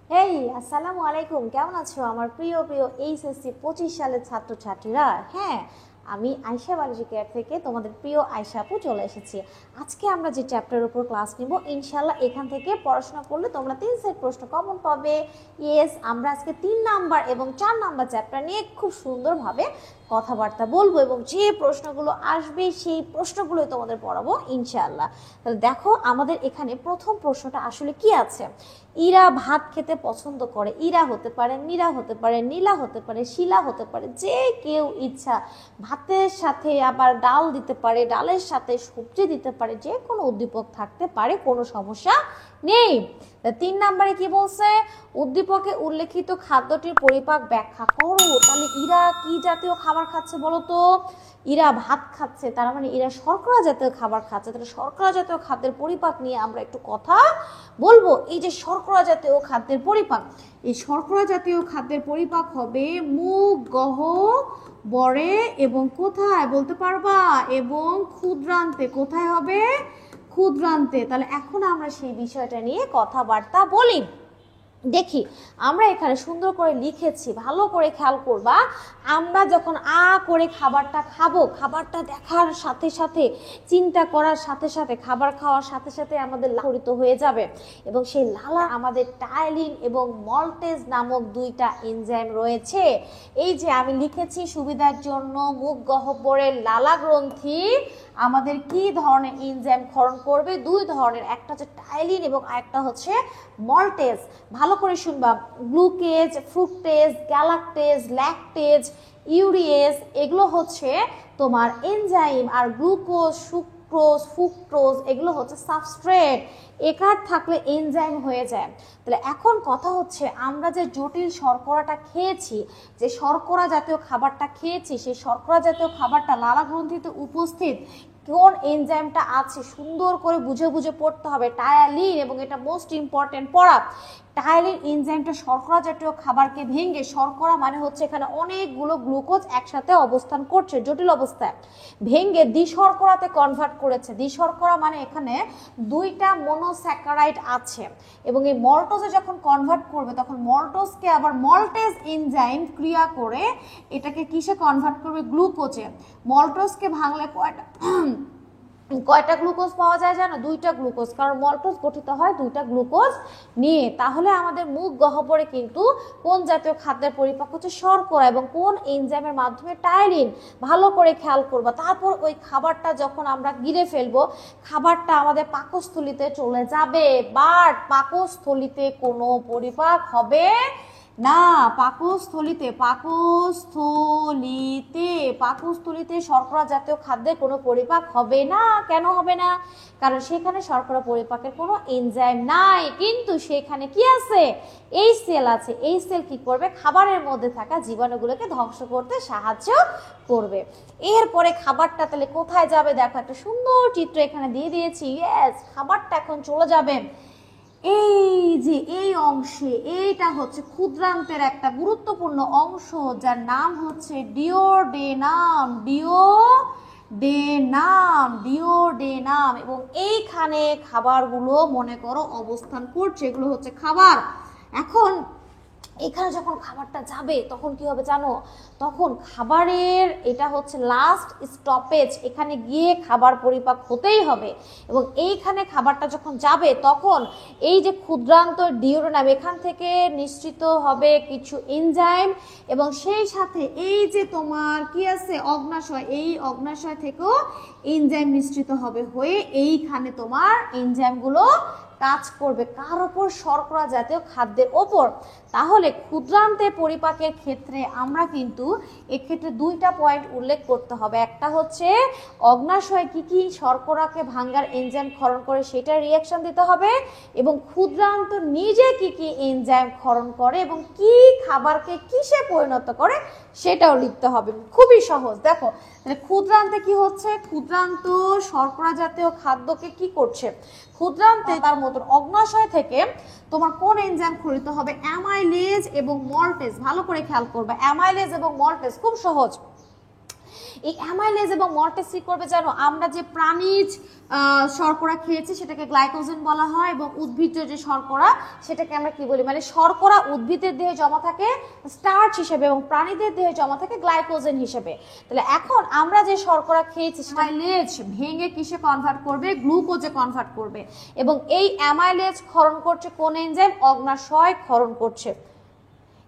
হেই, আসসালামু আলাইকুম। কেমন আছো আমার প্রিয় প্রিয় এইচএসসি 25 সালের ছাত্রছাত্রীরা? হ্যাঁ, আমি আয়শা বায়োলজি কেয়ার থেকে তোমাদের প্রিয় আয়শা আপু চলে এসেছি। আজকে আমরা যে চ্যাপ্টারের উপর ক্লাস নিব, ইনশাল্লাহ এখান থেকে পড়াশোনা করলে তোমরা 3 সেট প্রশ্ন কমন পাবে। ইয়েস, আমরা আজকে 3 নাম্বার এবং 4 নাম্বার চ্যাপ্টার নিয়ে খুব সুন্দরভাবে কথাবার্তা বলবো এবং যে প্রশ্নগুলো আসবে সেই প্রশ্নগুলোই তোমাদের পড়াবো ইনশাআল্লাহ। তাহলে দেখো, আমাদের এখানে প্রথম প্রশ্নটা আসলে কি আছে। ইরা ভাত খেতে পছন্দ করে। ইরা হতে পারে, মীরা হতে পারে, নীলা হতে পারে, শিলা হতে পারে, যে কেউ ইচ্ছা। ভাতের সাথে আবার ডাল দিতে পারে, ডালের সাথে সবজি দিতে পারে, যে কোনো উদ্দীপক থাকতে পারে, কোনো সমস্যা নেই। 3 নম্বরে কি বলছে, উদ্দীপকে উল্লেখিত খাদ্যটির পরিপাক ব্যাখ্যা করো। তাহলে ইরা কি জাতীয় খাবার খাচ্ছে বলো তো? ইরা ভাত খাচ্ছে, তার মানে ইরা শর্করা জাতীয় খাবার খাচ্ছে। তাহলে শর্করা জাতীয় খাদ্যের পরিপাক নিয়ে আমরা একটু কথা বলবো। এই যে শর্করা জাতীয় খাদ্যের পরিপাক, এই শর্করা জাতীয় খাদ্যের পরিপাক হবে মুখ গহ্বরে এবং কোথায় বলতে পারবা? এবং ক্ষুদ্রান্তে। কোথায় হবে? ক্ষুদ্রান্তে। তাহলে এখন আমরা সেই বিষয়টা নিয়ে কথাবার্তা বলি। দেখি, আমরা এখানে সুন্দর করে লিখেছি, ভালো করে খেয়াল করবা। আমরা যখন করে খাবারটা খাবো, খাবারটা দেখার সাথে সাথে, চিন্তা করার সাথে সাথে, খাবার খাওয়ার সাথে সাথে আমাদের লালায়িত হয়ে যাবে এবং সেই লালা আমাদের টাইলিন এবং মল্টেজ নামক 2টা এনজাইম রয়েছে। এই যে আমি লিখেছি সুবিধার জন্য, মুখ গহ্বরের লালা গ্রন্থি আমাদের কি ধরনের এনজাইম ক্ষরণ করবে? 2 ধরনের, একটা হচ্ছে টাইলিন এবং আরেকটা হচ্ছে মল্টেজ। ভালো করে শুনবা, গ্লুকেজ, ফ্রুক্টেজ, গ্যালাক্টেজ, ল্যাকটেজ, ইউরিয়েজ, এগুলো হচ্ছে তোমার এনজাইম। আর গ্লুকোজ, সুক্রোজ, ফুক্টোজ এগুলো হচ্ছে সাবস্ট্রেট। একার থাকলে এনজাইম হয়ে যায়। তাহলে এখন কথা হচ্ছে, আমরা যে জটিল শর্করাটা খেয়েছি, যে শর্করা জাতীয় খাবারটা খেয়েছি, সেই শর্করা জাতীয় খাবারটা লালা গ্রন্থিতে উপস্থিত কোন এনজাইমটা আছে সুন্দর করে বুঝে বুঝে পড়তে হবে। টায়ালিন, এবং এটা মোস্ট ইম্পর্টেন্ট পড়া। টায়ালিন এনজাইমটা শর্করা জাতীয় খাবারকে ভেঙে, শর্করা মানে হচ্ছে এখানে অনেকগুলো গ্লুকোজ একসাথে অবস্থান করছে জটিল অবস্থায়, ভেঙে দ্বিশর্করাতে কনভার্ট করেছে। দ্বিশর্করা মানে এখানে 2টা মনোস্যাকারাইড আছে এবং এই মল্টোজে যখন কনভার্ট করবে তখন মল্টোজকে আবার মল্টেজ এনজাইম ক্রিয়া করে এটাকে কিসে কনভার্ট করবে? গ্লুকোজে। মল্টোজকে ভাঙলে কয়টা গ্লুকোজ পাওয়া যায় জানো? 2টা গ্লুকোজ, কারণ মল্টোজ গঠিত হয় 2টা গ্লুকোজ নিয়ে। তাহলে আমাদের মুখ গহ্বরে কিন্তু কোন জাতীয় খাদ্যের পরিপাক হচ্ছে? শর্করা, এবং কোন এনজাইমের মাধ্যমে? টাইলিন। ভালো করে খেয়াল করবা। তারপর ওই খাবারটা যখন আমরা গিলে ফেলবো, খাবারটা আমাদের পাকস্থলিতে চলে যাবে, বাট পাকস্থলিতে কোনো পরিপাক হবে না। পাকস্থলিতে শর্করা জাতীয় খাদ্যের কোনো পরিপাক হবে না। কেন হবে না? কারণ সেখানে শর্করা পরিপাকের কোনো এনজাইম নাই, কিন্তু সেখানে কি আছে? এই সেল আছে। এই সেল কি করবে? খাবারের মধ্যে থাকা জীবাণুগুলোকে ধ্বংস করতে সাহায্য করবে। এরপরে খাবারটা তাহলে কোথায় যাবে? দেখো, একটা সুন্দর চিত্র এখানে দিয়ে দিয়েছি। ইয়েস, খাবারটা এখন চলে যাবে এই যে এই অংশে। এইটা হচ্ছে ক্ষুদ্রান্তের একটা গুরুত্বপূর্ণ অংশ, যার নাম হচ্ছে ডিওডেনাম। এবং এইখানে খাবারগুলো মনে করো অবস্থান করছে, এগুলো হচ্ছে খাবার। এখন এখানে যখন খাবারটা যাবে তখন কি হবে জানো? তখন খাবারের এটা হচ্ছে লাস্ট স্টপেজ, এখানে গিয়ে খাবার পরিপাক হতেই হবে। এবং এইখানে খাবারটা যখন যাবে তখন এই যে ক্ষুদ্রান্ত ডিওডেনাম, এখান থেকে নিশ্চিত হবে কিছু এনজাইম, এবং সেই সাথে এই যে তোমার কি আছে? অগ্নাশয়। এই অগ্নাশয় থেকেও এনজাইম নিশ্চিত হবে হয়ে এইখানে তোমার এনজাইমগুলো কাজ করবে কার ওপর? শর্করা জাতীয় খাদ্যের ওপর। তাহলে ক্ষুদ্রান্তে পরিপাকের ক্ষেত্রে আমরা কিন্তু এক্ষেত্রে 2টা পয়েন্ট উল্লেখ করতে হবে। একটা হচ্ছে অগ্নাশয় কি কি শর্করাকে ভাঙ্গার এনজাইম ক্ষরণ করে সেটা রিয়াকশন দিতে হবে, এবং ক্ষুদ্রান্ত নিজে কি কি এনজাইম ক্ষরণ করে এবং কি খাবারকে কিসে পরিণত করে সেটাও লিখতে হবে। খুবই সহজ। দেখো, তাহলে ক্ষুদ্রান্তে কি হচ্ছে? ক্ষুদ্রান্ত শর্করা জাতীয় খাদ্যকে কি করছে? ক্ষুদ্রান্তে তার মতন অগ্নাশয় থেকে তোমার কোন এনজাইম ক্ষরিত হবে? অ্যামাইলেজ এবং মল্টেজ। ভালো করে খেয়াল করবে, অ্যামাইলেজ এবং মল্টেজ খুব সহজ। এই অ্যামাইলেজ এবং মল্টেজ কি করবে জানো, আমরা যে প্রাণীজ শর্করা খেয়েছি সেটাকে গ্লাইকোজেন বলা হয়, এবং উদ্ভিজ্জ যে শর্করা সেটাকে আমরা কি বলি, মানে শর্করা উদ্ভিদের দেহে জমা থাকে স্টার্চ হিসেবে এবং প্রাণীদের দেহে জমা থাকে গ্লাইকোজেন হিসেবে। তাহলে এখন আমরা যে শর্করা খেয়েছি অ্যামাইলেজ ভেঙে কিসে কনভার্ট করবে, গ্লুকোজে কনভার্ট করবে, এবং এই অ্যামাইলেজ ক্ষরণ করছে কোন এনজাইম, অগ্ন্যাশয় ক্ষরণ করছে,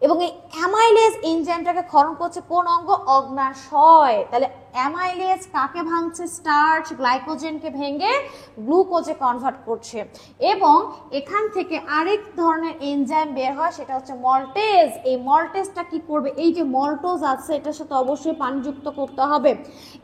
এবং এই অ্যামাইলেজ এনজাইমটাকে ক্ষরণ করছে কোন অঙ্গ, অগ্ন্যাশয়। তাহলে অ্যামাইলেজ কাকে ভাঙছে, স্টার্চ গ্লাইকোজেনকে ভেঙে গ্লুকোজে কনভার্ট করছে, এবং এখান থেকে আরেক ধরনের এনজাইম বের হয় সেটা হচ্ছে মল্টেজ। এই মল্টেজটা কি করবে, এই যে মল্টোজ আছে এটার সাথে অবশ্যই পানিযুক্ত করতে হবে।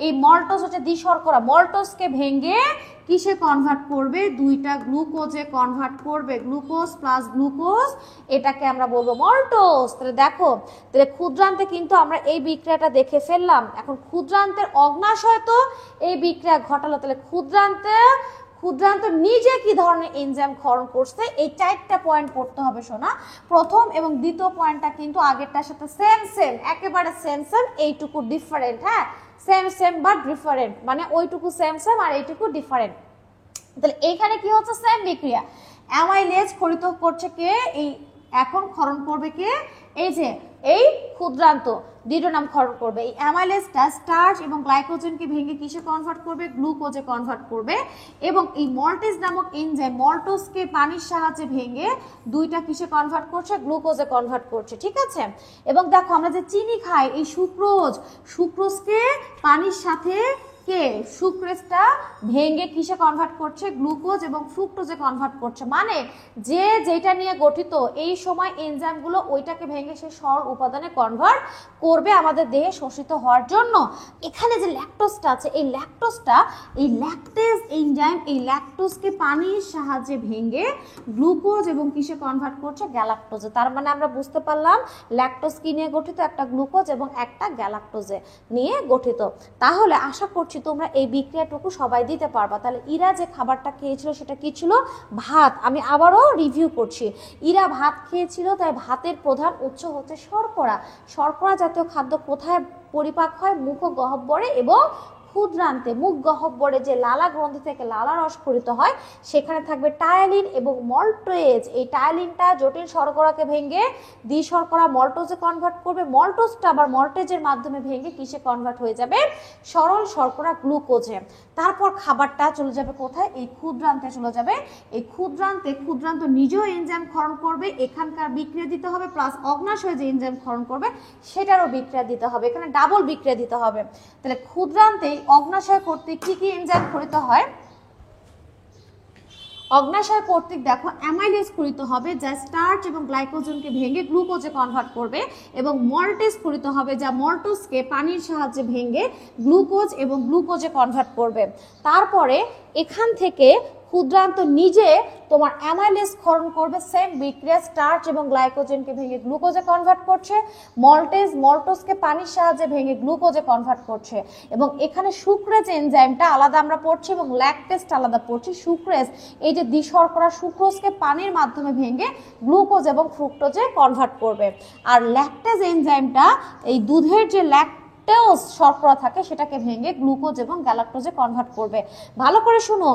এই মল্টোজ হচ্ছে দ্বিশর্করা, মল্টোজকে ভেঙে কিসে কনভার্ট করবে, দুইটা গ্লুকোজে কনভার্ট করবে, গ্লুকোজ প্লাস গ্লুকোজ, এটাকে আমরা বলবো মল্টোজ। তাহলে দেখো, তাহলে ক্ষুদ্রান্তে কিন্তু আমরা এই বিক্রিয়াটা দেখে ফেললাম। এখন ক্ষুদ্রান্তের অগ্ন্যাশয় তো এই বিক্রিয়া ঘটালো, তাহলে ক্ষুদ্রান্ত নিজে কি ধরনের এনজাইম ক্ষরণ করছে, এই 4টা পয়েন্ট পড়তে হবে শোনা। প্রথম এবং দ্বিতীয় পয়েন্টটা কিন্তু আগেরটার সাথে সেম একেবারে সেম, এইটুকু ডিফারেন্ট, হ্যাঁ সেম বাট ডিফারেন্ট, মানে ওইটুকু সেম আর এইটুকু ডিফারেন্ট। তাহলে এইখানে কি হচ্ছে, সেম বিক্রিয়া, অ্যামাইলেজ ক্ষরিত করছে কে, এই এখন ক্ষরণ করবে কে, এই যে এই ক্ষুদ্রান্ত ডিডোনাম ক্ষরণ করবে। এই অ্যামাইলেজটা স্টার্চ এবং গ্লাইকোজেনকে ভেঙে কিসে কনভার্ট করবে, গ্লুকোজে কনভার্ট করবে, এবং এই মল্টেজ নামক এনজাইম মল্টোজকে পানির সাহায্যে ভেঙে দুইটা কিসে কনভার্ট করছে, গ্লুকোজে কনভার্ট করছে, ঠিক আছে। এবং দেখো আমরা যে চিনি খাই, এই সুক্রোজকে পানির সাথে কে সুক্রেজটা ভেঙে কিসে কনভার্ট করছে, গ্লুকোজ এবং ফ্রুক্টোজে কনভার্ট করছে, মানে যে যেটা নিয়ে গঠিত এই সময় এনজাইমগুলো ওইটাকে ভেঙে সে সরল উপাদানে কনভার্ট করবে আমাদের দেহে শোষিত হওয়ার জন্য। এখানে যে ল্যাকটোজটা আছে, এই ল্যাকটেজ এনজাইম এই ল্যাকটোজকে পানির সাহায্যে ভেঙে গ্লুকোজ এবং কিসে কনভার্ট করছে, গ্যালাক্টোজে। তার মানে আমরা বুঝতে পারলাম ল্যাকটোজ কি নিয়ে গঠিত, একটা গ্লুকোজ এবং একটা গ্যালাক্টোজে নিয়ে গঠিত। তাহলে আশা করছি তোমরা এই বিক্রিয়াটুকু সবাই দিতে পারবা। তাহলে ইরা যে খাবারটা খেয়েছিল সেটা কি ছিল, ভাত। আমি আবারও রিভিউ করছি, ইরা ভাত খেয়েছিল, তাই ভাতের প্রধান উৎস হচ্ছে শর্করা। শর্করা জাতীয় খাদ্য কোথায় পরিপাক হয়, মুখ গহ্বরে এবং ক্ষুদ্রান্তে। মুখ গহ্বরে যে লালা গ্রন্থি থেকে লালা রস ক্ষরিত হয় সেখানে থাকবে টায়ালিন এবং মল্টেজ। এই টায়ালিনটা জটিল শর্করাকে ভেঙে দ্বিশর্করা মল্টোজে কনভার্ট করবে, মল্টোজটা আবার মল্টেজের মাধ্যমে ভেঙে কিসে কনভার্ট হয়ে যাবে, সরল শর্করা গ্লুকোজে। তারপর খাবারটা চলে যাবে কোথায়, এই ক্ষুদ্রান্তে চলে যাবে। এই ক্ষুদ্রান্ত নিজেও এনজাইম ক্ষরণ করবে, এখানকার বিক্রিয়া দিতে হবে, প্লাস অগ্ন্যাশয় যে এনজাইম ক্ষরণ করবে সেটারও বিক্রিয়া দিতে হবে, এখানে ডাবল বিক্রিয়া দিতে হবে। তাহলে ক্ষুদ্রান্তে অগ্ন্যাশয় কর্তৃক কি এনজাইম ক্ষরিত হয়, অগ্ন্যাশয় কর্তৃক দেখো অ্যামাইলেজ ক্ষরিত হবে যা স্টার্চ এবং গ্লাইকোজেনকে ভেঙে গ্লুকোজে কনভার্ট করবে, এবং মল্টেজ ক্ষরিত হবে যা মল্টোজকে পানির সাহায্যে ভেঙে গ্লুকোজ এবং গ্লুকোজে কনভার্ট করবে। তারপরে এখান থেকে ক্ষুদ্রান্ত নিজে তোমার অ্যামাইলেজ ক্ষরণ করবে, সেম বিক্রিয়া, স্টার্চ এবং গ্লাইকোজেনকে ভেঙে গ্লুকোজে কনভার্ট করছে, মল্টোজকে পানির সাহায্যে ভেঙে গ্লুকোজে কনভার্ট করছে, এবং এখানে সুক্রেজ এনজাইমটা আলাদা আমরা পড়ছি এবং ল্যাকটেজটা আলাদা পড়ছি। সুক্রেজ এই যে দ্বিশর্করা সুক্রোজকে পানির মাধ্যমে ভেঙে গ্লুকোজ এবং ফ্রুক্টোজে কনভার্ট করবে, আর ল্যাকটেজ এনজাইমটা এই দুধের যে শর্করা থাকে সেটাকে ভেঙে গ্লুকোজ এবং গ্যালাক্টোজে কনভার্ট করবে। ভালো করে শুনো,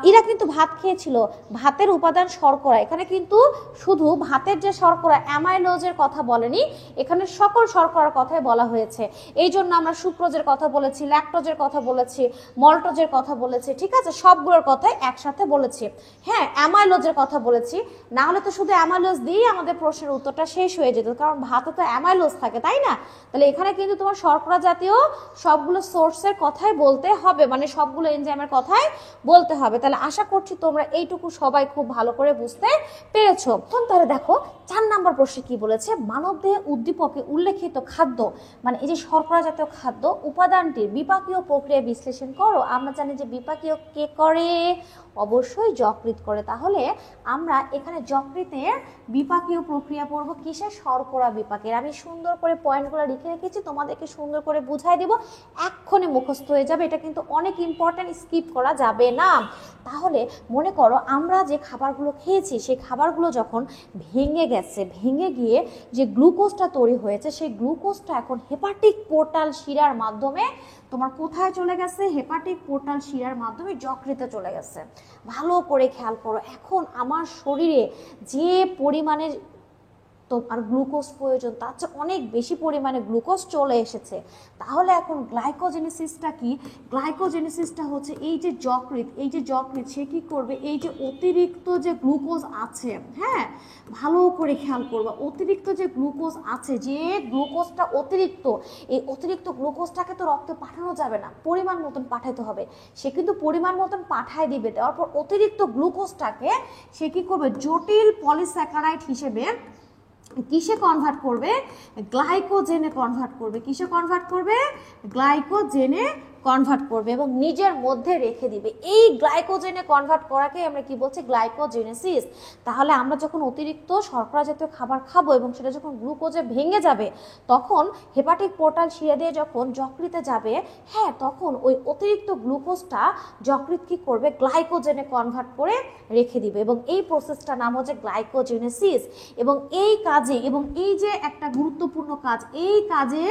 এরা কিন্তু ভাত খেয়েছিল, ভাতের উপাদান শর্করা, এখানে কিন্তু শুধু ভাতের যে শর্করা অ্যামাইলোজের কথা বলেনি, এখানে সকল শর্করার কথাই বলা হয়েছে। এই জন্য আমরা সুক্রোজের কথা বলেছি, ল্যাকটোজের কথা বলেছি, মল্টোজের কথা বলেছি, ঠিক আছে, সবগুলোর কথাই একসাথে বলেছি। হ্যাঁ, অ্যামাইলোজের কথা বলেছি, না হলে তো শুধু অ্যামাইলোজ দিয়েই আমাদের প্রশ্নের উত্তরটা শেষ হয়ে যেত, কারণ ভাতে তো অ্যামাইলোজ থাকে, তাই না। তাহলে এখানে কিন্তু তোমার শর্করা জাতীয় সবগুলো সোর্সের কথাই বলতে হবে, মানে সবগুলো এনজাইমের কথাই বলতে হবে। তাহলে আশা করছি তোমরা এইটুকু সবাই খুব ভালো করে বুঝতে পেরেছো। এখন তাহলে দেখো 4 নম্বর প্রশ্নে কি বলেছে, মানবদেহে উদ্দীপকে উল্লেখিত খাদ্য, মানে এই যে শর্করা জাতীয় খাদ্য উপাদানটির বিপাকীয় প্রক্রিয়া বিশ্লেষণ করো। আমরা জানি যে বিপাকীয় কে করে, অবশ্যই যকৃৎ করে। তাহলে আমরা এখানে যকৃতের বিপাকীয় প্রক্রিয়া পড়বো কিসের, শর্করা বিপাকের। আমি সুন্দর করে পয়েন্টগুলো লিখে রেখেছি, তোমাদেরকে সুন্দর করে বুঝাই দিব, এক্ষণে মুখস্থ হয়ে যাবে, এটা কিন্তু অনেক ইম্পর্টেন্ট, স্কিপ করা যাবে না। তাহলে মনে করো আমরা যে খাবারগুলো খেয়েছি সেই খাবারগুলো যখন ভেঙে গেছে, গেছে, ভেঙে গিয়ে যে গ্লুকোজটা তৈরি হয়েছে সেই গ্লুকোজটা এখন হেপাটিক পোর্টাল শিরার মাধ্যমে তোমার কোথায় চলে গেছে, হেপাটিক পোর্টাল শিরার মাধ্যমে যকৃতে চলে গেছে। ভালো করে খেয়াল করো, এখন আমার শরীরে যে পরিমাণে আর গ্লুকোজ প্রয়োজন তার চেয়ে অনেক বেশি পরিমাণে গ্লুকোজ চলে এসেছে। তাহলে এখন গ্লাইকোজেনেসিসটা কি? গ্লাইকোজেনেসিসটা হচ্ছে এই যে যকৃৎ সে কি করবে, এই যে অতিরিক্ত যে গ্লুকোজ আছে, হ্যাঁ ভালো করে খেয়াল করবা, অতিরিক্ত যে গ্লুকোজ আছে, যে গ্লুকোজটা অতিরিক্ত, এই অতিরিক্ত গ্লুকোজটাকে তো রক্তে পাঠানো যাবে না, পরিমাণ মতন পাঠাতে হবে। সে কিন্তু পরিমাণ মতন পাঠায় দিবে, দেওয়ার পর অতিরিক্ত গ্লুকোজটাকে সে কি করবে, জটিল পলিস্যাকারাইড হিসেবে কিসে কনভার্ট করবে, গ্লাইকোজেনে কনভার্ট করবে। কিসে কনভার্ট করবে, গ্লাইকোজেনে কনভার্ট করবে এবং নিজের মধ্যে রেখে দিবে। এই গ্লাইকোজেনে কনভার্ট করাকে আমরা কি বলছি, গ্লাইকোজেনেসিস। তাহলে আমরা যখন অতিরিক্ত শর্করা জাতীয় খাবার খাবো এবং সেটা যখন গ্লুকোজে ভেঙে যাবে, তখন হেপাটিক পোর্টাল শিরা দিয়ে যখন যকৃতে যাবে, হ্যাঁ তখন ওই অতিরিক্ত গ্লুকোজটা যকৃৎ কি করবে, গ্লাইকোজেনে কনভার্ট করে রেখে দিবে এবং এই প্রসেসটার নাম হচ্ছে গ্লাইকোজেনেসিস। এবং এই কাজে, এবং এই যে একটা গুরুত্বপূর্ণ কাজ, এই কাজে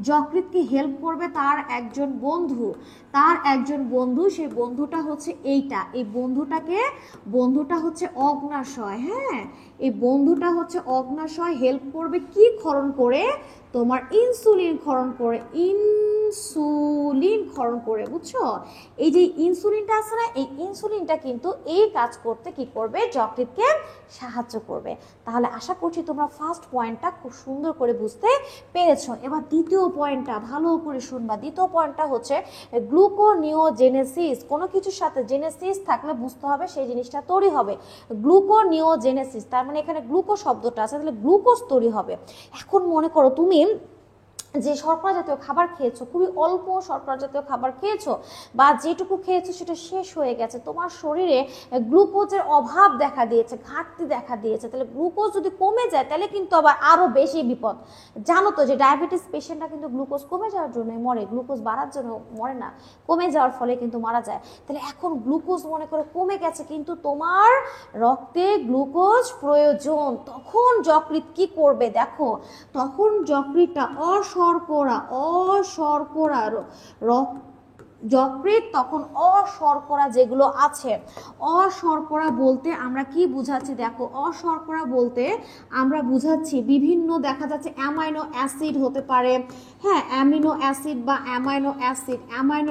যকৃৎকে হেল্প করবে তার একজন বন্ধু, সেই বন্ধুটা হচ্ছে এইটা, এই বন্ধুটা হচ্ছে অগ্ন্যাশয়। হ্যাঁ, এই বন্ধুটা হচ্ছে অগ্ন্যাশয় হেল্প করবে কি ক্ষরণ করে, তোমার ইনসুলিন ক্ষরণ করে, বুঝছো? এই যে ইনসুলিনটা আছে না, এই ইনসুলিনটা কিন্তু এই কাজ করতে কি করবে, যকৃৎকে সাহায্য করবে। তাহলে আশা করছি তোমরা ফার্স্ট পয়েন্টটা খুব সুন্দর করে বুঝতে পেরেছো। এবার দ্বিতীয় পয়েন্টটা ভালো করে শুনবা। দ্বিতীয় পয়েন্টটা হচ্ছে গ্লুকোনিওজেনেসিস। কোনো কিছুর সাথে জেনেসিস থাকলে বুঝতে হবে সেই জিনিসটা তৈরি হবে। গ্লুকোনিওজেনেসিস, তার মানে এখানে গ্লুকো শব্দটা আছে, তাহলে গ্লুকোজ তৈরি হবে। এখন মনে করো তুমি যে শর্করা জাতীয় খাবার খেয়েছো, খুবই অল্প শর্করা জাতীয় খাবার খেয়েছো বা যেটুকু খেয়েছো সেটা শেষ হয়ে গেছে, তোমার শরীরে গ্লুকোজের অভাব দেখা দিয়েছে, ঘাটতি দেখা দিয়েছে। তাহলে গ্লুকোজ যদি কমে যায় তাহলে কিন্তু আবার আরো বেশি বিপদ। জানো তো যে ডায়াবেটিস পেশেন্টরা কিন্তু গ্লুকোজ কমে যাওয়ার জন্য মরে, গ্লুকোজ বাড়ার জন্য মরে না, কমে যাওয়ার ফলে কিন্তু মারা যায়। তাহলে এখন গ্লুকোজ মনে করো কমে গেছে, কিন্তু তোমার রক্তে গ্লুকোজ প্রয়োজন, তখন যকৃৎ কি করবে দেখো, তখন যকৃৎটা যকৃৎ তখন অশর্করা যেগুলো আছে, অশর্করা বলতে আমরা কি বুঝাচ্ছি দেখো, অশর্করা বলতে আমরা বুঝাচ্ছি বিভিন্ন, দেখা যাচ্ছে অ্যামাইনো অ্যাসিড হতে পারে, হ্যাঁ অ্যামিনো অ্যাসিড বা অ্যামাইনো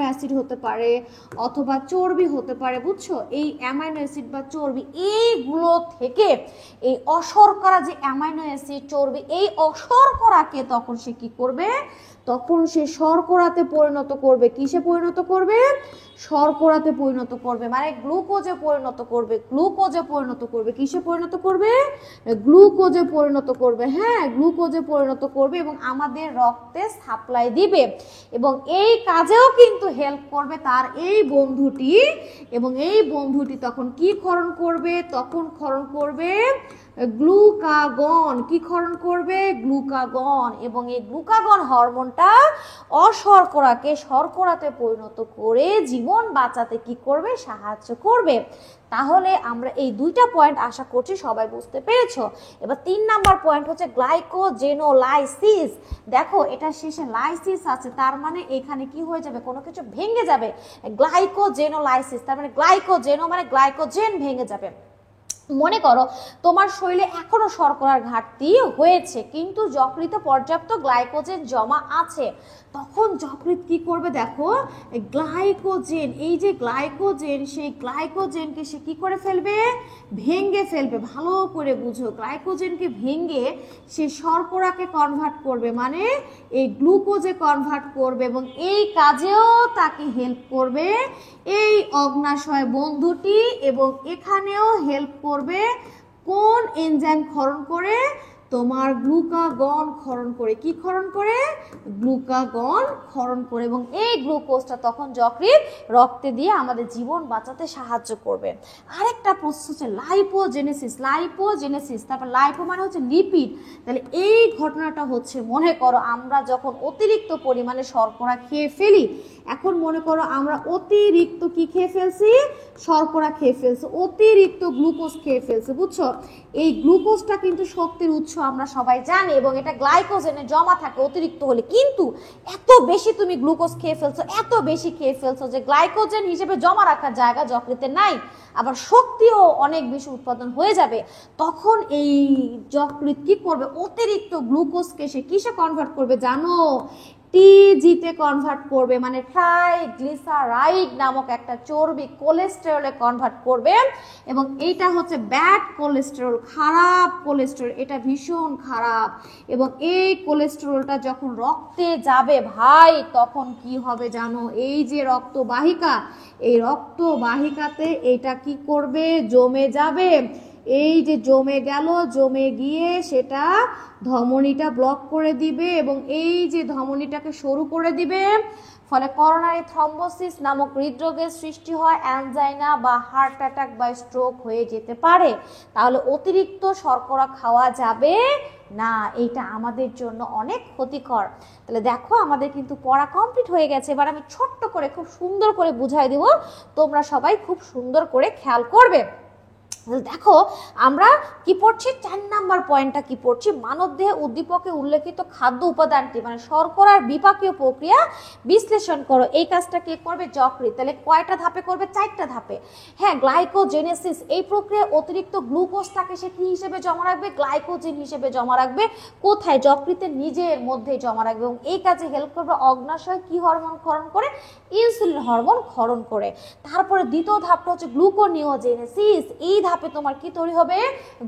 অ্যাসিড হতে পারে, অথবা চর্বি হতে পারে, বুঝছো? এই অ্যামাইনো অ্যাসিড বা চর্বি, এইগুলো থেকে এই অশর্করা যে অ্যামাইনো অ্যাসিড, চর্বি, এই অশর্করাকে তখন সে কি করবে, তখন সে শর্করাতে পরিণত করবে। কিসে পরিণত করবে, শর্করাতে পরিণত করবে, মানে গ্লুকোজে পরিণত করবে, কিসে পরিণত করবে, গ্লুকোজে পরিণত করবে, হ্যাঁ গ্লুকোজে পরিণত করবে এবং আমাদের রক্তে সাপ্লাই দিবে। এবং এই কাজেও কিন্তু হেল্প করবে তার এই বন্ধুটি, এবং এই বন্ধুটি তখন কি ক্ষরণ করবে, তখন ক্ষরণ করবে গ্লুকাগন। কি ক্ষরণ করবে, গ্লুকাগন। এবং এই গ্লুকাগন হরমোনটা অশর্করাকে শর্করাতে পরিণত করে জীবন বাঁচাতে কি করবে, সাহায্য করবে। তাহলে আমরা এই দুইটা পয়েন্ট আশা করছি সবাই বুঝতে পেরেছো। এবার 3 নাম্বার পয়েন্ট হচ্ছে গ্লাইকোজেনোলাইসিস। দেখো এটা শেষে লাইসিস আছে, তার মানে এখানে কি হয়ে যাবে, কোনো কিছু ভেঙে যাবে। গ্লাইকোজেনোলাইসিস তার মানে গ্লাইকোজেনো মানে গ্লাইকোজেন ভেঙে যাবে। মনে করো তোমার শরীরে এখনো শর্করার ঘাটতি হয়েছে, কিন্তু যকৃতে পর্যাপ্ত গ্লাইকোজেন জমা আছে, তখন যকৃৎ কি করবে দেখো, গ্লাইকোজেন, এই যে গ্লাইকোজেন, সেই গ্লাইকোজেনকে সে কি করে ফেলবে, ভেঙে ফেলবে। ভালো করে বুঝো, গ্লাইকোজেনকে ভেঙে সে শর্করাকে কনভার্ট করবে, মানে এই গ্লুকোজে কনভার্ট করবে, এবং এই কাজেও তাকে হেল্প করবে এই অগ্ন্যাশয় বন্ধুটি। এবং এখানেও হেল্প করবে কোন এনজাইম ক্ষরণ করে, তোমার গ্লুকাগন ক্ষরণ করে। কি ক্ষরণ করে? গ্লুকাগন ক্ষরণ করে, এবং এই গ্লুকোজটা তখন যকৃৎ রক্তে দিয়ে আমাদের জীবন বাঁচাতে সাহায্য করবে। আরেকটা প্রসেস হচ্ছে লাইপোজেনেসিস। লাইপোজেনেসিস, তারপর লাইপো মানে হচ্ছে লিপিড। তাহলে এই ঘটনাটা হচ্ছে, মনে করো আমরা যখন অতিরিক্ত পরিমাণে শর্করা খেয়ে ফেলি, এখন মনে করো আমরা অতিরিক্ত কি খেয়ে ফেলছি? শর্করা খেয়ে ফেলছি, অতিরিক্ত গ্লুকোজ খেয়ে ফেলছি, বুঝছো? এই গ্লুকোজটা কিন্তু শক্তির উৎস আমরা সবাই জানি, এবং এটা গ্লাইকোজেনে জমা থাকে অতিরিক্ত হলে। কিন্তু এত বেশি তুমি গ্লুকোজ খেয়ে ফেলছো, এত বেশি খেয়ে ফেলছো যে গ্লাইকোজেন হিসেবে জমা রাখার জায়গা যকৃতে নাই, আবার শক্তিও অনেক বেশি উৎপাদন হয়ে যাবে। তখন এই যকৃৎ কি করবে? অতিরিক্ত গ্লুকোজকে সে কিসে কনভার্ট করবে জানো? টিজিতে কনভার্ট করবে, মানে ট্রাইগ্লিসারাইড নামক একটা চর্বি কোলেস্টেরলে কনভার্ট করবে। এবং এইটা হচ্ছে ব্যাড কোলেস্টেরল, খারাপ কোলেস্টেরল, এটা ভীষণ খারাপ। এবং এই কোলেস্টেরলটা যখন রক্তে যাবে ভাই, তখন কি হবে জানো? এই যে রক্তবাহিকা, এই রক্তবাহিকাতে এটা কি করবে? জমে যাবে। এই যে জমে গেল, জমে গিয়ে সেটা ধমনীটা ব্লক করে দিবে, এবং এই যে ধমনীটাকে সরু করে দিবে, ফলে করোনারি থ্রম্বোসিস নামক হৃদরোগের সৃষ্টি হয়, অ্যানজাইনা বা হার্ট অ্যাটাক বা স্ট্রোক হয়ে যেতে পারে। তাহলে অতিরিক্ত শর্করা খাওয়া যাবে না, এইটা আমাদের জন্য অনেক ক্ষতিকর। তাহলে দেখো আমাদের কিন্তু পড়া কমপ্লিট হয়ে গেছে। এবার আমি ছোট্ট করে খুব সুন্দর করে বুঝাই দেব, তোমরা সবাই খুব সুন্দর করে খেয়াল করবে। দেখো আমরা কি পড়ছি, 4 নাম্বার পয়েন্টটা কি পড়ছি? মানবদেহে উদ্দীপকে উল্লেখিত খাদ্য উপাদানটি মানে শর্করার বিপাকীয় প্রক্রিয়া বিশ্লেষণ করো। এই কাজটা কে করবে? যকৃৎ। তাহলে কয়টা ধাপে করবে? 4টা ধাপে। হ্যাঁ, গ্লাইকোজেনেসিস, এই প্রক্রিয়ায় অতিরিক্ত গ্লুকোজটাকে সে কি হিসেবে জমা রাখবে? গ্লাইকোজেন হিসেবে জমা রাখবে। কোথায়? যকৃতের নিজের মধ্যে জমা রাখবে। এবং এই কাজে হেল্প করবে অগ্নাশয় কি হরমোন ক্ষরণ করে? ইনসুলিন হরমোন ক্ষরণ করে। তারপরে দ্বিতীয় ধাপটা হচ্ছে গ্লুকোনিওজেনেসিস। এই ধাপে তোমার কি তৈরি হবে?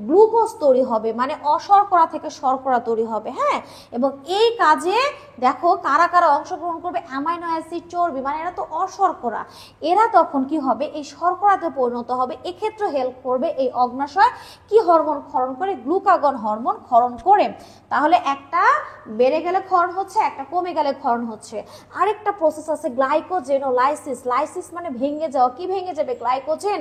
গ্লুকোজ তৈরি হবে, মানে অশর্করা থেকে শর্করা তৈরি হবে। হ্যাঁ, এবং এই কাজে দেখো কারা কারা অংশগ্রহণ করবে? অ্যামাইনো অ্যাসিড, চর্বি, মানে এরা তো অশর্করা, এরা তখন কি হবে? এই শর্করাতে পরিণত হবে। এক্ষেত্রে হেল্প করবে এই অগ্নাশয় কি হরমোন ক্ষরণ করে? গ্লুকাগন হরমোন ক্ষরণ করে। তাহলে একটা বেড়ে গেলে ক্ষরণ হচ্ছে, একটা কমে গেলে ক্ষরণ হচ্ছে। আরেকটা প্রসেস আছে গ্লাইকোজেনোলাইসিস। লাইসিস মানে ভেঙে যাওয়া। কি ভেঙে যাবে? গ্লাইকোজেন।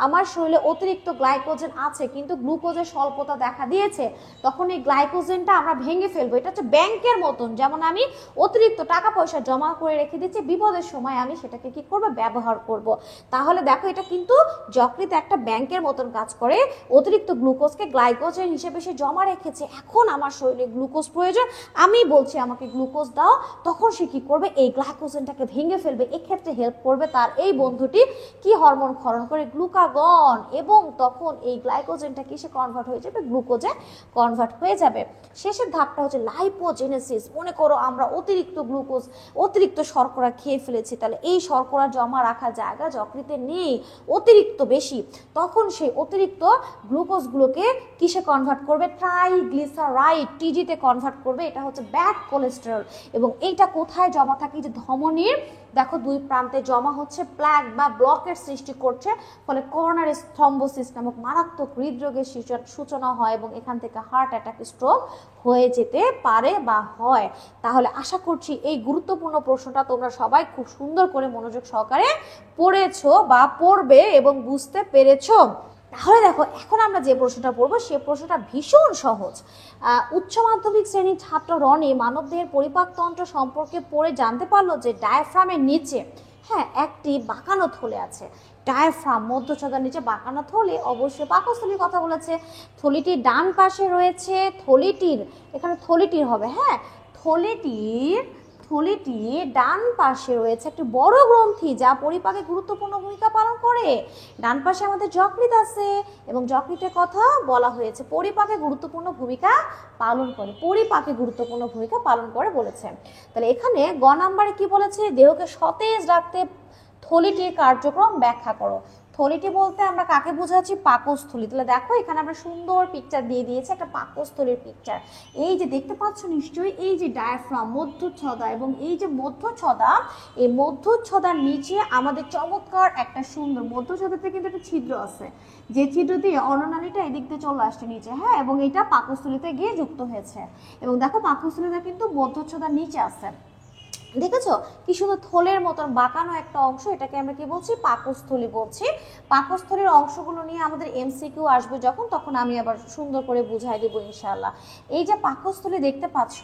আমার শরীরে অতিরিক্ত গ্লাইকোজেন আছে, কিন্তু গ্লুকোজের স্বল্পতা দেখা দিয়েছে, তখন এই গ্লাইকোজেনটা আমরা ভেঙে ফেলবো। এটা হচ্ছে ব্যাংকের মতন, যেমন আমি অতিরিক্ত টাকা পয়সা জমা করে রেখে দিচ্ছি, বিপদের সময় আমি সেটাকে কি করব? ব্যবহার করব। তাহলে দেখো এটা কিন্তু যকৃৎ একটা ব্যাংকের মতন কাজ করে। অতিরিক্ত গ্লুকোজকে গ্লাইকোজেন হিসেবে সে জমা রেখেছে, এখন আমার শরীরে গ্লুকোজ প্রয়োজন, আমি বলছি আমাকে গ্লুকোজ দাও, তখন সে কি করবে? এই গ্লাইকোজেনটাকে ভেঙে ফেলবে। এক্ষেত্রে হেল্প করবে তার এই বন্ধুটি কি হরমোন ক্ষরণ করে? গ্লুকাগন। এবং তখন এই গ্লাইকোজেনটা কিসে কনভার্ট হয়ে যাবে? গ্লুকোজে কনভার্ট হয়ে যাবে। শেষের ধাপটা হচ্ছে লাইপোজেনেসিস। মনে করো আমরা অতিরিক্ত গ্লুকোজ, অতিরিক্ত শর্করা খেয়ে ফেলেছি, তাহলে এই শর্করা জমা রাখা জায়গা যকৃতে নেই, অতিরিক্ত বেশি, তখন সেই অতিরিক্ত গ্লুকোজগুলোকে কিসে কনভার্ট করবে? ট্রাইগ্লিসারাইড, টিজিতে কনভার্ট করবে। এটা হচ্ছে ব্যাড কোলেস্টেরল। এবং এইটা কোথায় জমা থাকে? যে ধমনীর দেখো দুই প্রান্তে জমা হচ্ছে, প্লাক বা ব্লকের সৃষ্টি করছে, ফলে করোনারি থ্রম্বোসিস নামক মারাত্মক হৃদরোগের সূচনা হয়, এবং এখান থেকে হার্ট অ্যাটাক, স্ট্রোক হয়ে যেতে পারে বা হয়। তাহলে আশা করছি এই গুরুত্বপূর্ণ প্রশ্নটা তোমরা সবাই খুব সুন্দর করে মনোযোগ সহকারে পড়েছো বা পড়বে এবং বুঝতে পেরেছো। তাহলে দেখো এখন আমরা যে প্রশ্নটা পড়বো সে প্রশ্নটা ভীষণ সহজ। উচ্চ মাধ্যমিক শ্রেণীর ছাত্র রনি মানবদেহের পরিপাকতন্ত্র সম্পর্কে পড়ে জানতে পারলো যে ডায়াফ্রামের নিচে হ্যাঁ একটি বাঁকানো থলে আছে। ডায়াফ্রাম মধ্যচ্ছদার নিচে বাঁকানো থলে, অবশ্যই পাকস্থলীর কথা বলেছে। থলিটির ডান পাশে রয়েছে, থলিটির এখানে থলিটির হবে, হ্যাঁ থলিটির ডান পাশে রয়েছে একটি বড় গ্রন্থি যা পরিপাকে গুরুত্বপূর্ণ ভূমিকা পালন করে। ডান পাশে আমাদের যকৃৎ আছে, এবং যকৃতের কথা বলা হয়েছে পরিপাকে গুরুত্বপূর্ণ ভূমিকা পালন করে, পরিপাকে গুরুত্বপূর্ণ ভূমিকা পালন করে বলেছে। তাহলে এখানে গ নাম্বারে কি বলেছে? দেহকে সতেজ রাখতে থলিটির কার্যক্রম ব্যাখ্যা করো। থলিটি বলতে আমরা কাকে বোঝাচ্ছি? পাকস্থলী। তাহলে দেখো এখানে আমরা সুন্দর পিকচার দিয়ে দিয়েছি, একটা পাকস্থলীর পিকচার। এই যে দেখতে পাচ্ছ নিশ্চয়ই, এই যে ডায়াফ্রাম, মধ্যচ্ছদা, এবং এই যে মধ্যচ্ছদা, এই মধ্যচ্ছদার নিচে আমাদের চমৎকার একটা সুন্দর, মধ্যচ্ছদাতে কিন্তু একটা ছিদ্র আছে, যে ছিদ্র দিয়ে অন্ননালীটা এদিক দিয়ে চলে আসছে নিচে, হ্যাঁ, এবং এটা পাকস্থলীতে গিয়ে যুক্ত হয়েছে। এবং দেখো পাকস্থলীটা কিন্তু মধ্যচ্ছদার নিচে আছে, দেখেছো কি সুন্দর থলের মতন বাঁকানো একটা অংশ, এটাকে আমরা কি বলছি? পাকস্থলী বলছি। পাকস্থলীর অংশগুলো নিয়ে আমাদের এমসিকিউ আসবে যখন, তখন আমি আবার সুন্দর করে বুঝাই দেবো ইনশাআল্লাহ। এই যে পাকস্থলী দেখতে পাচ্ছ,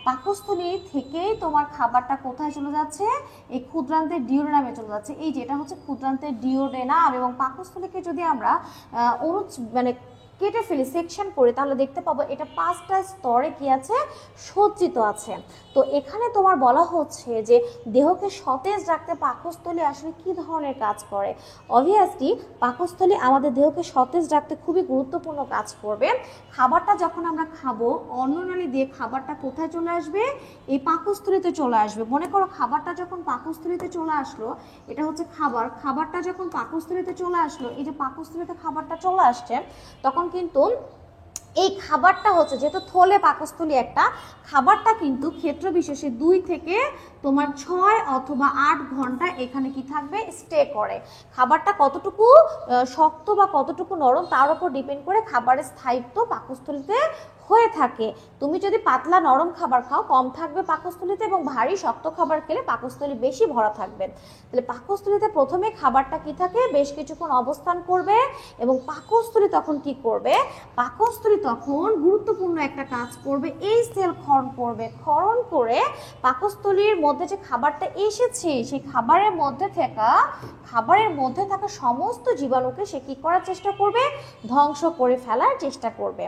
পাকস্থলী থেকেই তোমার খাবারটা কোথায় চলে যাচ্ছে? এই ক্ষুদ্রান্তের ডিওডেনামে চলে যাচ্ছে। এই যে এটা হচ্ছে ক্ষুদ্রান্তের ডিওডেনাম, এবং পাকস্থলীকে যদি আমরা মানে কেটে ফেলি, সেকশন করে, তাহলে দেখতে পাবো এটা 5টা স্তরে কি আছে? সজ্জিত আছে। তো এখানে তোমার বলা হচ্ছে যে দেহকে সতেজ রাখতে পাকস্থলী আসলে কি ধরনের কাজ করে। অবভিয়াসলি পাকস্থলী আমাদের দেহকে সতেজ রাখতে খুবই গুরুত্বপূর্ণ কাজ করবে। খাবারটা যখন আমরা খাবো, অন্ননালী দিয়ে খাবারটা কোথায় চলে আসবে? এই পাকস্থলীতে চলে আসবে। মনে করো খাবারটা যখন পাকস্থলীতে চলে আসলো, এটা হচ্ছে খাবার, খাবারটা যখন পাকস্থলীতে চলে আসলো, এই যে পাকস্থলীতে খাবারটা চলে আসছে, তখন কিন্তু এই খাবারটা হচ্ছে, যেহেতু থলে পাকস্থলী একটা, খাবারটা কিন্তু ক্ষেত্র বিশেষে 2 থেকে তোমার 6 অথবা 8 ঘন্টা এখানে কি থাকবে? স্টে করে। খাবারটা কতটুকু শক্ত বা কতটুকু নরম তার উপর ডিপেন্ড করে খাবারের স্থায়িত্ব পাকস্থলীতে হয়ে থাকে। তুমি যদি পাতলা নরম খাবার খাও, কম থাকবে পাকস্থলীতে, এবং ভারী শক্ত খাবার খেলে পাকস্থলী বেশি ভরা থাকবে। তাহলে পাকস্থলীতে প্রথমে খাবারটা কি থাকে? বেশ কিছুক্ষণ অবস্থান করবে, এবং পাকস্থলী তখন কি করবে? পাকস্থলী তখন গুরুত্বপূর্ণ একটা কাজ করবে, এই সেল ক্ষরণ করবে। ক্ষরণ করে পাকস্থলীর মধ্যে যে খাবারটা এসেছে, সেই খাবারের মধ্যে থাকা সমস্ত জীবাণুকে সে কি করার চেষ্টা করবে? ধ্বংস করে ফেলার চেষ্টা করবে।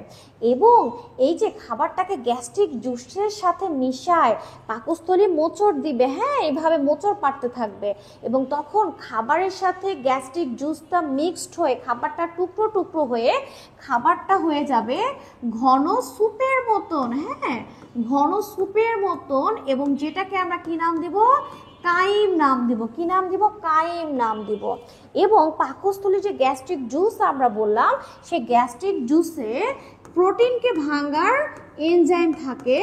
এবং এই যে খাবারটাকে গ্যাস্ট্রিক জুসের সাথে মিশায় পাকস্থলী মোচড় দিবে, হ্যাঁ, এইভাবে মোচড় পাড়তে থাকবে, এবং তখন খাবারের সাথে গ্যাস্ট্রিক জুসটা মিক্সড হয়ে খাবারটা টুকরো টুকরো হয়ে খাবারটা হয়ে যাবে ঘন স্যুপের মতন, হ্যাঁ, ঘন স্যুপের মতন। এবং যেটাকে আমরা কি নাম দিব? কাইম নাম দিব। কি নাম দিব? কাইম নাম দিব। এবং পাকস্থলী যে গ্যাস্ট্রিক জুস আমরা বললাম, সেই গ্যাস্ট্রিক জুসে প্রোটিনকে ভাঙার এনজাইম থাকে,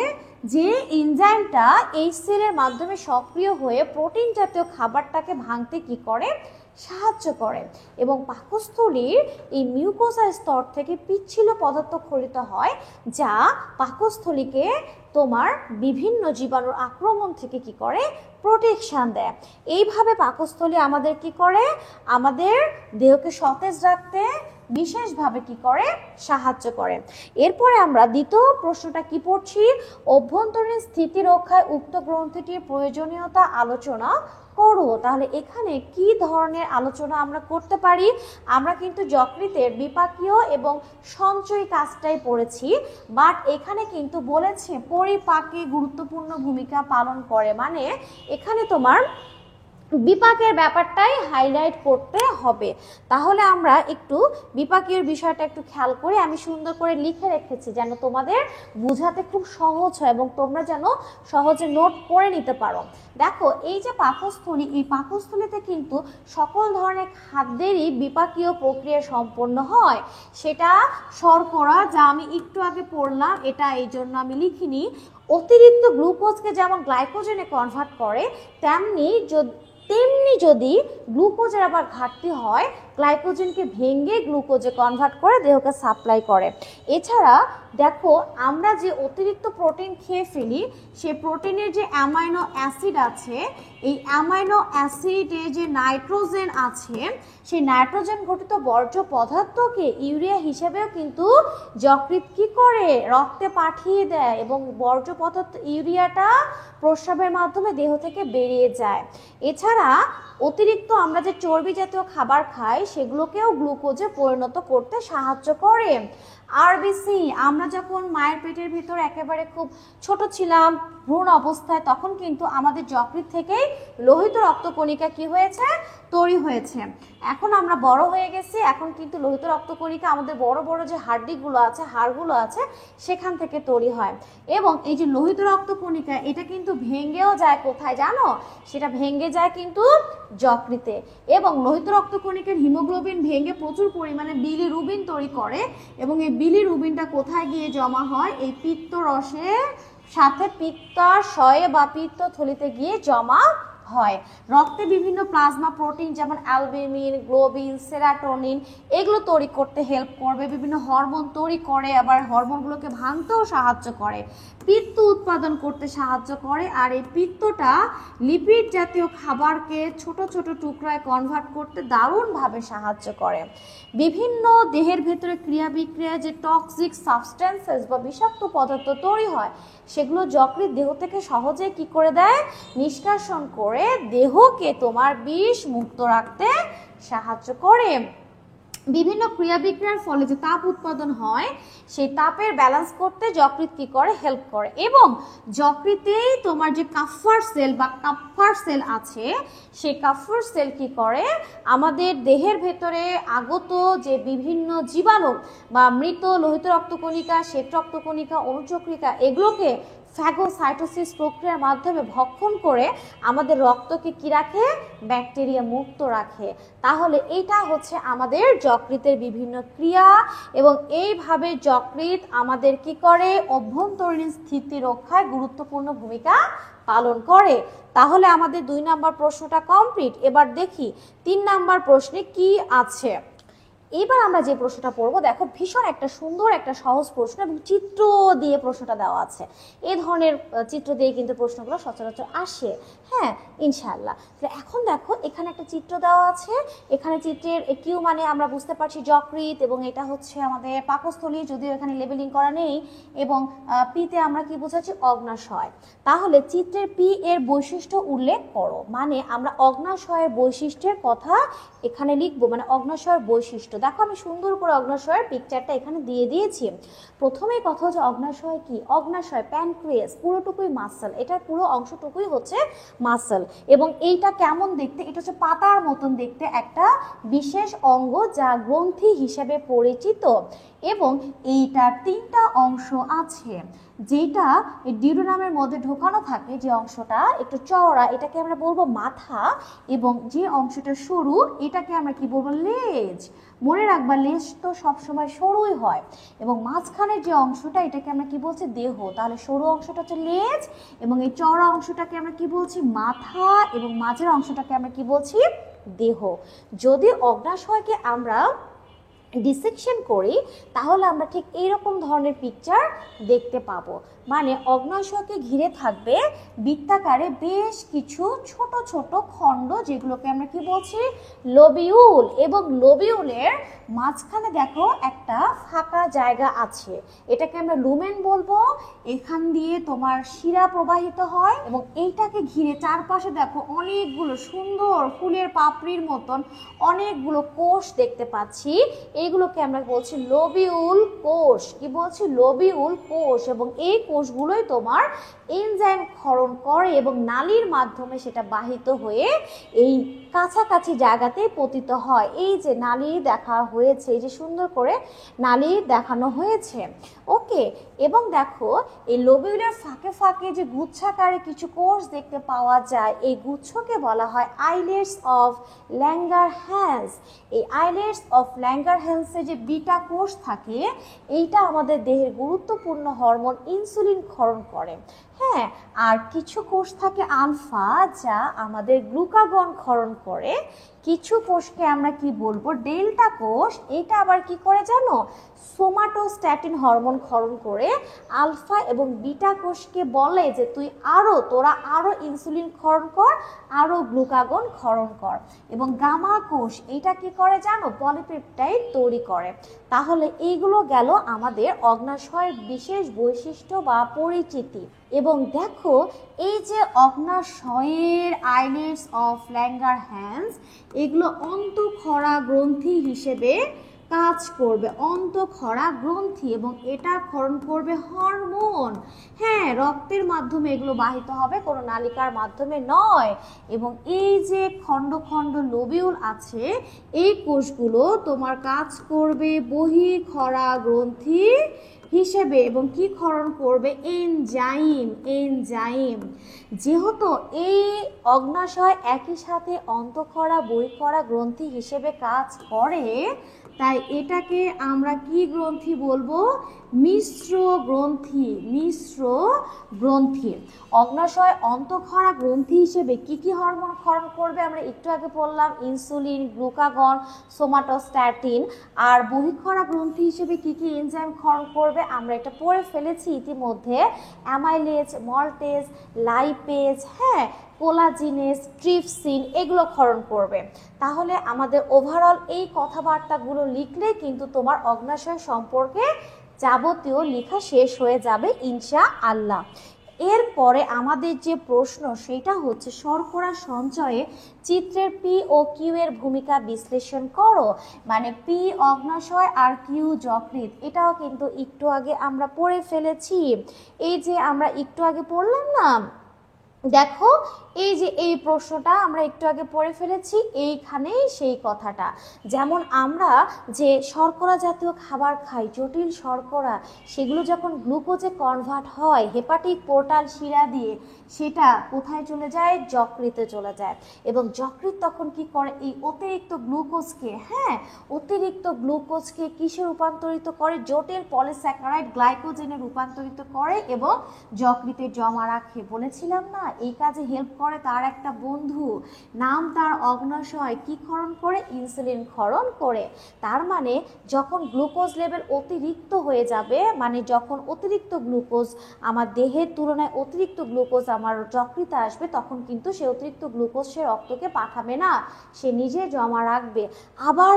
যে এনজাইমটা এই সেলের মাধ্যমে সক্রিয় হয়ে প্রোটিন জাতীয় খাবারটাকে ভাঙতে কি করে? সাহায্য করে। এবং পাকস্থলীর এই মিউকোসা স্তর থেকে পিচ্ছিল পদার্থ ক্ষরিত হয়, যা পাকস্থলীকে তোমার বিভিন্ন জীবাণুর আক্রমণ থেকে কি করে? প্রোটেকশন দেয়। এইভাবে পাকস্থলী আমাদের কি করে? আমাদের দেহকে সতেজ রাখতে বিশেষভাবে কি করে? সাহায্য করে। এরপরে আমরা দ্বিতীয় প্রশ্নটা কি পড়ছি? অভ্যন্তরীণ স্থিতি রক্ষায় উক্ত গ্রন্থিটির প্রয়োজনীয়তা আলোচনা করো। তাহলে এখানে কি ধরনের আলোচনা আমরা করতে পারি? আমরা কিন্তু যকৃতের বিপাকীয় এবং সঞ্চয়ী কাজটাই পড়েছি, বাট এখানে কিন্তু বলেছে পরিপাকে গুরুত্বপূর্ণ ভূমিকা পালন করে, মানে এখানে তোমার বিপাকের ব্যাপারটাই হাইলাইট করতে হবে। তাহলে আমরা একটু বিপাকীয় বিষয়টা একটু খেয়াল করি। আমি সুন্দর করে লিখে রেখেছি যেন তোমাদের বোঝাতে খুব সহজ হয়, এবং তোমরা যেন সহজে নোট করে নিতে পারো। দেখো এই যে পাকস্থলী, এই পাকস্থলীতে কিন্তু সকল ধরনের খাদ্যেরই বিপাকীয় প্রক্রিয়া সম্পন্ন হয়। সেটা শর্করা, যা আমি একটু আগে পড়লাম, এটা এই জন্য আমি লিখিনি। অতিরিক্ত গ্লুকোজকে যেমন গ্লাইকোজেনে কনভার্ট করে, তেমনি যদি গ্লুকোজের আবার ঘাটতি হয়, গ্লাইকোজেনকে ভেঙে গ্লুকোজে কনভার্ট করে দেহকে সাপ্লাই করে। এছাড়া দেখো আমরা যে অতিরিক্ত প্রোটিন খেয়ে ফেলি, সেই প্রোটিনের যে অ্যামাইনো অ্যাসিড আছে, এই অ্যামাইনো অ্যাসিডে যে নাইট্রোজেন আছে, সেই নাইট্রোজেন ঘটিত বর্জ্য পদার্থকে ইউরিয়া হিসেবেও কিন্তু যকৃৎ কি করে? রক্তে পাঠিয়ে দেয়, এবং বর্জ্য পদার্থ ইউরিয়াটা প্রস্রাবের মাধ্যমে দেহ থেকে বেরিয়ে যায়। এছাড়া অতিরিক্ত আমরা যে চর্বি জাতীয় খাবার খাই, সেগুলোকেও গ্লুকোজে পরিণত করতে সাহায্য করে। আরবিসি, আমরা যখন মায়ের পেটের ভিতর একেবারে খুব ছোট ছিলাম ভ্রূণ অবস্থায়, তখন কিন্তু আমাদের যকৃৎ থেকেই লোহিত রক্তকণিকা কি হয়েছে, তৈরি হয়েছে। এখন আমরা বড় হয়ে গেছি, এখন কিন্তু লোহিত রক্তকণিকা আমাদের বড় বড় যে হাড়গুলো আছে, হাড়গুলো আছে, সেখান থেকে তৈরি হয়। এবং এই যে লোহিত রক্তকণিকা, এটা কিন্তু ভেঙেও যায় কোথায় জানো, সেটা ভেঙে যায় কিন্তু যকৃতে। এবং লোহিত রক্তকণিকার হিমোগ্লোবিন ভেঙে প্রচুর পরিমাণে বিলিরুবিন তৈরি করে, এবং এই বিলিরুবিনটা কোথায় গিয়ে জমা হয়, এই পিত্তরসের সাথে পিত্তাশয়ে বা পিত্তথলিতে গিয়ে জমা হয়। রক্তে বিভিন্ন প্লাজমা প্রোটিন যেমন অ্যালবুমিন, গ্লোবিন, সেরাটোনিন এগুলো তৈরি করতে হেল্প করবে, বিভিন্ন হরমোন তৈরি করে, আবার হরমোনগুলোকে ভাঙতেও সাহায্য করে, পিত্ত উৎপাদন করতে সাহায্য করে। আর এই পিত্তটা লিপিড জাতীয় খাবারকে ছোট ছোট টুকরায় কনভার্ট করতে দারুণভাবে সাহায্য করে। বিভিন্ন দেহের ভেতরে ক্রিয়া বিক্রিয়া যে টক্সিক সাবস্টেন্সেস বা বিষাক্ত পদার্থ তৈরি হয়, সেগুলো যকৃৎ দেহ থেকে সহজে কি করে দেয়, নিষ্কাশন করে দেহকে তোমার বিষ মুক্ত রাখতে সাহায্য করে। বিভিন্ন ক্রিয়া বিক্রিয়ার ফলে যে তাপ উৎপাদন হয়, সেই তাপের ব্যালেন্স করতে যকৃৎ কি করে, হেল্প করে। এবং যকৃতেই তোমার যে কাফার সেল বা কাফার সেল আছে, সেই কাফার সেল কি করে, আমাদের দেহের ভেতরে আগত যে বিভিন্ন জীবাণু বা মৃত লোহিত রক্তকণিকা, শ্বেত রক্তকণিকা, অনুচক্রিকা এগুলোকে ফ্যাগোসাইটোসিস প্রক্রিয়ার মাধ্যমে ভক্ষণ করে আমাদের রক্তকে কি রাখে, ব্যাকটেরিয়া মুক্ত রাখে। তাহলে এটা হচ্ছে আমাদের যকৃতের বিভিন্ন ক্রিয়া, এবং এইভাবে যকৃৎ আমাদের কি করে, অভ্যন্তরীণ স্থিতি রক্ষায় গুরুত্বপূর্ণ ভূমিকা পালন করে। তাহলে আমাদের 2 নম্বর প্রশ্নটা কমপ্লিট। এবার দেখি 3 নম্বর প্রশ্নে কি আছে। এবার আমরা যে প্রশ্নটা পড়বো, দেখো ভীষণ একটা সুন্দর একটা সহজ প্রশ্ন, এবং চিত্র দিয়ে প্রশ্নটা দেওয়া আছে। এই ধরনের চিত্র দিয়ে কিন্তু প্রশ্নগুলো সচরাচর আসে, হ্যাঁ ইনশাআল্লাহ। এখন দেখো এখানে একটা চিত্র দেওয়া আছে, এখানে চিত্রের কিউ মানে আমরা বুঝতে পারছি যকৃৎ, এবং এটা হচ্ছে আমাদের পাকস্থলী, যদিও এখানে লেবেলিং করা নেই, এবং পিতে আমরা কি বোঝাচ্ছি, অগ্ন্যাশয়। তাহলে চিত্রের পি এর বৈশিষ্ট্য উল্লেখ করো, মানে আমরা অগ্ন্যাশয়ের বৈশিষ্ট্যের কথা এখানে লিখবো, মানে অগ্ন্যাশয়ের বৈশিষ্ট্য। দেখো আমি সুন্দর করে অগ্ন্যাশয়ের পিকচারটা এখানে দিয়ে দিয়েছি। প্রথমেই কথা হচ্ছে অগ্ন্যাশয় কি, অগ্ন্যাশয় প্যানক্রিয়াস পুরোটুকুই মাসল, এটার পুরো অংশটুকুই হচ্ছে মাসল। এবং এইটা কেমন দেখতে, এটা হচ্ছে পাতার মতন দেখতে একটা বিশেষ অঙ্গ, যা গ্রন্থি হিসেবে পরিচিত। এবং এইটার 3টা অংশ আছে, যেটা ডিউডেনামের মধ্যে ঢোকানো থাকে, যে অংশটা একটু চওড়া, এটাকে আমরা বলবো মাথা, এবং যে অংশটা সরু এটাকে আমরা কি বলবো, লেজ। মনে রাখবা লেজ তো সবসময় সরুই হয়। এবং মাঝখানের যে অংশটা, এটাকে আমরা কি বলছি, দেহ। তাহলে সরু অংশটা হচ্ছে লেজ, এবং এই চওড়া অংশটাকে আমরা কি বলছি, মাথা, এবং মাঝের অংশটাকে আমরা কি বলছি, দেহ। যদি অগ্ন্যাশয়কে আমরা ডিসেকশন করি, তাহলে আমরা ঠিক এইরকম ধরনের পিকচার দেখতে পাবো। মানে অগ্ন্যাশয়কে ঘিরে থাকবে বৃত্তাকারে বেশ কিছু ছোট ছোট খণ্ড, যেগুলোকে আমরা কি বলছি, লোবিউল। এবং লোবিউলের মাঝখানে দেখো একটা ফাঁকা জায়গা আছে, এটাকে আমরা লুমেন বলবো। এখান দিয়ে তোমার শিরা প্রবাহিত হয়, এবং এইটাকে ঘিরে চারপাশে দেখো অনেকগুলো সুন্দর ফুলের পাপড়ির মতন অনেকগুলো কোষ দেখতে পাচ্ছি। এইগুলোকে আমরা বলছি লোবিউল কোষ। কি বলছি, লোবিউল কোষ। এবং এই কোষগুলোই তোমার এনজাইম ক্ষরণ করে, এবং নালীর মাধ্যমে সেটা বাহিত হয়ে এই কাছাকাছি জায়গাতেই পতিত হয়। এই যে নালী দেখা হয়েছে, এই যে সুন্দর করে নালী দেখানো হয়েছে, ওকে। এবং দেখো এই লোবিউলের ফাঁকে ফাঁকে যে গুচ্ছাকারে কিছু কোষ দেখতে পাওয়া যায়, এই গুচ্ছকে বলা হয় আইলেটস অফ ল্যাঙ্গারহ্যান্স। এই আইলেটস অফ ল্যাঙ্গারহ্যান্সে যে বিটা কোষ থাকে, এইটা আমাদের দেহের গুরুত্বপূর্ণ হরমোন ইনসুলিন ক্ষরণ করে, হ্যাঁ। আর কিছু কোষ থাকে আলফা, যা আমাদের গ্লুকাগন ক্ষরণ করে। কিছু কোষকে আমরা কি বলবো, ডেল্টা কোষ। এটা আবার কি করে জানো, সোমাটোস্ট্যাটিন হরমোন ক্ষরণ করে। আলফা এবং বিটা কোষকে বলে যে তোরা আরো ইনসুলিন ক্ষরণ কর, আরো গ্লুকাগন ক্ষরণ কর। এবং গামা কোষ এটা কি করে জানো, পলিপেপটাইড তৈরি করে। তাহলে এইগুলো গেল আমাদের অগ্ন্যাশয়ের বিশেষ বৈশিষ্ট্য বা পরিচিতি। এবং দেখো এই যে অগ্ন্যাশয়ের আইলেটস অফ ল্যাঙ্গারহ্যান্স, এগুলো অন্তঃক্ষরা গ্রন্থি হিসেবে কাজ করবে অন্তঃক্ষরা গ্রন্থি এবং এটা ক্ষরণ করবে হরমোন। হ্যাঁ, রক্তের মাধ্যমে এগুলো বাহিত হবে, কোনো নালিকার মাধ্যমে নয়। এবং এই যে খণ্ড খণ্ড লোবিউল আছে এই কোষগুলো তোমার কাজ করবে বহিঃক্ষরা গ্রন্থি হিসেবে এবং কি ক্ষরণ করবে এনজাইম। যেহেতু এই অগ্নাশয় একই সাথে অন্তঃক্ষরা বহিঃক্ষরা গ্রন্থি হিসেবে কাজ করে, তাই এটাকে আমরা কি গ্রন্থি বলবো? মিশ্র গ্রন্থি। অগ্নাশয় অন্তঃক্ষরা গ্রন্থি হিসেবে কি হরমোন ক্ষরণ করবে? আমরা একটু আগে বললাম ইনসুলিন, গ্লুকাগন, সোমাটোস্ট্যাটিন। আর বহিঃক্ষরা গ্রন্থি হিসেবে কি এনজাইম ক্ষরণ করবে? আমরা এটা পড়ে ফেলেছি ইতিমধ্যে, অ্যামাইলেজ, মল্টেজ, লাইপেজ, হ্যাঁ, কোলাজিনেস, ট্রিপসিন, এগুলো ক্ষরণ করবে। তাহলে আমাদের ওভারঅল এই কথাবার্তাগুলো লিখলে কিন্তু তোমার অগ্নাশয় সম্পর্কে যাবতীয় লেখা শেষ হয়ে যাবে ইনশাআল্লাহ। এরপরে আমাদের যে প্রশ্ন সেটা হচ্ছে শর্করা সঞ্চয়ে চিত্রের পি ও কিউ এর ভূমিকা বিশ্লেষণ করো। মানে পি অগ্নাশয় আর কিউ যকৃৎ, এটাও কিন্তু একটু আগে আমরা পড়ে ফেলেছি। এই যে আমরা একটু আগে পড়লাম না, দেখো এই যে এই প্রশ্নটা আমরা একটু আগে পড়ে ফেলেছি, এইখানেই সেই কথাটা। যেমন আমরা যে শর্করা জাতীয় খাবার খাই, জটিল শর্করা, সেগুলো যখন গ্লুকোজে কনভার্ট হয় হেপাটিক পোর্টাল শিরা দিয়ে, সেটা কোথায় চলে যায়? যকৃতে চলে যায়। এবং যকৃৎ তখন কি করে? এই অতিরিক্ত গ্লুকোজকে কিসে রূপান্তরিত করে? জটিল পলিস্যাকারাইড গ্লাইকোজেনে রূপান্তরিত করে এবং যকৃতে জমা রাখে। বলেছিলাম না, এই কাজে হেল্প করে তার একটা বন্ধু, নাম তার অগ্নাশয়, কি ক্ষরণ করে? ইনসুলিন ক্ষরণ করে। তার মানে যখন গ্লুকোজ লেভেল অতিরিক্ত হয়ে যাবে, মানে যখন অতিরিক্ত গ্লুকোজ আমার দেহের তুলনায় অতিরিক্ত গ্লুকোজ আমার যকৃতে আসবে, তখন কিন্তু সে অতিরিক্ত গ্লুকোজ সে রক্তকে পাঠাবে না, সে নিজে জমা রাখবে। আবার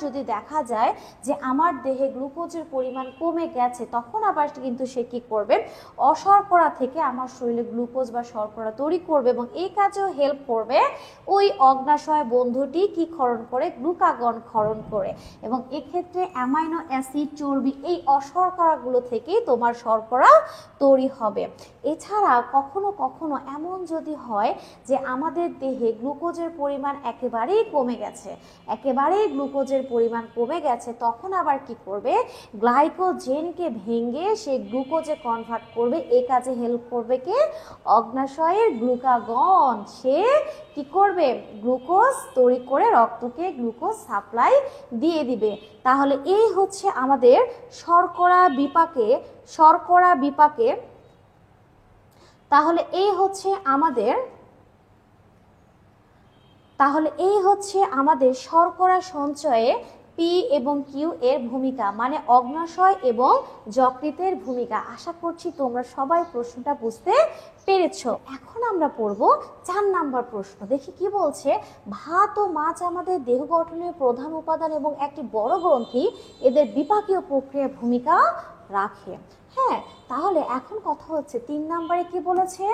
যদি দেখা যায় যে আমার দেহে গ্লুকোজের পরিমাণ কমে গেছে, তখন আবার কিন্তু সে কি করবে? অশর্করা থেকে আমার শরীরে গ্লুকোজ বা শর্করা তৈরি করবে এবং এই কাজেও হেল্প করবে ওই অগ্নাশয় বন্ধুটি কি ক্ষরণ করে? গ্লুকাগন ক্ষরণ করে। এবং এক্ষেত্রে অ্যামাইনো অ্যাসিড, চর্বি, এই অশর্করাগুলো থেকেই তোমার শর্করা তৈরি হবে। এছাড়া কখনো কখনো এমন যদি হয় যে আমাদের দেহে গ্লুকোজের পরিমাণ একেবারেই কমে গেছে, তখন আবার কি করবে? গ্লাইকোজেনকে ভেঙে সে গ্লুকোজে কনভার্ট করবে। এই কাজে হেল্প করবে কে? অগ্নাশয়ের গ্লুকাগন। সে কি করবে? গ্লুকোজ তৈরি করে রক্তকে গ্লুকোজ সাপ্লাই দিয়ে দিবে। তাহলে এই হচ্ছে আমাদের শর্করা বিপাকে তাহলে এই হচ্ছে আমাদের শর্করা সঞ্চয়ে পি এবং কিউ এর ভূমিকা, মানে অগ্নাশয় এবং যকৃতের ভূমিকা। আশা করছি তোমরা সবাই প্রশ্নটা বুঝতে পেরেছো। এখন আমরা পড়ব 4 নাম্বার প্রশ্ন। দেখি কি বলছে। ভাত ও মাছ আমাদের দেহ গঠনের প্রধান উপাদান এবং একটি বড় গ্রন্থি, এদের বিপাকীয় প্রক্রিয়ার ভূমিকা রাখে। হ্যাঁ, তাহলে এখন কথা হচ্ছে 3 নম্বরে কি বলেছে?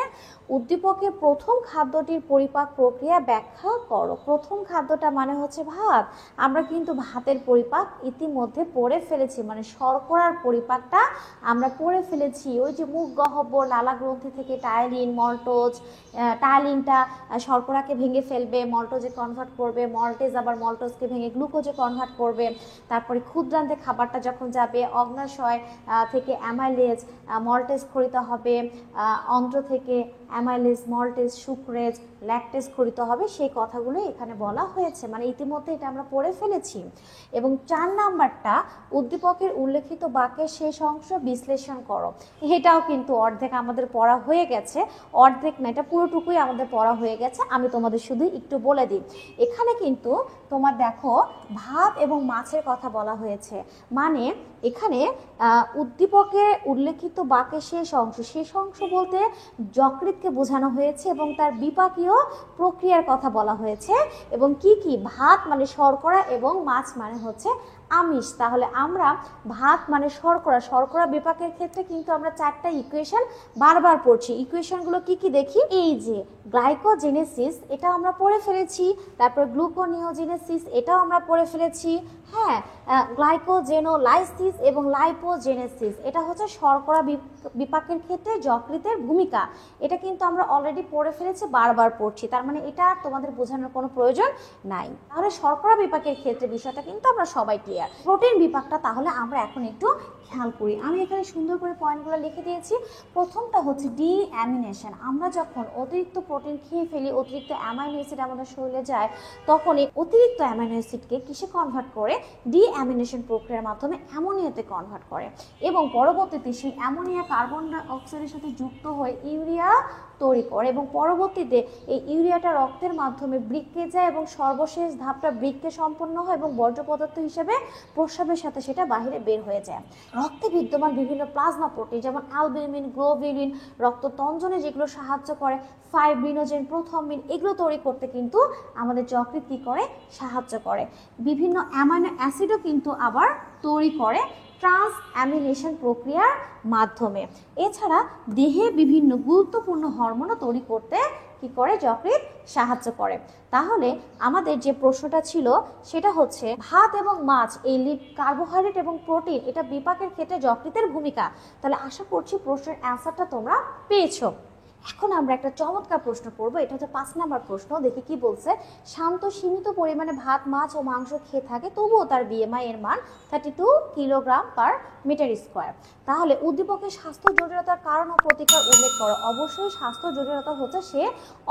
উদ্দীপকের প্রথম খাদ্যটির পরিপাক প্রক্রিয়া ব্যাখ্যা করো। প্রথম খাদ্যটা মানে হচ্ছে ভাত। আমরা কিন্তু ভাতের পরিপাক ইতিমধ্যে পড়ে ফেলেছি, মানে শর্করার পরিপাকটা আমরা পড়ে ফেলেছি। ওই যে মুখ গহ্বর, লালা গ্রন্থি থেকে টায়ালিন, মল্টোজ, টায়ালিনটা শর্করাকে ভেঙে ফেলবে, মল্টোজে কনভার্ট করবে, মল্টেজ আবার মল্টোজকে ভেঙে গ্লুকোজে কনভার্ট করবে। তারপরে ক্ষুদ্রান্তে খাবারটা যখন যাবে, অগ্নাশয় থেকে অ্যামাইলেজ, মল্টেজ খরিত হবে, অন্ত্র থেকে অ্যামাইলেজ, মল্টেজ, সুক্রেজ, ল্যাকটেজ খরিত হবে। সেই কথাগুলো এখানে বলা হয়েছে, মানে ইতিমধ্যে এটা আমরা পড়ে ফেলেছি। এবং 4 নাম্বারটা উদ্দীপকের উল্লেখিত বাক্যের শেষ অংশ বিশ্লেষণ করো। এটাও কিন্তু অর্ধেক আমাদের পড়া হয়ে গেছে, অর্ধেক না, এটা পুরোটুকুই আমাদের পড়া হয়ে গেছে। আমি তোমাদের শুধু একটু বলে দিই। এখানে কিন্তু তোমার দেখো ভাত এবং মাছের কথা বলা হয়েছে, মানে এখানে উদ্দীপকের উল্লেখিত বাক্যের শেষ অংশ বলতে যকৃৎকে বোঝানো হয়েছে এবং তার বিপাকীয় প্রক্রিয়ার কথা বলা হয়েছে। এবং কি ভাত মানে শর্করা এবং মাছ মানে হচ্ছে আমিষ। তাহলে আমরা ভাত মানে শর্করা, শর্করা বিপাকের ক্ষেত্রে কিন্তু আমরা 4টা ইকুয়েশন বারবার পড়ছি। ইকুয়েশনগুলো কি কি দেখি, এই যে গ্লাইকোজেনেসিস এটা আমরা পড়ে ফেলেছি, তারপর গ্লুকোনিওজেনেসিস এটাও আমরা পড়ে ফেলেছি, হ্যাঁ, গ্লাইকোজেনোলাইসিস এবং লাইপোজেনেসিস এটা হচ্ছে শর্করা বিপাকের ক্ষেত্রে যকৃতের ভূমিকা। এটা কিন্তু আমরা অলরেডি পড়ে ফেলেছি, বারবার পড়ছি, তার মানে এটা আর তোমাদের বোঝানোর কোনো প্রয়োজন নাই। তাহলে শর্করা বিপাকের ক্ষেত্রে বিষয়টা কিন্তু আমরা সবাই ক্লিয়ার। প্রোটিন বিপাকটা তাহলে আমরা এখন একটু খেয়াল করি। আমি এখানে সুন্দর করে পয়েন্টগুলো লিখে দিয়েছি। প্রথমটা হচ্ছে ডিঅ্যামিনেশন। আমরা যখন অতিরিক্ত প্রোটিন খেয়ে ফেলি, অতিরিক্ত অ্যামাইনো অ্যাসিড আমাদের শরীরে যায়, তখন এই অতিরিক্ত অ্যামাইনো অ্যাসিডকে কিসে কনভার্ট করে, ডিঅ্যামিনেশন প্রক্রিয়ার মাধ্যমে অ্যামোনিয়াতে কনভার্ট করে এবং পরবর্তীতে সেই অ্যামোনিয়া কার্বন ডাই অক্সাইডের সাথে যুক্ত হয়ে ইউরিয়া তৈরি করে এবং পরবর্তীতে এই ইউরিয়াটা রক্তের মাধ্যমে বৃক্কে যায় এবং সর্বশেষ ধাপটা বৃক্কে সম্পন্ন হয় এবং বর্জ্য পদার্থ হিসেবে প্রস্রাবের সাথে সেটা বাইরে বের হয়ে যায়। রক্তে বিদ্যমান বিভিন্ন প্লাজমা প্রোটিন যেমন অ্যালবুমিন, গ্লোবিউলিন রক্ততঞ্জনে যেগুলো সাহায্য করে, ফাইব্রিনোজেন, প্রোথ্রম্বিন এগুলো তৈরি করতে কিন্তু আমাদের যকৃৎ কী করে, সাহায্য করে। বিভিন্ন অ্যামাইনো অ্যাসিডও কিন্তু আবার তৈরি করে ট্রান্সঅ্যামিনেশন প্রক্রিয়ার মাধ্যমে। এছাড়া দেহে বিভিন্ন গুরুত্বপূর্ণ হরমোনও তৈরি করতে কি করে, যকৃৎ সাহায্য করে। তাহলে আমাদের যে প্রশ্নটা ছিল সেটা হচ্ছে ভাত এবং মাছ এই কার্বোহাইড্রেট এবং প্রোটিন এটা বিপাকের ক্ষেত্রে যকৃতের ভূমিকা। তাহলে আশা করছি প্রশ্নের অ্যান্সারটা তোমরা পেয়েছো। এখন আমরা একটা চমৎকার প্রশ্ন পড়বো, এটা হচ্ছে 5 নম্বর প্রশ্ন। দেখি কি বলছে। শান্ত সীমিত পরিমাণে ভাত, মাছ ও মাংস খেয়ে থাকে, তবুও তার বিএমআই এর মান 32 কিলোগ্রাম পার মিটার স্কোয়ার। তাহলে উদ্দীপকের স্বাস্থ্য জটিলতার কারণ ও প্রতিকার উল্লেখ করো। অবশ্যই স্বাস্থ্য জটিলতা হচ্ছে সে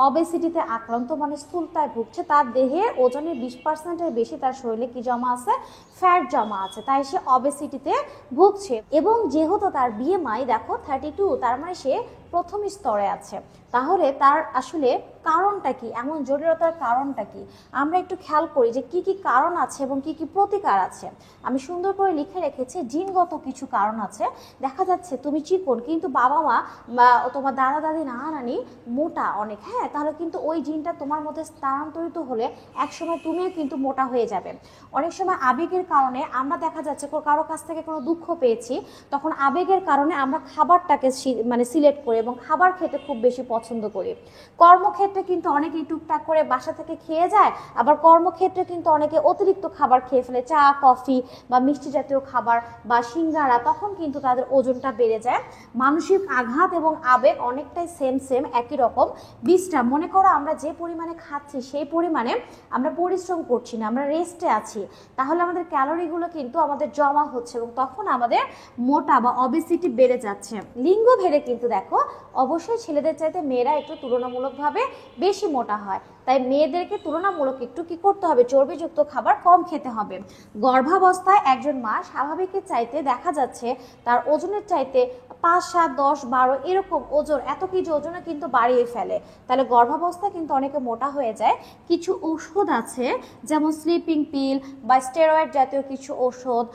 অবেসিটিতে আক্রান্ত, মানে স্থূলতায় ভুগছে। তার দেহের ওজনের 20%-এর বেশি তার শরীরে কি জমা আছে, ফ্যাট জমা আছে, তাই সে অবেসিটিতে ভুগছে। এবং যেহেতু তার বিএমআই দেখো 32, তার মানে সে প্রথম স্তরে আছে। তাহলে তার আসলে কারণটা কি, এমন জটিলতার কারণটা কি, আমরা একটু খেয়াল করি যে কি কি কারণ আছে এবং কি কি প্রতিকার আছে। আমি সুন্দর করে লিখে রেখেছি জিনগত কিছু কারণ আছে। দেখা যাচ্ছে তুমি চিকন কিন্তু বাবা মা বা তোমার দাদা দাদি নানা নানি মোটা অনেক, হ্যাঁ, তাহলে কিন্তু ওই জিনটা তোমার মধ্যে স্থানান্তরিত হলে একসময় তুমিও কিন্তু মোটা হয়ে যাবে। অনেক সময় আবেগের কারণে আমরা দেখা যাচ্ছে কারো কাছ থেকে কোনো দুঃখ পেয়েছি, তখন আবেগের কারণে আমরা খাবারটাকে মানে সিলেক্ট করি এবং খাবার খেতে খুব বেশি পছন্দ করি। কর্মক্ষেত্রে কিন্তু অনেকেই টুকটাক করে বাসা থেকে খেয়ে যায়, আবার কর্মক্ষেত্রে কিন্তু অনেকে অতিরিক্ত খাবার খেয়ে ফেলে, চা কফি বা মিষ্টি জাতীয় খাবার বা সিঙ্গারা, তখন কিন্তু তাদের ওজনটা বেড়ে যায়। মানসিক আঘাত এবং আবেগ অনেকটাই সেম একই রকম। বিশ্রাম, মনে করো আমরা যে পরিমাণে খাচ্ছি সেই পরিমাণে আমরা পরিশ্রম করছি না, আমরা রেস্টে আছি, তাহলে আমাদের ক্যালোরিগুলো কিন্তু আমাদের জমা হচ্ছে এবং তখন আমাদের মোটা বা অবেসিটি বেড়ে যাচ্ছে। লিঙ্গ ভেদে কিন্তু দেখো অবশ্যই ছেলেদের চাইতে মেয়েরা একটু তুলনামূলকভাবে বেশি মোটা হয়, তাই মেয়েদেরকে তুলনামূলক একটু কি করতে হবে, চর্বিযুক্ত খাবার কম খেতে হবে। গর্ভাবস্থায় একজন মা স্বাভাবিকের চাইতে দেখা যাচ্ছে তার ওজনের চাইতে 5, 7, 10, 12 এরকম ওজন, এত কেজি ওজনে কিন্তু বাড়িয়ে ফেলে, তাহলে গর্ভাবস্থায় কিন্তু অনেকে মোটা হয়ে যায়। কিছু ওষুধ আছে যেমন স্লিপিং পিল বা স্টেরয়েড জাতীয় কিছু ওষুধ,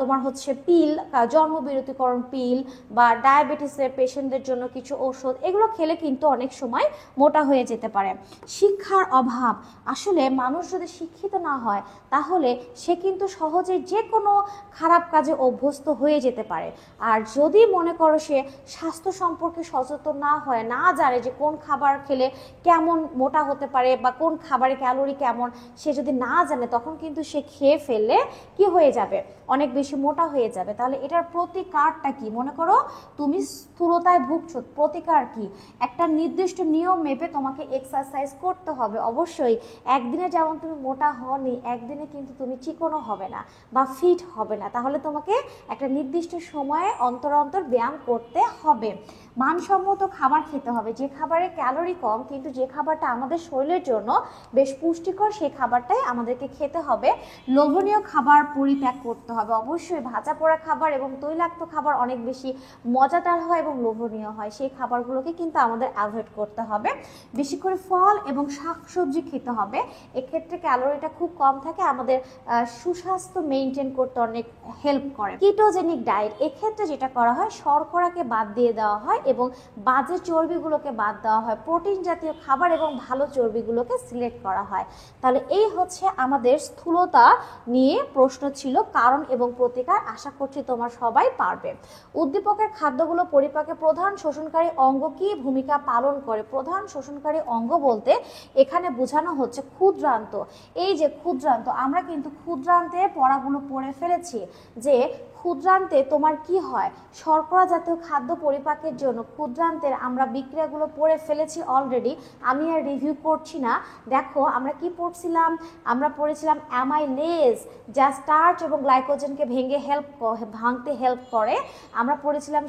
তোমার হচ্ছে পিল, জন্মবিরতিকরণ পিল বা ডায়াবেটিসের পেশেন্টদের জন্য কিছু ওষুধ, এগুলো খেলে কিন্তু অনেক সময় মোটা হয়ে যেতে পারে। শিক্ষার অভাব, আসলে মানুষ যদি শিক্ষিত না হয় তাহলে সে কিন্তু সহজে যে কোনো খারাপ কাজে অভ্যস্ত হয়ে যেতে পারে। আর যদি মনে করো সে স্বাস্থ্য সম্পর্কে সচেতন না হয়, না জানে যে কোন খাবার খেলে কেমন মোটা হতে পারে বা কোন খাবারে ক্যালোরি কেমন, সে যদি না জানে তখন কিন্তু সে খেয়ে ফেললে কি হয়ে যাবে, অনেক বেশি মোটা হয়ে যাবে। তাহলে এটার প্রতিকারটা কি, মনে করো তুমি স্থূলতায় ভুগছো, প্রতিকার কি, একটা নির্দিষ্ট নিয়ম মেপে তোমাকে এক্সারসাইজ করতে হবে। অবশ্যই একদিনে যেমন তুমি মোটা হওনি, একদিনে কিন্তু তুমি চিকনও হবে না বা ফিট হবে না, তাহলে তোমাকে একটা নির্দিষ্ট সময়ে অন্তর অন্তর ব্যায়াম করতে হবে। মানসম্মত খাবার খেতে হবে, যে খাবারে ক্যালোরি কম কিন্তু যে খাবারটা আমাদের শরীরের জন্য বেশ পুষ্টিকর সেই খাবারটাই আমাদেরকে খেতে হবে। লোভনীয় খাবার পরিত্যাগ করতে হবে। অবশ্যই ভাজা পোড়া খাবার এবং তৈলাক্ত খাবার অনেক বেশি মজাদার হয় এবং লোভনীয় হয়, সেই খাবারগুলোকে কিন্তু আমাদের অ্যাভয়েড করতে হবে। বেশি করে ফল এবং শাকসবজি খেতে হবে, এক্ষেত্রে ক্যালোরিটা খুব কম থাকে, আমাদের সুস্বাস্থ্য মেনটেন করতে অনেক হেল্প করে। কিটোজেনিক ডায়েট, এক্ষেত্রে যেটা করা হয় শর্করাকে বাদ দিয়ে দেওয়া হয় এবং বাজে চর্বিগুলোকে বাদ দেওয়া হয়, প্রোটিন জাতীয় খাবার এবং ভালো চর্বিগুলোকে সিলেক্ট করা হয়। তাহলে এই হচ্ছে আমাদের স্থূলতা নিয়ে প্রশ্ন ছিল, কারণ এবং প্রতিকার। আশা করছি তোমরা সবাই পারবে। উদ্দীপকের খাদ্যগুলো পরিপাকে প্রধান শোষণকারী অঙ্গ কি ভূমিকা পালন করে? প্রধান শোষণকারী অঙ্গ বলতে এখানে বোঝানো হচ্ছে ক্ষুদ্রান্ত। এই যে ক্ষুদ্রান্ত, আমরা কিন্তু ক্ষুদ্রান্তে পড়াগুলো পড়ে ফেলেছি যে ক্ষুদ্রান্তে তোমার কি হয়, শর্করা জাতীয় খাদ্য পরিপাকের জন্য ক্ষুদ্রান্তের আমরা বিক্রিয়াগুলো পড়ে ফেলেছি অলরেডি, আমি আর রিভিউ করছি না। দেখো আমরা কি পড়ছিলাম, আমরা পড়েছিলাম অ্যামাইলেজ যা স্টার্চ এবং গ্লাইকোজেনকে ভাঙতে হেল্প করে। আমরা পড়েছিলাম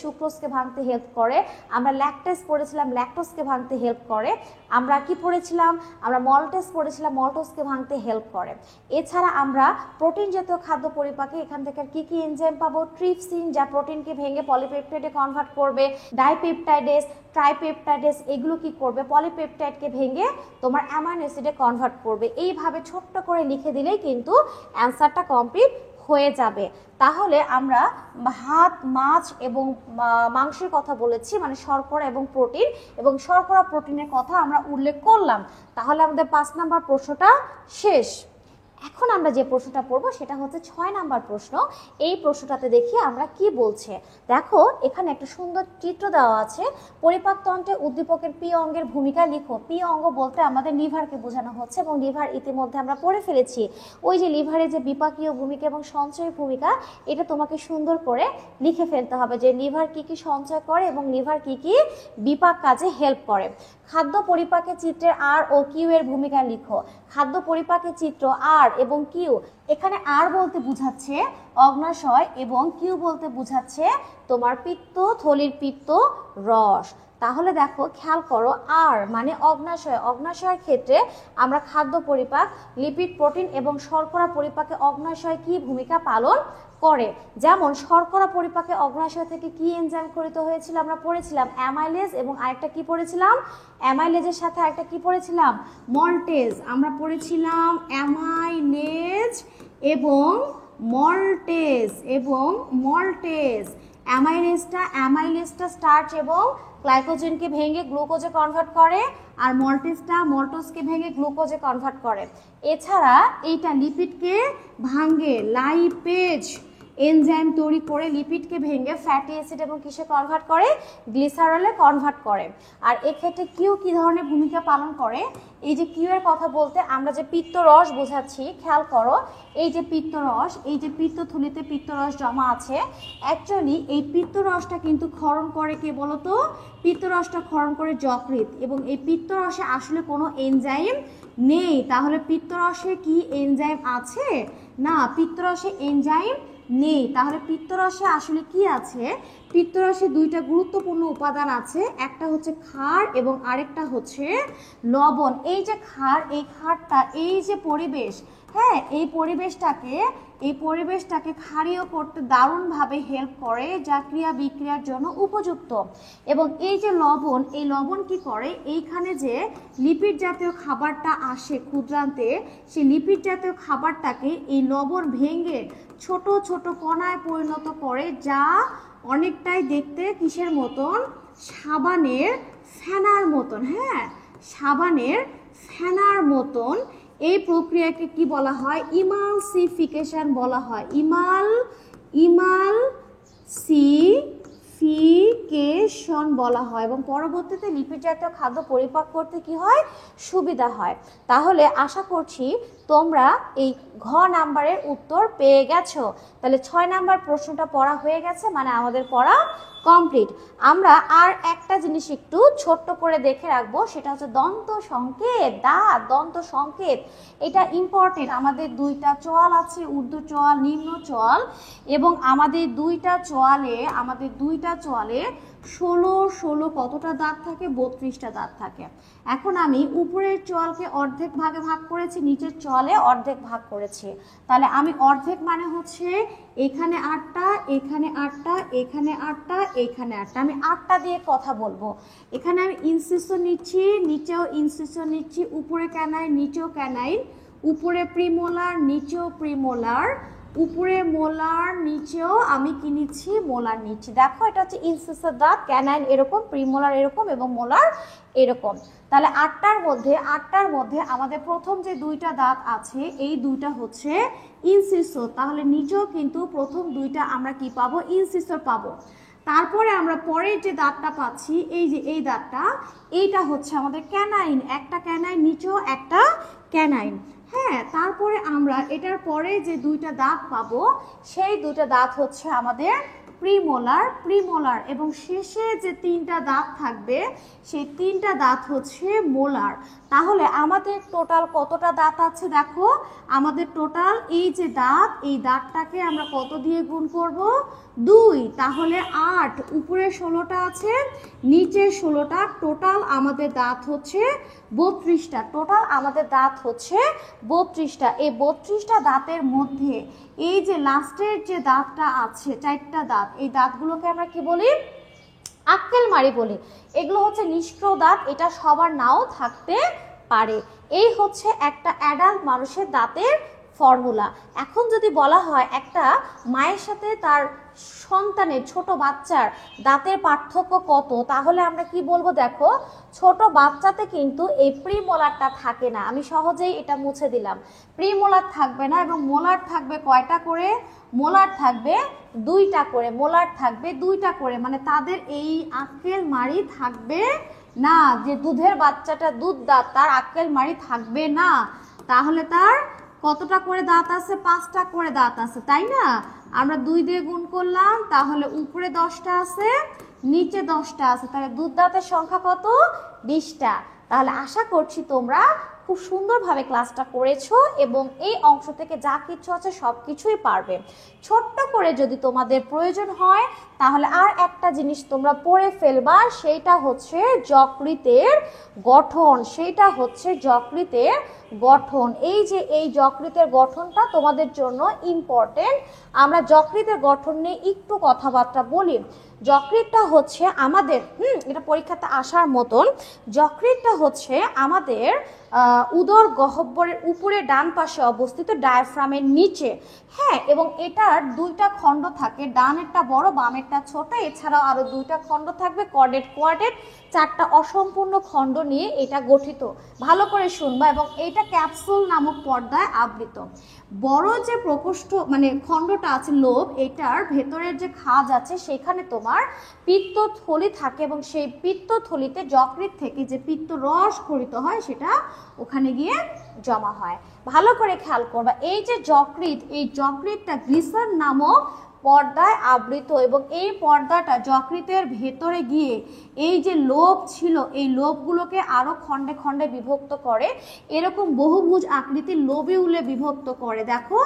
সুক্রোজকে ভাঙতে হেল্প করে। আমরা ল্যাকটেজ পড়েছিলাম, ল্যাকটোজকে ভাঙতে হেল্প করে। আমরা কি পড়েছিলাম, আমরা মল্টেজ পড়েছিলাম, মল্টোজকে ভাঙতে হেল্প করে। এছাড়া আমরা প্রোটিন জাতীয় খাদ্য পরিপাকে এখান থেকে কি কি এনজাইম পাবো? ট্রিপসিন যা প্রোটিনকে ভেঙে পলিপেপটাইডে কনভার্ট করবে, ডাইপেপটাইডেস, ট্রাইপেপটাইডেস এগুলো কি করবে? পলিপেপটাইডকে ভেঙে তোমার অ্যামাইনো অ্যাসিডে কনভার্ট করবে। এইভাবে ছোট্ট করে লিখে দিলেই কিন্তু অ্যান্সারটা কমপ্লিট হয়ে যাবে। তাহলে আমরা ভাত, মাছ এবং মাংসের কথা বলেছি, মানে শর্করা এবং প্রোটিন, এবং শর্করা প্রোটিনের কথা আমরা উল্লেখ করলাম। তাহলে আমাদের 5 নাম্বার প্রশ্নটা শেষ। এখন আমরা যে প্রশ্নটা পড়ব সেটা হচ্ছে 6 নাম্বার প্রশ্ন। এই প্রশ্নটাতে দেখি আমরা কি বলছে। দেখো এখানে একটা সুন্দর চিত্র দেওয়া আছে। পরিপাকতন্ত্রে উদ্দীপকের পি অঙ্গের ভূমিকা লিখো। পি অঙ্গ বলতে আমাদের লিভারকে বোঝানো হচ্ছে, এবং লিভার ইতিমধ্যে আমরা পড়ে ফেলেছি। ওই যে লিভারের যে বিপাকীয় ভূমিকা এবং সঞ্চয় ভূমিকা, এটা তোমাকে সুন্দর করে লিখে ফেলতে হবে যে লিভার কি কি সঞ্চয় করে এবং লিভার কি কি বিপাক কাজে হেল্প করে। খাদ্য পরিপাকের চিত্রের আর ও কিউ এর ভূমিকা লিখো। খাদ্য পরিপাকের চিত্র আর এবং কিউ, এখানে আর বলতে বোঝাচ্ছে অগ্নাশয় এবং কিউ বলতে বোঝাচ্ছে তোমার পিত্ত থলির পিত্ত রস। তাহলে দেখো খেয়াল করো, আর মানে অগ্নাশয়, অগ্নাশয়ের ক্ষেত্রে আমরা খাদ্য পরিপাক, লিপিড, প্রোটিন এবং শর্করা পরিপাকে অগ্নাশয় কি ভূমিকা পালন করে। যেমন শর্করা পরিপাকে অগ্নাশয় থেকে কি এনজাইম খরিত হয়েছিল আমরা পড়েছিলাম অ্যামাইলেজ, এবং আরেকটা কি পড়েছিলাম, অ্যামাইলেজের সাথে আরেকটা কি পড়েছিলাম, মল্টেজ। আমরা পড়েছিলাম অ্যামাইলেজ এবং মল্টেজ। অ্যামাইলেজটা স্টার্চ এবং গ্লাইকোজেনকে ভেঙে গ্লুকোজে কনভার্ট করে, আর মল্টেজটা মল্টোজকে ভেঙে গ্লুকোজে কনভার্ট করে। এছাড়া এইটা লিপিডকে ভাঙে, লাইপেজ এনজাইম তৈরি করে লিপিডকে ভেঙে ফ্যাটি অ্যাসিড এবং কিসে কনভার্ট করে, গ্লিসারলে কনভার্ট করে। আর এক্ষেত্রে কিউ কি ধরনের ভূমিকা পালন করে? এই যে কিউ এর কথা বলতে আমরা যে পিত্তরস বোঝাচ্ছি, খেয়াল করো এই যে পিত্তরস, এই যে পিত্তথলিতে পিত্তরস জমা আছে, অ্যাকচুয়ালি এই পিত্তরসটা কিন্তু ক্ষরণ করে কে বলতো? পিত্তরসটা ক্ষরণ করে যকৃৎ, এবং এই পিত্তরসে আসলে কোনো এনজাইম নেই। তাহলে পিত্তরসে কি এনজাইম আছে? না, পিত্তরসে এনজাইম নেই। তাহলে পিত্তরসে আসলে কি আছে? পিত্তরসে দুইটা গুরুত্বপূর্ণ উপাদান আছে, একটা হচ্ছে ক্ষার এবং আরেকটা হচ্ছে লবণ। এই যে ক্ষার, এই ক্ষারটা এই যে পরিবেশ, হ্যাঁ এই পরিবেশটাকে ক্ষারীয় করতে দারুণভাবে হেল্প করে, যা ক্রিয়া বিক্রিয়ার জন্য উপযুক্ত। এবং এই যে লবণ, এই লবণ কি করে, এইখানে যে লিপিড জাতীয় খাবারটা আসে ক্ষুদ্রান্তে, সেই লিপিড জাতীয় খাবারটাকে এই লবণ ভেঙে ছোট ছোট কণায় পরিণত করে, যা অনেকটাই দেখতে কিসের মতন, সাবানের ফেনার মতন। হ্যাঁ, সাবানের ফেনার মতন। এই প্রক্রিয়াকে কি বলা হয়? ইমালসিফিকেশন বলা হয়। ইমালসিফিকেশন বলা হয়, এবং পরবর্তীতে লিপিড জাতীয় খাদ্য পরিপাক করতে কি হয়, সুবিধা হয়। তাহলে আশা করছি তোমরা এই ঘ নাম্বারের উত্তর পেয়ে গেছো। তাহলে 6 নাম্বার প্রশ্নটা পড়া হয়ে গেছে, মানে আমাদের পড়া কমপ্লিট। আমরা আর একটা জিনিস একটু ছোট্ট করে দেখে রাখবো, সেটা হচ্ছে দন্ত সংকেত। দন্ত সংকেত এটা ইম্পর্টেন্ট। আমাদের দুইটা চোয়াল আছে, ঊর্ধ্ব চোয়াল, নিম্ন চোয়াল, এবং আমাদের দুইটা চোয়ালে 16 কতটা দাঁত থাকে? 32টা দাঁত থাকে। এখন আমি উপরের চোয়ালকে অর্ধেক ভাগে ভাগ করেছি, নিচের চোয়ালে অর্ধেক ভাগ করেছি। তাহলে আমি অর্ধেক মানে হচ্ছে এখানে 8টা, এখানে 8টা, এখানে 8টা, এখানে 8টা। আমি 8টা দিয়ে কথা বলবো। এখানে আমি ইনসিশন নিচ্ছি, নিচেও ইনসিশন নিচ্ছি, উপরে ক্যানাইন, নিচেও ক্যানাইন, উপরে প্রিমোলার, নিচেও প্রিমোলার, উপরে মোলার, নিচেও আমি কি নিচ্ছি মোলার নিচ্ছি। দেখো এটা হচ্ছে ইনসিসের দাঁত, ক্যানাইন এরকম, প্রিমোলার এরকম এবং মোলার এরকম। তাহলে আটটার মধ্যে আমাদের প্রথম যে দুইটা দাঁত আছে এই দুইটা হচ্ছে ইনসিসর, তাহলে নিচেও কিন্তু প্রথম দুইটা আমরা কি পাবো ইনসিসর পাবো। তারপরে আমরা পরের যে দাঁতটা পাচ্ছি এই যে এই দাঁতটা, এইটা হচ্ছে আমাদের ক্যানাইন, একটা ক্যানাইন নিচেও একটা ক্যানাইন। হ্যাঁ, তারপরে আমরা এটার পরে যে দুইটা দাঁত পাবো সেই দুইটা দাঁত হচ্ছে আমাদের প্রিমোলার এবং শেষে যে তিনটা দাঁত থাকবে সেই তিনটা দাঁত হচ্ছে মোলার। তাহলে আমাদের টোটাল কতটা দাঁত আছে দেখো, আমাদের টোটাল এই যে দাঁত, এই দাঁতটাকে আমরা কত দিয়ে গুণ করব 2, তাহলে 8, উপরে 16টা আছে নিচে 16টা, টোটাল আমাদের দাঁত হচ্ছে 32টা। টোটাল আমাদের দাঁত হচ্ছে 32টা। এই 32টা দাঁতের মধ্যে এই যে লাস্টের যে দাঁতটা আছে 4টা দাঁত, এই দাঁতগুলোকে আমরা কি বলি আক্কেলমারি বলি। এগুলো হচ্ছে নিষ্ক্রিয় দাঁত, এটা সবার নাও থাকতে পারে। এই হচ্ছে একটা অ্যাডাল্ট মানুষের দাঁতের ফর্মুলা। এখন যদি বলা হয় একটা মায়ের সাথে তার সন্তানের ছোট বাচ্চার দাঁতের পার্থক্য কত, তাহলে আমরা কি বলবো দেখো, ছোট বাচ্চাতে কিন্তু এই প্রিমোলারটা থাকে না, আমি সহজেই এটা মুছে দিলাম, প্রিমোলার থাকবে না এবং মোলার থাকবে কয়টা করে, মোলার থাকবে 2টা করে, মোলার থাকবে 2টা করে, মানে তাদের এই আক্কেলমারি থাকবে না। যে দুধের বাচ্চাটা দুধ দাঁত তার আক্কেলমারি থাকবে না, তাহলে তার কতটা করে দাঁত আছে 5টা করে দাঁত আছে, তাই না? আমরা 2 দিয়ে গুণ করলাম, তাহলে উপরে 10টা আছে নিচে 10টা আছে, তাহলে দুধ দাঁতের সংখ্যা কত 20টা। তাহলে আশা করছি তোমরা খুব সুন্দরভাবে ক্লাসটা করেছো এবং এই অংশ থেকে যা কিছু আছে সব কিছুই পারবে। ছোট্ট করে যদি তোমাদের প্রয়োজন হয় তাহলে আর একটা জিনিস তোমরা পড়ে ফেলবা, সেইটা হচ্ছে যকৃতের গঠন, সেইটা হচ্ছে যকৃতের গঠন। এই যে এই যকৃতের গঠনটা তোমাদের জন্য ইম্পর্টেন্ট। আমরা যকৃতের গঠন নিয়ে একটু কথাবার্তা বলি। যকৃতটা হচ্ছে আমাদের এটা পরীক্ষাতে আসার মতন, যকৃতটা হচ্ছে আমাদের উদর গহ্বরের উপরে ডান পাশে অবস্থিত, ডায়াফ্রামের নিচে। হ্যাঁ, এবং এটার 2টা খণ্ড থাকে, ডানেরটা বড় বামেরটা ছোট, এছাড়াও আরো 2টা খণ্ড থাকবে, কর্ডেট কোয়াড্রেট, 4টা অসম্পূর্ণ খণ্ড নিয়ে এটা গঠিত। ভালো করে শুনবা। এবং এইটা ক্যাপসুল নামক পর্দায় আবৃত। বড় যে প্রকোষ্ঠ মানে খণ্ডটা আছে লোব, এটার ভেতরের যে খাঁজ আছে সেখানে তোমার পিত্তথলি থাকে এবং সেই পিত্তথলিতে যকৃৎ থেকে যে পিত্ত রস ক্ষরিত হয় সেটা ওখানে গিয়ে জমা হয়। ভালো করে খেয়াল করবা, এই যে যকৃৎ, এই যকৃৎটা গ্লিসার নামক পর্দায় আবৃত এবং এই পর্দাটা যকৃতের ভেতরে গিয়ে এই যে লোব ছিল এই লোবগুলোকে আরো খণ্ডে খণ্ডে বিভক্ত করে, এরকম বহুভুজ আকৃতির লোবিউলে বিভক্ত করে। দেখো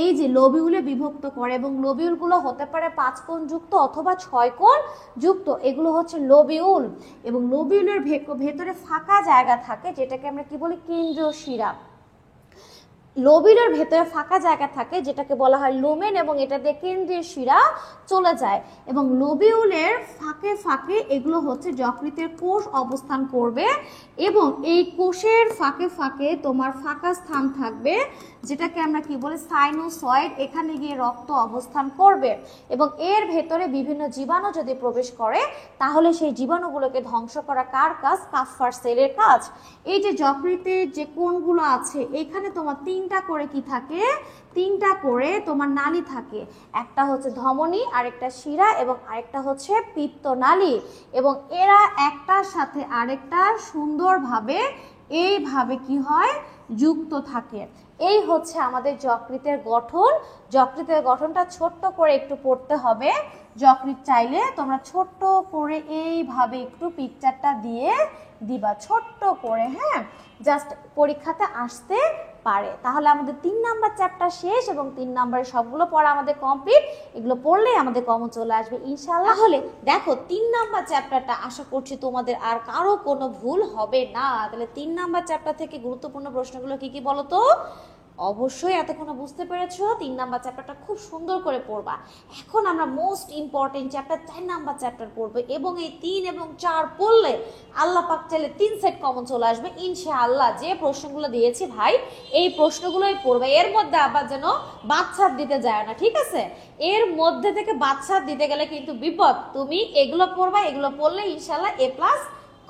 এই যে লোবিউলে বিভক্ত করে এবং লোবিউলগুলো হতে পারে 5 কোণ যুক্ত অথবা 6 কোণ যুক্ত, এগুলো হচ্ছে লোবিউল। এবং লোবিউলের ভেতরে ফাঁকা জায়গা থাকে যেটাকে আমরা কি বলি কেন্দ্রীয় শিরা। লোবিউলের ভেতরে ফাঁকা জায়গা থাকে যেটাকে বলা হয় লুমেন এবং এটা দিয়ে কেন্দ্রীয় শিরা চলে যায়। এবং লোবিউলের ফাঁকে ফাঁকে এগুলো হচ্ছে যকৃতের কোষ অবস্থান করবে এবং এই কোষের ফাঁকে ফাঁকে তোমার ফাঁকা স্থান থাকবে যেটাকে আমরা কি বলি সাইনোসয়েড, এখানে গিয়ে রক্ত অবস্থান করবে এবং এর ভেতরে বিভিন্ন জীবাণু যদি প্রবেশ করে তাহলে সেই জীবাণুগুলোকে ধ্বংস করা কার কাজ? কাফফার সেলের কাজ। এই যে যকৃতের যে কোণগুলো আছে এখানে তোমার 3টা করে কি থাকে? 3টা করে তোমার নালী থাকে, একটা হচ্ছে ধমনী, আরেকটা শিরা এবং আরেকটা হচ্ছে পিত্তনালী এবং এরা একটার সাথে আরেকটা সুন্দরভাবে এইভাবে কি হয় যুক্ত থাকে। এই হচ্ছে আমাদের যকৃতের গঠন। যকৃতের গঠনটা ছোট্ট করে একটু পড়তে হবে। যকৃৎ চাইলে তোমরা ছোট্ট করে এইভাবে একটু পিকচারটা দিয়ে দিবা ছোট্ট করে, হ্যাঁ, জাস্ট পরীক্ষাতে আসতে পারে। তাহলে আমাদের 3 নাম্বার চ্যাপ্টার শেষ এবং 3 নাম্বারের সবগুলো পড়া আমাদের কমপ্লিট। এগুলো পড়লেই আমাদের কমন চলে আসবে ইনশাআল্লাহ। তাহলে দেখো 3 নাম্বার চ্যাপ্টারটা আশা করছি তোমাদের আর কারো কোনো ভুল হবে না। তাহলে 3 নাম্বার চ্যাপ্টার থেকে গুরুত্বপূর্ণ প্রশ্নগুলো কি কি বলো তো? অবশ্যই এতক্ষণ বুঝতে পেরেছো 3 নাম্বার চ্যাপ্টারটা খুব সুন্দর করে পড়বা। এখন আমরা most important chapter 4 number chapter পড়বো, এবং এই 3 এবং 4 পড়লে আল্লাহ পাক চাইলে 3 সেট কমন চলে আসবে ইনশাআল্লাহ। যে প্রশ্নগুলো দিয়েছি ভাই এই প্রশ্নগুলোই পড়বে, এর মধ্যে আবার যেন বাচ্চার দিতে যায় না, ঠিক আছে? এর মধ্যে থেকে বাচ্চার দিতে গেলে কিন্তু বিপদ। তুমি এগুলো পড়বা, এগুলো পড়লে ইনশাআল্লাহ A+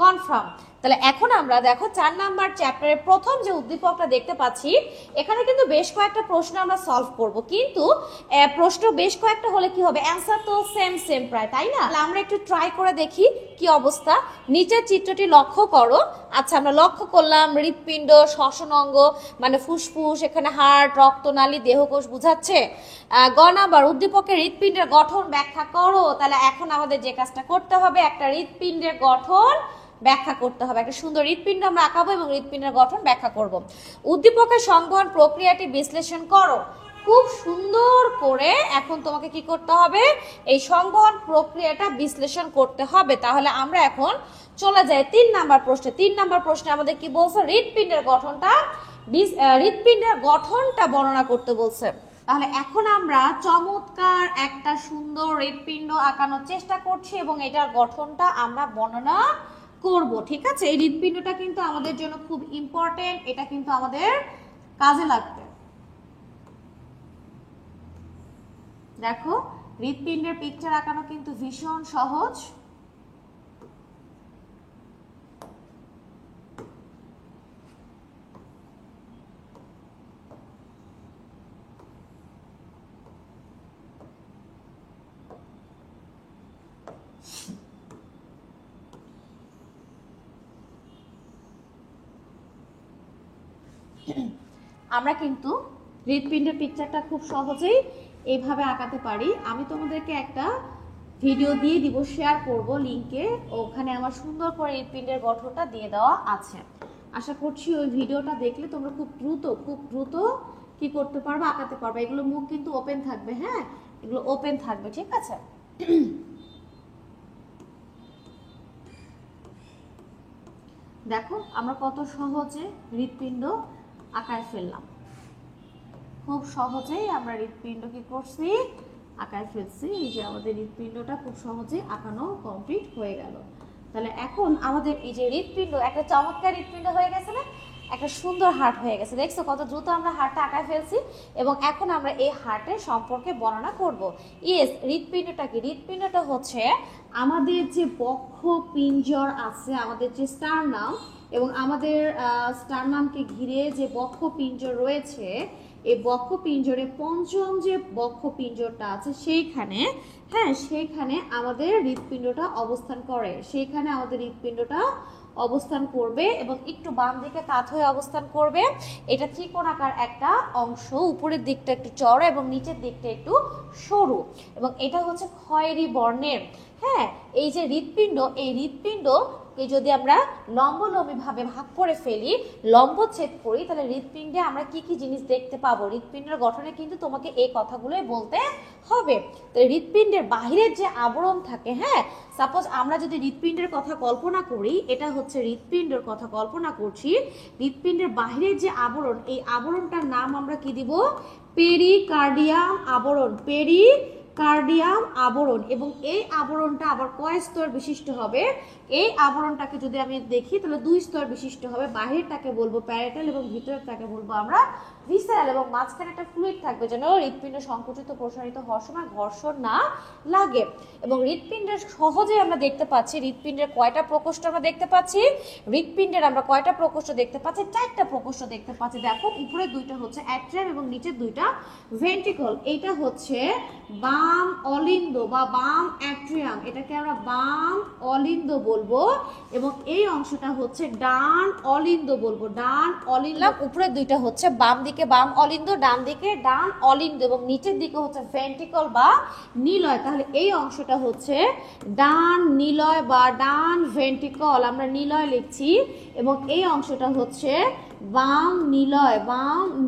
কনফার্ম। তাহলে এখন আমরা দেখো 4 নাম্বার চ্যাপ্টারের প্রথম যে উদ্দীপকটা দেখতে পাচ্ছি, এখানে কিন্তু বেশ কয়েকটা প্রশ্ন আমরা সলভ করব, কিন্তু প্রশ্ন বেশ কয়েকটা হলে কি হবে, অ্যান্সার তো সেম সেম প্রায়, তাই না? আমরা একটু ট্রাই করে দেখি কি অবস্থা। নিচের চিত্রটি লক্ষ্য করো। আচ্ছা, আমরা লক্ষ্য করলাম হৃৎপিণ্ড, শ্বসন অঙ্গ মানে ফুসফুস, এখানে হার্ট, রক্তনালী, দেহকোষ বুঝাচ্ছে। গ নাম্বার উদ্দীপকের হৃৎপিণ্ডের গঠন ব্যাখ্যা করো। তাহলে এখন আমাদের যে কাজটা করতে হবে, একটা হৃৎপিণ্ডের গঠন ব্যাখ্যা করতে হবে। একটা সুন্দর হৃৎপিণ্ড আমরা আঁকাবো এবং হৃৎপিণ্ডের গঠন ব্যাখ্যা করব। উদ্দীপকের সংবহন প্রক্রিয়াটি বিশ্লেষণ করো। খুব সুন্দর করে এখন তোমাকে কি করতে হবে, এই সংবহন প্রক্রিয়াটা বিশ্লেষণ করতে হবে। তাহলে আমরা এখন চলে যাই 3 নাম্বার প্রশ্নে। 3 নাম্বার প্রশ্নে আমাদের কি বলছে, হৃৎপিণ্ডের গঠনটা বর্ণনা করতে বলছে। তাহলে এখন আমরা চমৎকার একটা সুন্দর হৃৎপিণ্ড আঁকানোর চেষ্টা করছি এবং এটার গঠনটা আমরা বর্ণনা করব, ঠিক আছে? এই হৃৎপিণ্ডটা কিন্তু আমাদের জন্য খুব ইম্পর্টেন্ট, এটা কিন্তু আমাদের কাজে লাগবে। দেখো হৃৎপিণ্ডের পিকচার আঁকানো কিন্তু ভীষণ সহজ। আমরা কিন্তু হৃৎপিণ্ডের পিকচারটা খুব সহজেই এইভাবে আঁকাতে পারি। আমি তোমাদেরকে একটা ভিডিও দিয়ে দিব, শেয়ার করব লিংকে, ওখানে আমার সুন্দর করে হৃৎপিণ্ডের গঠনটা দিয়ে দেওয়া আছে। আশা করছি ওই ভিডিওটা দেখলে তোমরা খুব দ্রুত কি করতে পারবে, আঁকাতে পারবে। এগুলো মুখ কিন্তু ওপেন থাকবে, হ্যাঁ এগুলো ওপেন থাকবে, ঠিক আছে? দেখো আমরা কত সহজে হৃৎপিণ্ড আঁকায় ফেললাম, খুব সহজেই আমরা হৃৎপিণ্ড কি করছি, আঁকায় ফেলছি। এই যে আমাদের হৃৎপিণ্ডটা খুব সহজেই আঁকানো কমপ্লিট হয়ে গেল। তাহলে এখন আমাদের এই যে হৃৎপিণ্ড, একটা চমৎকার হৃৎপিণ্ড হয়ে গেছে না, একটা সুন্দর হার্ট হয়ে গেছে। দেখছো কত দ্রুত আমরা হার্টটা আঁকায় ফেলছি, এবং এখন আমরা এই হার্টের সম্পর্কে বর্ণনা করব। ইয়েস, হৃৎপিণ্ডটা কি? হৃৎপিণ্ডটা হচ্ছে আমাদের যে বক্ষ পিঞ্জর আছে, আমাদের যে স্টারনাম, এবং আমাদের স্টারনামকে ঘিরে যে বক্ষ পিঞ্জর রয়েছে, এই বক্ষ পিঞ্জরে পঞ্চম যে বক্ষ পিঞ্জরটা আছে সেইখানে, হ্যাঁ সেইখানে আমাদের হৃৎপিণ্ডটা অবস্থান করে, সেইখানে আমাদের হৃৎপিণ্ডটা অবস্থান করবে এবং একটু বাম দিকে কাত হয়ে অবস্থান করবে। এটা ত্রিকোণাকার একটা অংশ, উপরের দিকটা একটু চওড়া এবং নিচের দিকটা একটু সরু, এবং এটা হচ্ছে খয়েরি বর্ণের। হ্যাঁ, এই যে হৃৎপিণ্ড, এই হৃৎপিণ্ডকে যদি আমরা লম্বলম্বী ভাবে ভাগ করে ফেলি, লম্বচ্ছেদ করি, তাহলে হৃৎপিণ্ডে আমরা কি কি জিনিস দেখতে পাবো। হৃৎপিণ্ডের গঠনে কিন্তু তোমাকে এই কথাগুলোই বলতে হবে। তো হৃৎপিণ্ডের বাহিরের যে আবরণ থাকে, হ্যাঁ সাপোজ আমরা যদি হৃৎপিণ্ডের কথা কল্পনা করি, এটা হচ্ছে হৃৎপিণ্ডের কথা কল্পনা করছি, হৃৎপিণ্ডের বাহিরের যে আবরণ, এই আবরণটার নাম আমরা কি দিব, পেরিকার্ডিয়াম আবরণ, পেরিকার্ডিয়াম আবরণ। এবং এই আবরণটা আবার কয় স্তর বিশিষ্ট হবে, এই আবরণটাকে যদি আমি দেখি তাহলে 2 স্তর বিশিষ্ট হবে। বাহিরটাকে বলবো প্যারাটাল এবং ভিতরটাকে বলবো আমরা ভিসারাল, এবং মাঝখানে একটা ফ্লুইড থাকবে যেন হৃৎপিণ্ড সংকুচিত প্রসারিত হওয়ার সময় ঘর্ষণ না লাগে। এবং হৃৎপিণ্ডের সহজে আমরা দেখতে পাচ্ছি, হৃৎপিণ্ডের কয়টা প্রকোষ্ঠ আমরা দেখতে পাচ্ছি, হৃৎপিণ্ডের আমরা কয়টা প্রকোষ্ঠ দেখতে পাচ্ছি, 4টা প্রকোষ্ঠ দেখতে পাচ্ছি। দেখো উপরে 2টা হচ্ছে অ্যাট্রিয়াম এবং নিচে 2টা ভেন্ট্রিকল। এইটা হচ্ছে বাম অলিন্দ বা বাম অ্যাট্রিয়াম, এটাকে আমরা বাম অলিন্দ বলবো, এবং এই অংশটা হচ্ছে ডান অলিন্দ বলবো, ডান অলিন্দ। উপরে 2টা হচ্ছে বাম দিকে বাম অলিন্দ, ডান দিকে ডান অলিন্দ, এবং নিচের দিকে হচ্ছে ভেন্ট্রিকল বা নিলয়। তাহলে এই অংশটা হচ্ছে ডান নিলয় বা ডান ভেন্ট্রিকল, আমরা নিলয় লিখছি, এবং এই অংশটা হচ্ছে বাম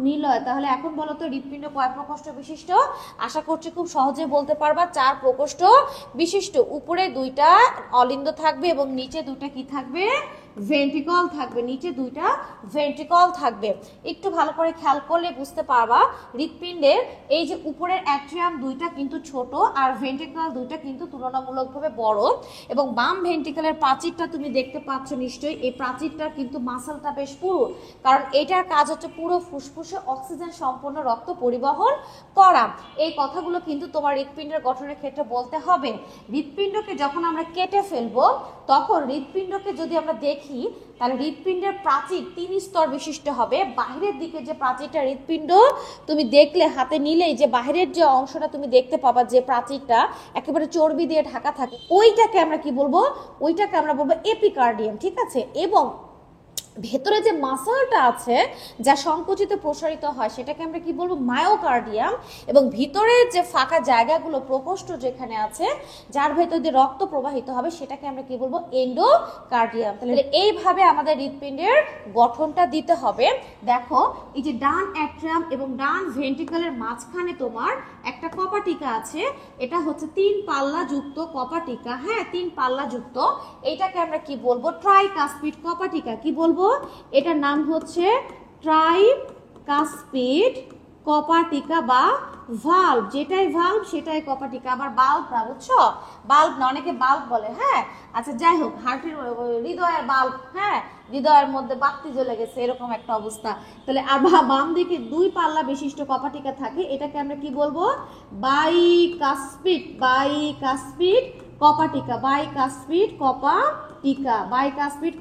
নিলয়। তাহলে এখন বলো তো হৃৎপিণ্ড কয় প্রকোষ্ঠ বিশিষ্ট? আশা করছি খুব সহজে বলতে পারবা, 4 প্রকোষ্ঠ বিশিষ্ট। উপরে 2টা অলিন্দ থাকবে এবং নিচে 2টা কি থাকবে? ভেন্ট্রিকল থাকবে, নিচে 2টা ভেন্ট্রিকল থাকবে। একটু ভালো করে খেয়াল করলে বুঝতে পারবা হৃৎপিণ্ডের এই যে উপরের অ্যাট্রিয়াম 2টা কিন্তু ছোট আর ভেন্ট্রিকল 2টা কিন্তু তুলনামূলকভাবে বড়। এবং বাম ভেন্ট্রিকলের প্রাচীরটা তুমি দেখতে পাচ্ছ নিশ্চয়ই, এই প্রাচীরটা কিন্তু মাসলটা বেশ পুরু, কারণ এটার কাজ হচ্ছে পুরো ফুসফুসে অক্সিজেন সম্পন্ন রক্ত পরিবহন করা। এই কথাগুলো কিন্তু তোমার হৃৎপিণ্ডের গঠনের ক্ষেত্রে বলতে হবে। হৃৎপিণ্ডকে যখন আমরা কেটে ফেলবো তখন হৃৎপিণ্ডকে যদি আমরা দেখি তাহলে হৃৎপিণ্ডের প্রাচীর 3 স্তর বিশিষ্ট হবে। বাহিরের দিকে যে প্রাচীরটা হৃৎপিণ্ড তুমি দেখলে হাতে নিলেই যে বাহিরের যে অংশটা তুমি দেখতে পাবা, যে প্রাচীরটা একেবারে চর্বি দিয়ে ঢাকা থাকে, ওইটাকে আমরা কি বলবো? ওইটাকে আমরা বলবো এপিকার্ডিয়াম, ঠিক আছে। এবং ভেতরে যে মাসলটা আছে যা সংকুচিত প্রসারিত হয় সেটাকে আমরা কি বলবো? মায়োকার্ডিয়াম। এবং ভিতরের যে ফাঁকা জায়গাগুলো প্রকোষ্ঠ যেখানে আছে যার ভেতর দিয়ে রক্ত প্রবাহিত হবে সেটাকে আমরা কি বলবো? এন্ডোকার্ডিয়াম। তাহলে এইভাবে আমাদের হৃৎপিণ্ডের গঠনটা দিতে হবে। দেখো এই যে ডান অ্যাট্রিয়াম এবং ডান ভেন্ট্রিকলের মাঝখানে তোমার একটা কপাটিকা আছে, এটা হচ্ছে 3 পাল্লা যুক্ত কপাটিকা। হ্যাঁ, 3 পাল্লা যুক্ত। এইটাকে আমরা কি বলবো? ট্রাইকাসপিড কপাটিকা। কি বলবো? এটার নাম হচ্ছে ট্রাইকাসপিড কপাটিকা বা ভালভ। যেটাই ভালভ সেটাই কপাটিকা। আবার বাল্ব না, বুঝছো? বাল্ব না, অনেকে বাল্ব বলে। হ্যাঁ, আচ্ছা যাই হোক, হার্টের হৃদয়ের বাল্ব। হ্যাঁ, হৃদয়ের মধ্যে বাতি জ্বলে গেছে এরকম একটা অবস্থা। তাহলে বাম দিকে 2 পাল্লা বিশিষ্ট কপাটিকা থাকে, এটাকে আমরা কি বলবো? বাইকাসপিড কপাটিকা, বাইকাসপিড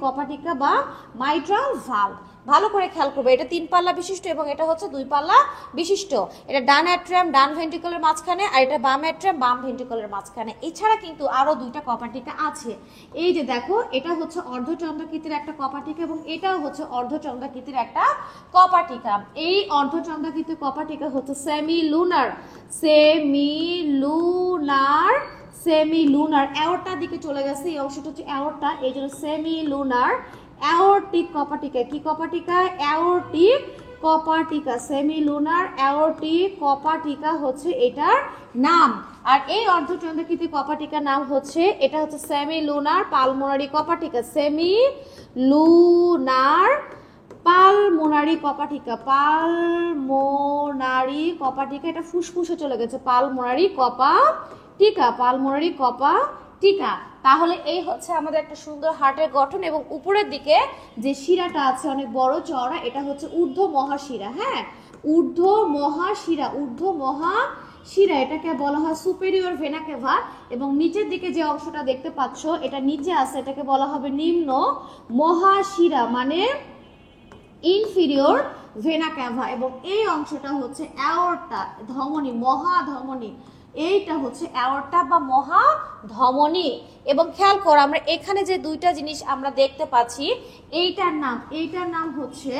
কপাটিকা বা মাইট্রাল ভালভ। ভালো করে খেয়াল করবে, এটা 3 পাল্লা বিশিষ্ট এবং এটা হচ্ছে 2 পাল্লা বিশিষ্ট। এটা ডান অ্যাট্রিয়াম ডান ভেন্ট্রিকলের মাঝখানে আর এটা বাম অ্যাট্রিয়াম বাম ভেন্ট্রিকলের মাঝখানে। এছাড়া কিন্তু আরো 2টা কপাটিকা আছে। এই যে দেখো, এটা হচ্ছে অর্ধচন্দ্রাকৃতির একটা কপাটিকা এবং এটাও হচ্ছে অর্ধচন্দ্রাকৃতির একটা কপাটিকা। এই অর্ধচন্দ্রাকৃতির কপাটিকা হচ্ছে সেমিলুনার অ্যাওর্টার দিকে চলে গেছে। এই অংশটা হচ্ছে অ্যাওর্টা, এই জন্য সেমিলুনার অ্যাওর্টিক কপাটিকা। কি কপাটিকা? অ্যাওর্টিক কপাটিকা। সেমিলুনার অ্যাওর্টিক কপাটিকা হচ্ছে এটার নাম। আর এই অর্ধচন্দ্রাকৃতি কপাটিকার নাম হচ্ছে, এটা হচ্ছে সেমিলুনার পালমোনারি কপাটিকা। সেমিলুনার পালমোনারি কপাটিকা, এটা ফুসফুসে চলে গেছে। পালমোনারি কপাটিকা। তাহলে এই হচ্ছে আমাদের একটা সুন্দর হার্টের গঠন। এবং উপরের দিকে যে শিরাটা আছে অনেক বড় চওড়া, এটা হচ্ছে ঊর্ধ্ব মহাশিরা। হ্যাঁ, ঊর্ধ্ব মহাশিরা, এটাকে বলা হয় সুপেরিয়র ভেনা কেভা। এবং নিচের দিকে যে অংশটা দেখতে পাচ্ছ এটা নিচে আছে, এটাকে বলা হবে নিম্ন মহাশিরা, মানে ইনফিরিয়র ভেনা ক্যাভা। এবং এই অংশটা হচ্ছে অ্যাওর্টা, ধমনী, মহাধমনী। এইটা হচ্ছে অ্যাওর্টা বা মহাধমনী। এবং খেয়াল করো, আমরা এখানে যে 2টা জিনিস আমরা দেখতে পাচ্ছি, এইটার নাম হচ্ছে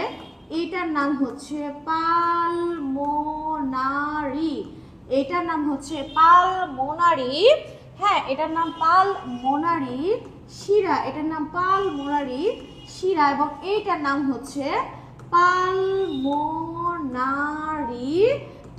পালমোনারি। এটার নাম হচ্ছে পালমোনারি। হ্যাঁ, এটার নাম পালমোনারি শিরা, এবং এইটার নাম হচ্ছে পালমোনারি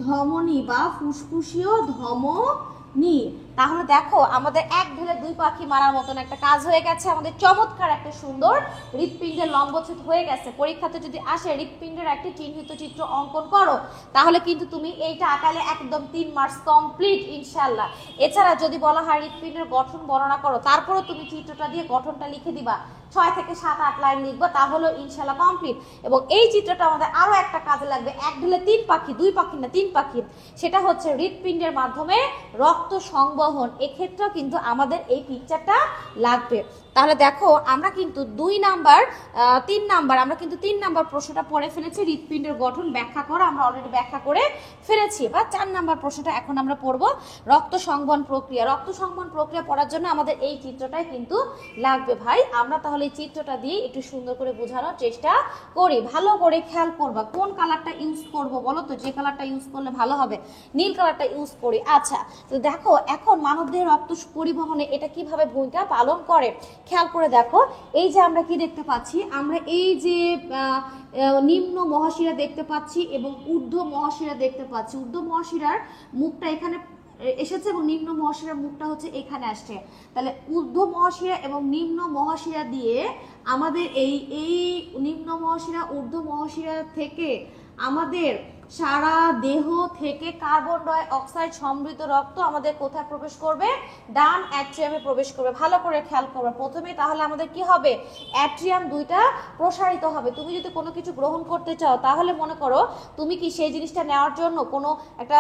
ধমনী বা ফুসফুসীয় ধমনী। তাহলে দেখো, আমাদের এক ঢেলে 2 পাখি মারার মতন একটা কাজ হয়ে গেছে। আমাদের চমৎকার একটা সুন্দর হৃৎপিণ্ডের লম্বচ্ছেদ হয়ে গেছে। পরীক্ষাতে যদি আসে হৃৎপিণ্ডের একটি চিহ্নিত চিত্র অঙ্কন করো, তাহলে কিন্তু তুমি এইটা আঁকালে একদম 3 মার্কস কমপ্লিট ইনশাল্লাহ। এছাড়া যদি বলা হয় হৃৎপিণ্ডের গঠন বর্ণনা করো, তারপরেও তুমি চিত্রটা দিয়ে গঠনটা লিখে দিবা, 6 থেকে 7-8 লাইন লিখবো, তাহলে ইনশাল্লাহ কমপ্লিট। এবং এই চিত্রটা আমাদের আরো একটা কাজে লাগবে, এক ঢেলে 3 পাখি, 2 পাখি না 3 পাখি। সেটা হচ্ছে হৃৎপিণ্ডের মাধ্যমে রক্ত সংবহন। এক্ষেত্রেও কিন্তু আমাদের এই পিকচারটা লাগবে। তাহলে দেখো, আমরা কিন্তু 3 নাম্বার প্রশ্নটা পড়ে ফেলেছি। হৃৎপিণ্ডের গঠন ব্যাখ্যা করা আমরা অলরেডি ব্যাখ্যা করে ফেলেছি। বা 4 নাম্বার প্রশ্নটা এখন আমরা পড়বো, রক্ত সংবহন প্রক্রিয়া। রক্ত সংবহন প্রক্রিয়া পড়ার জন্য আমাদের এই চিত্রটাই কিন্তু লাগবে ভাই। আমরা তাহলে এই চিত্রটা দিয়ে একটু সুন্দর করে বোঝানোর চেষ্টা করি। ভালো করে খেয়াল করবা, কোন কালারটা ইউজ করব বলো তো? যে কালারটা ইউজ করলে ভালো হবে, নীল কালারটা ইউজ করি। আচ্ছা, তো দেখো এখন এখন মানবদেহে রক্ত পরিবহনে এটা কিভাবে ভূমিকা পালন করে খেয়াল করে দেখো। এই যে আমরা কি দেখতে পাচ্ছি, আমরা এই যে নিম্ন মহাশিরা দেখতে পাচ্ছি এবং ঊর্ধ্ব মহাশিরা দেখতে পাচ্ছি। ঊর্ধ্ব মহাশিরার মুখটা এখানে এসেছে এবং নিম্ন মহাশিরার মুখটা হচ্ছে এখানে আসছে। তাহলে ঊর্ধ্ব মহাশিরা এবং নিম্ন মহাশিরা দিয়ে আমাদের এই নিম্ন মহাশিরা ঊর্ধ্ব মহাশিরা থেকে আমাদের সারা দেহ থেকে কার্বন ডাই অক্সাইড সমৃদ্ধ রক্ত আমাদের কোথায় প্রবেশ করবে? ডান অ্যাট্রিয়ামে প্রবেশ করবে। ভালো করে খেয়াল করবে প্রথমে, তাহলে আমাদের কি হবে? অ্যাট্রিয়াম দুইটা প্রসারিত হবে। তুমি যদি কোনো কিছু গ্রহণ করতে চাও তাহলে মনে করো তুমি কি সেই জিনিসটা নেওয়ার জন্য কোনো একটা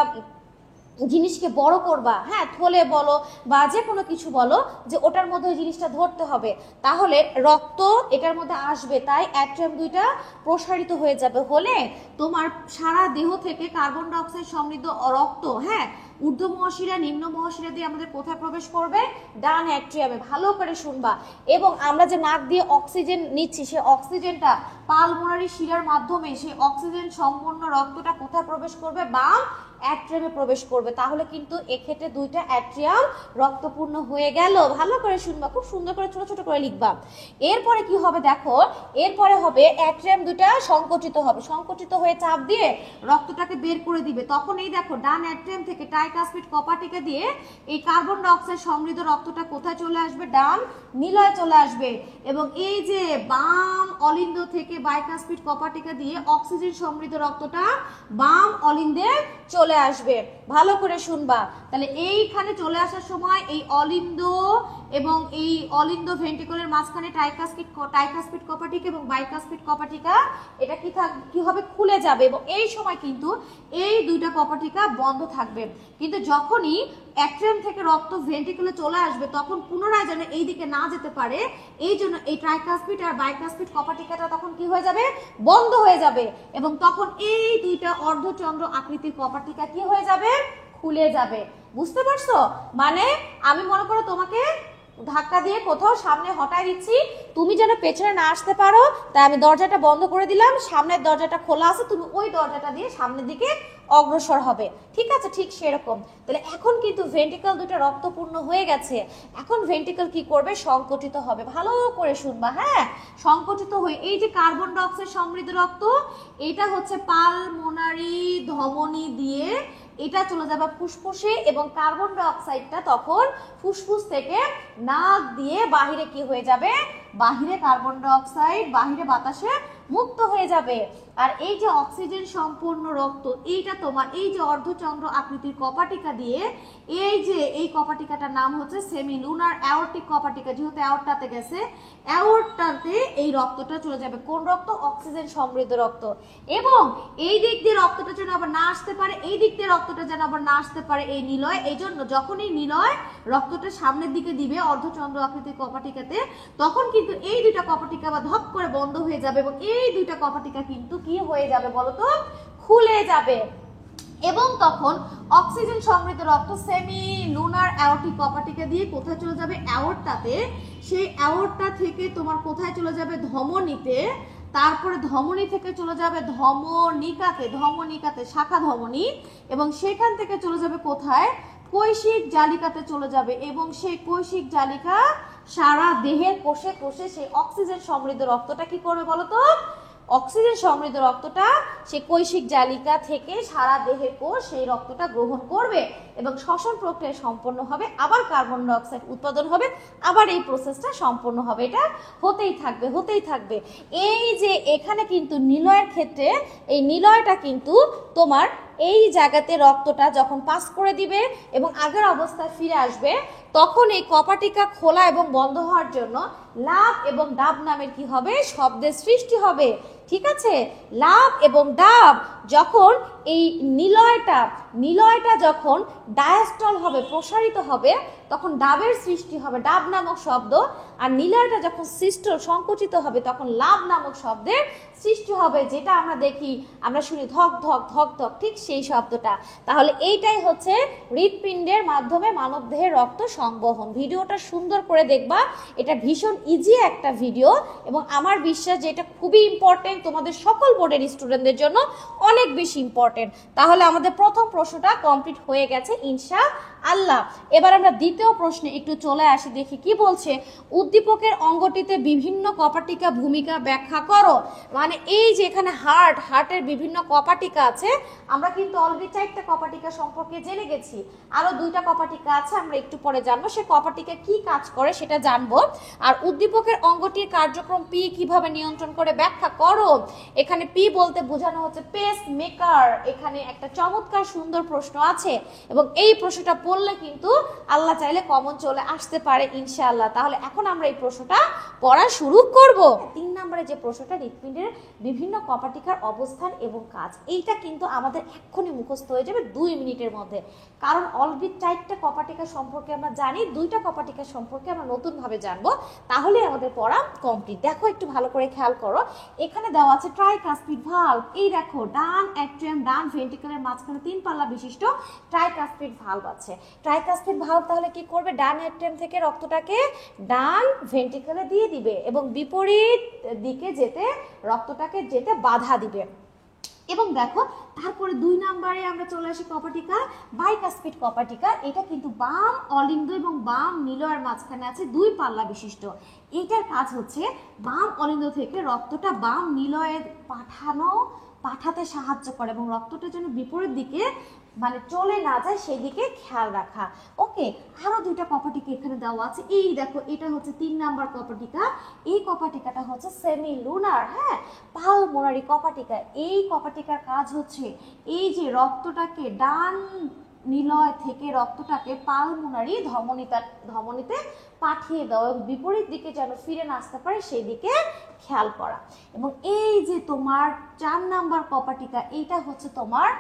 জিনিসকে বড় করবা, হ্যাঁ, থলে বলো বা যে কোনো কিছু বলো, যে ওটার মধ্যে ওই জিনিসটা ধরতে হবে, তাহলে রক্ত এটার মধ্যে আসবে, তাই অ্যাট্রিয়াম দুইটা প্রসারিত হয়ে যাবে। হলে তোমার সারা দেহ থেকে কার্বন ডাই অক্সাইড সমৃদ্ধ রক্ত, হ্যাঁ, ঊর্ধ্ব মহাশিরা নিম্ন মহাশিরা দিয়ে আমাদের কোথায় প্রবেশ করবে? ডান অ্যাট্রিয়ামে। ভালো করে শুনবা। এবং আমরা যে নাক দিয়ে অক্সিজেন নিচ্ছি সেই অক্সিজেনটা পালমোনারি শিরার মাধ্যমে সেই অক্সিজেন সম্পন্ন রক্তটা কোথায় প্রবেশ করবে? বাম অ্যাট্রিয়ামে প্রবেশ করবে। তাহলে কিন্তু এক্ষেত্রে দুইটা অ্যাট্রিয়াম রক্তপূর্ণ হয়ে গেল। ভালো করে শুনবা, খুব সুন্দর করে ছোট ছোট করে লিখবা। এরপরে কি হবে দেখো, এরপরে হবে অ্যাট্রিয়াম দুইটা সংকুচিত হবে, সংকুচিত হয়ে চাপ দিয়ে রক্তটাকে বের করে দিবে। তখন এই দেখো ডান অ্যাট্রিয়াম থেকে ট্রাইকাসপিড কপাটিকা দিয়ে এই কার্বন ডাই অক্সাইড সমৃদ্ধ রক্তটা কোথায় চলে আসবে? ডান নিলয়ে চলে আসবে। এবং এই যে বাম অলিন্দ থেকে বাইকাসপিড কপাটিকা দিয়ে অক্সিজেন সমৃদ্ধ রক্তটা বাম অলিন্দে চলে আসবে। ভালো করে শুনবা। তাহলে এইখানে চলে আসার সময় এই অলিন্দ এবং এই অলিন্দ ভেন্ট্রিকলের মাঝখানে ট্রাইকাসপিড কপাটিকা এবং বাইকাসপিড কপাটিকা এটা কি হবে? খুলে যাবে। এবং এই সময় কিন্তু এই দুইটা কপাটিকা বন্ধ থাকবে। কিন্তু যখনই অ্যাট্রিয়াম থেকে রক্ত ভেন্ট্রিকলে চলে আসবে তখন পুনরায় যেন এই দিকে না যেতে পারে, এই জন্য এই ট্রাইকাসপিড আর বাইকাসপিড কপাটিকাটা তখন কি হয়ে যাবে? বন্ধ হয়ে যাবে। এবং তখন এই দুইটা অর্ধচন্দ্র আকৃতির কপাটিকা কি হয়ে যাবে? খুলে যাবে। বুঝতে পারছো? মানে আমি মনে করো তোমাকে ধাক্কা দিয়ে কোথাও সামনে হটাই দিচ্ছি, তুমি যেন পেছনে না আসতে পারো, তাই আমি দরজাটা বন্ধ করে দিলাম, সামনের দরজাটা খোলা আছে, তুমি ওই দরজাটা দিয়ে সামনের দিকে অগ্রসর হবে। ঠিক আছে, ঠিক সেরকম। তাহলে এখন কিন্তু ভেন্ট্রিকল দুটো রক্তপূর্ণ হয়ে গেছে। এখন ভেন্ট্রিকল কি করবে? সংকুচিত হবে। ভালো করে শুনবা, হ্যাঁ, সংকুচিত হয়ে এই যে কার্বন ডাই অক্সাইড সমৃদ্ধ রক্ত, এটা হচ্ছে পালমোনারি ধমনী দিয়ে এটা চলে যাবে ফুসফুসে, এবং কার্বন ডাই অক্সাইডটা তখন ফুসফুস থেকে নাক দিয়ে বাহিরে কি হয়ে যাবে? বাহিরে কার্বন ডাই অক্সাইড বাহিরে বাতাসে মুক্ত হয়ে যাবে। আর এই যে অক্সিজেন সম্পূর্ণ রক্ত, এইটা তোমার এই যে অর্ধচন্দ্র আকৃতির কপাটিকা দিয়ে এই যে এই কপাটিকাটার নাম হচ্ছে সেমি লুনার অ্যাওর্টিক কপাটিকা। যেহেতু অ্যাওর্টাতে গেছে, অ্যাওর্টাতে এই রক্তটা চলে যাবে। কোন রক্ত? অক্সিজেন সমৃদ্ধ রক্ত। এবং এই দিক দিয়ে রক্তটা যেন আবার না আসতে পারে, এই দিক দিয়ে রক্তটা যেন আবার না আসতে পারে এই নিলয়। এই জন্য যখন এই নিলয় রক্তটা সামনের দিকে দিবে অর্ধচন্দ্র আকৃতির কপাটিকাতে, তখন কিন্তু এই দুইটা কপাটিকা আবার ধপ করে বন্ধ হয়ে যাবে এবং এই দুইটা কপাটিকা কিন্তু কি হয়ে যাবে বলতো? খুলে যাবে। এবং তখন অক্সিজেন সমৃদ্ধ রক্ত সেমি লুনার অ্যাওর্টিক কপাটিকা দিয়ে কোথায় চলে যাবে? অ্যাওর্টাতে। সেই অ্যাওর্টা থেকে তোমার কোথায় চলে যাবে? ধমনীতে। তারপরে ধমনী থেকে চলে যাবে ধমনিকাতে, ধমনিকাতে শাখা ধমনী, এবং সেখান থেকে চলে যাবে কোথায়? কৈশিক জালিকাতে চলে যাবে। এবং সেই কৈশিক জালিকা সারা দেহের কোষে কোষে সেই অক্সিজেন সমৃদ্ধ রক্তটা কি করবে বলতো? অক্সিজেন সমৃদ্ধ রক্তটা সেই কৈশিক জালিকা থেকে সারা দেহের কোষ সেই রক্তটা গ্রহণ করবে এবং শ্বসন প্রক্রিয়া সম্পন্ন হবে, আবার কার্বন ডাই অক্সাইড উৎপাদন হবে, আবার এই প্রসেসটা সম্পন্ন হবে। এটা হতেই থাকবে, হতেই থাকবে। এই যে এখানে কিন্তু নিলয়ের ক্ষেত্রে এই নিলয়টা কিন্তু তোমার এই জায়গাতে রক্তটা যখন পাস করে দিবে এবং আগের অবস্থায় ফিরে আসবে, তখন এই কপাটিকা খোলা এবং বন্ধ হওয়ার জন্য লাভ এবং ডাব নামের কি হবে? শব্দের সৃষ্টি হবে। ঠিক আছে, লাভ এবং ডাব যখন এই নিলয়টা যখন ডায়াস্টল হবে, প্রসারিত হবে, তখন ডাবের সৃষ্টি হবে, ডাব নামক শব্দ। আর নীলাটা যখন সৃষ্ট সংকুচিত হবে তখন লাভ নামক শব্দের সৃষ্টি হবে, যেটা আমরা দেখি, আমরা শুনি ধক ধক ধক ধক, ঠিক সেই শব্দটা। তাহলে এইটাই হচ্ছে হৃৎপিণ্ডের মাধ্যমে মানবদেহের রক্ত সংবহন। ভিডিওটা সুন্দর করে দেখবা, এটা ভীষণ ইজি একটা ভিডিও এবং আমার বিশ্বাস যে এটা খুবই ইম্পর্টেন্ট তোমাদের সকল বোর্ডের স্টুডেন্টদের জন্য, অনেক বেশি ইম্পর্টেন্ট। তাহলে আমাদের প্রথম প্রশ্নটা কমপ্লিট হয়ে গেছে ইনশাআল্লাহ। এবার আমরা দ্বিতীয় প্রশ্নে একটু চলে আসি, দেখি কি বলছে। উদ্দীপকের অঙ্গটিতে বিভিন্ন কপাটিকা ভূমিকা ব্যাখ্যা করো। মানে এই যে এখানে হার্টের বিভিন্ন কপাটিকা আছে, আমরা কিন্তু অলরেডি 4টা কপাটিকা সম্পর্কে জেনে গেছি, আরো 2টা কপাটিকা আছে, আমরা একটু পরে জানবো সে কপাটিকা কি কাজ করে সেটা জানবো। আর উদ্দীপকের অঙ্গটির কার্যক্রম পি কিভাবে নিয়ন্ত্রণ করে ব্যাখ্যা করো। এখানে পি বলতে বোঝানো হচ্ছে পেস মেকার। এখানে একটা চমৎকার সুন্দর প্রশ্ন আছে এবং এই প্রশ্নটা পড়লে কিন্তু আল্লাহ চাইলে কমন চলে আসতে পারে ইনশাআল্লাহ। তাহলে এখন আমরা এই প্রশ্নটা পড়া শুরু করব। 3 নম্বরে যে প্রশ্নটা, হৃৎপিণ্ডের বিভিন্ন কপাটিকার অবস্থান এবং কাজ, এইটা কিন্তু আমাদের এক্ষুনি মুখস্থ হয়ে যাবে 2 মিনিটের মধ্যে, কারণ অলরেডি 4টা কপাটিকা সম্পর্কে আমরা জানি, 2টা কপাটিকা সম্পর্কে আমরা নতুন ভাবে জানবো, তাহলে আমাদের পড়া কমপ্লিট। দেখো একটু ভালো করে খেয়াল করো, এখানে দেওয়া আছে ট্রাইকাসপিড ভালভ। এই দেখো ডান অ্যাট্রিয়াম ডান ভেন্ট্রিকলের মাঝখানে 3 পাল্লা বিশিষ্ট ট্রাইকাসপিড ভালভ আছে। ট্রাইকাসপিড ভালভ তাহলে কি করবে, ডান অ্যাট্রিয়াম থেকে রক্তটাকে ডান ভেন্ট্রিকলে দিয়ে দিবে এবং বিপরীত দিকে যেতে রক্তটাকে যেতে বাধা দিবে। এবং দেখো তারপরে 2 নম্বরে আমরা চলে আসি কপাটিকা, বাইকাসপিড কপাটিকা। এটা কিন্তু বাম অলিন্দ এবং বাম নিলয়ের মাঝখানে আছে 2 পাল্লা বিশিষ্ট। এটার কাজ হচ্ছে বাম অলিন্দ থেকে রক্তটা বাম নিলয়ে পাঠাতে সাহায্য করে এবং রক্তটা যেন বিপরীত দিকে মানে চলে না যায় সেদিকে খেয়াল রাখা। ওকে, আরো 2টা কপাটিকা এখানে দেওয়া আছে। এই দেখো এটা হচ্ছে 3 নাম্বার কপাটিকা। এই কপাটিকাটা হচ্ছে সেমি লুনার, হ্যাঁ, পালমোনারি কপাটিকা। এই কপাটিকার কাজ হচ্ছে এই যে রক্তটাকে ডান নিলয় থেকে রক্তটাকে পালমোনারি ধমনীতে পাঠিয়ে দাও এবং বিপরীত দিকে যেন ফিরে না আসতে পারে সেই দিকে খেয়াল করা। এবং এই যে তোমার 4 নাম্বার কপাটিকা, এইটা হচ্ছে তোমার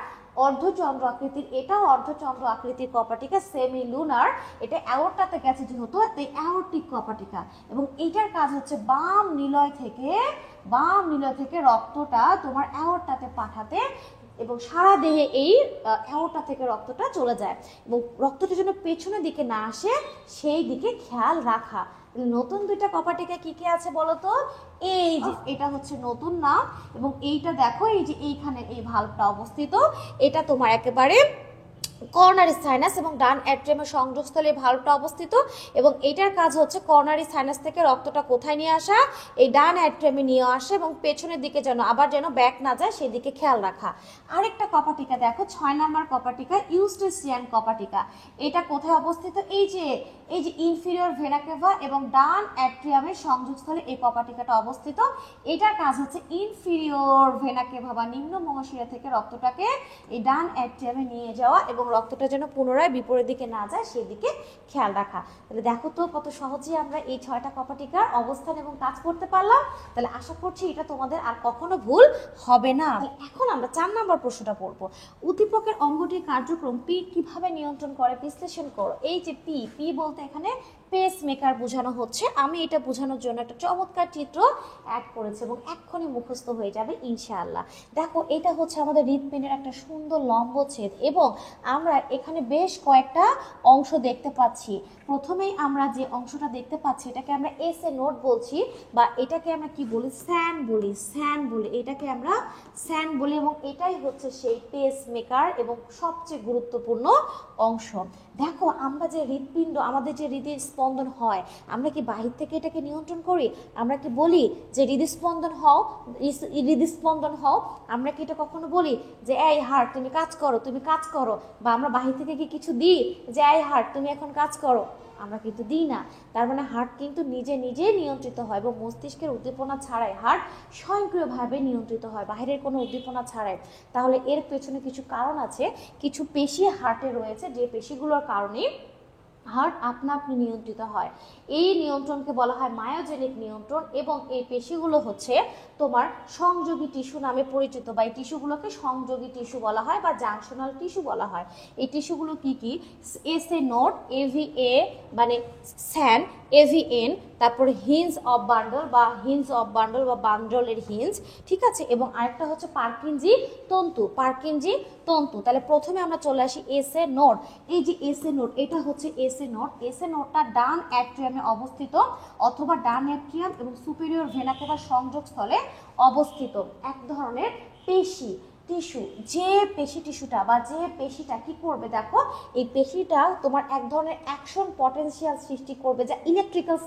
অর্ধচন্দ্র আকৃতির, এটাও অর্ধচন্দ্র আকৃতির কপাটিকা, সেমি লুনার। এটা অ্যাওর্টাতে গেছে যেহেতু, তাই অ্যাওর্টিক কপাটিকা। এবং এইটার কাজ হচ্ছে বাম নিলয় থেকে রক্তটা তোমার অ্যাওর্টাতে পাঠাতে এবং সারা দেহে এই অ্যাওর্টা থেকে রক্তটা চলে যায় এবং রক্তটা যেন পেছনের দিকে না আসে সেই দিকে খেয়াল রাখা। নতুন 2টা কপাটিকা কি কি আছে বলো তো? এই যে এটা হচ্ছে নতুন নাম এবং এইটা দেখো এই যে এইখানে এই ভালভটা অবস্থিত, এটা তোমার একেবারে কর্নারি সাইনাস এবং ডান অ্যাট্রিয়ামের সংযোগস্থলে ভালভটা অবস্থিত এবং এটার কাজ হচ্ছে কর্নারি সাইনাস থেকে রক্তটা কোথায় নিয়ে আসা, এই ডান অ্যাট্রিয়ামে নিয়ে আসা এবং পেছনের দিকে যেন ব্যাক না যায় সেদিকে খেয়াল রাখা। আরেকটা কপাটিকা দেখো 6 নাম্বার কপাটিকা, ইউস্টেসিয়ান কপাটিকা। এটা কোথায় অবস্থিত, এই যে ইনফিরিয়র ভেনা কেভা এবং ডান অ্যাট্রিয়ামের সংযোগস্থলে এই কপাটিকাটা অবস্থিত। এটার কাজ হচ্ছে ইনফিরিয়র ভেনা কেভা বা নিম্ন মহাশিরা থেকে রক্তটাকে এই ডান অ্যাট্রিয়ামে নিয়ে যাওয়া এবং রক্তটা যেন পুনরায় বিপরীত দিকে না যায় সেদিকে খেয়াল রাখা। তাহলে দেখো তো কত সহজেই আমরা এই 6টা কপাটিকার অবস্থান এবং কাজ করতে পারলাম। তাহলে আশা করছি এটা তোমাদের আর কখনো ভুল হবে না। এখন আমরা 4 নম্বর প্রশ্নটা পড়বো। উদ্দীপকের অঙ্গটির কার্যক্রম পি কিভাবে নিয়ন্ত্রণ করে বিশ্লেষণ করো। এই যে পি বলতে এখানে পেস মেকার বোঝানো হচ্ছে। আমি এটা বোঝানোর জন্য একটা চমৎকার চিত্র অ্যাড করেছি এবং এক্ষুনি মুখস্থ হয়ে যাবে ইনশাআল্লাহ। দেখো এটা হচ্ছে আমাদের হৃৎপিণ্ডের একটা সুন্দর লম্বচ্ছেদ এবং আমরা এখানে বেশ কয়েকটা অংশ দেখতে পাচ্ছি। প্রথমেই আমরা যে অংশটা দেখতে পাচ্ছি এটাকে আমরা এস এ নোট বলছি বা এটাকে আমরা কি বলি, স্যান বলি, এটাকে আমরা স্যান বলি এবং এটাই হচ্ছে সেই পেস মেকার এবং সবচেয়ে গুরুত্বপূর্ণ অংশ। দেখো আমরা যে হৃৎপিণ্ড, আমাদের যে হৃদস্পন্দন হয়, আমরা কি বাহির থেকে এটাকে নিয়ন্ত্রণ করি? আমরা কি বলি যে হৃদস্পন্দন হও? আমরা কি এটা কখনো বলি যে এই হার্ট তুমি কাজ করো, বা আমরা বাহির থেকে কি কিছু দিই যে এই হার্ট তুমি এখন কাজ করো? আমরা কিন্তু দিই না। তার মানে হার্ট কিন্তু নিজে নিয়ন্ত্রিত হয় এবং মস্তিষ্কের উদ্দীপনা ছাড়াই হার্ট স্বয়ংক্রিয়ভাবে নিয়ন্ত্রিত হয়, বাইরের কোনো উদ্দীপনা ছাড়াই। তাহলে এর পেছনে কিছু কারণ আছে, কিছু পেশি হার্টে রয়েছে যে পেশিগুলোর কারণে হার্ট আপনা আপনি নিয়ন্ত্রিত হয়। এই নিয়ন্ত্রণকে বলা হয় মায়োজেনিক নিয়ন্ত্রণ, এবং এই পেশিগুলো হচ্ছে তোমার সংযোগী টিস্যু নামে পরিচিত, বা এই টিস্যুগুলোকে সংযোগী টিস্যু বলা হয় বা জাংশনাল টিস্যু বলা হয়। এই টিস্যুগুলো কি কি? এসএ নোড, এভিএ মানে স্যান, এভিএন, তারপর হিঞ্জ অফ বান্ডল বা হিঞ্জ অফ বান্ডল বা বান্ডলের হিঞ্জ, ঠিক আছে, এবং আরেকটা হচ্ছে পার্কিনজি তন্তু, পার্কিনজি তন্তু। তাহলে প্রথমে আমরা চলে আসি এসএ নোড। এই যে এসএ নোড, এটা হচ্ছে এসএ নোড। এসএ নোডটা ডান অ্যাট্রিয়ামে অবস্থিত, অথবা ডান অ্যাট্রিয়াম এবং সুপিরিয়র ভেনা কেভার সংযোগস্থলে অবস্থিত এক ধরনের পেশি টিস্যু। যে পেশি টিস্যুটা বা যে পেশিটা কি করবে, দেখো এই পেশিটা তোমার এক ধরনের অ্যাকশন পটেনশিয়াল সৃষ্টি করবে, যা ইলেকট্রিক্যাল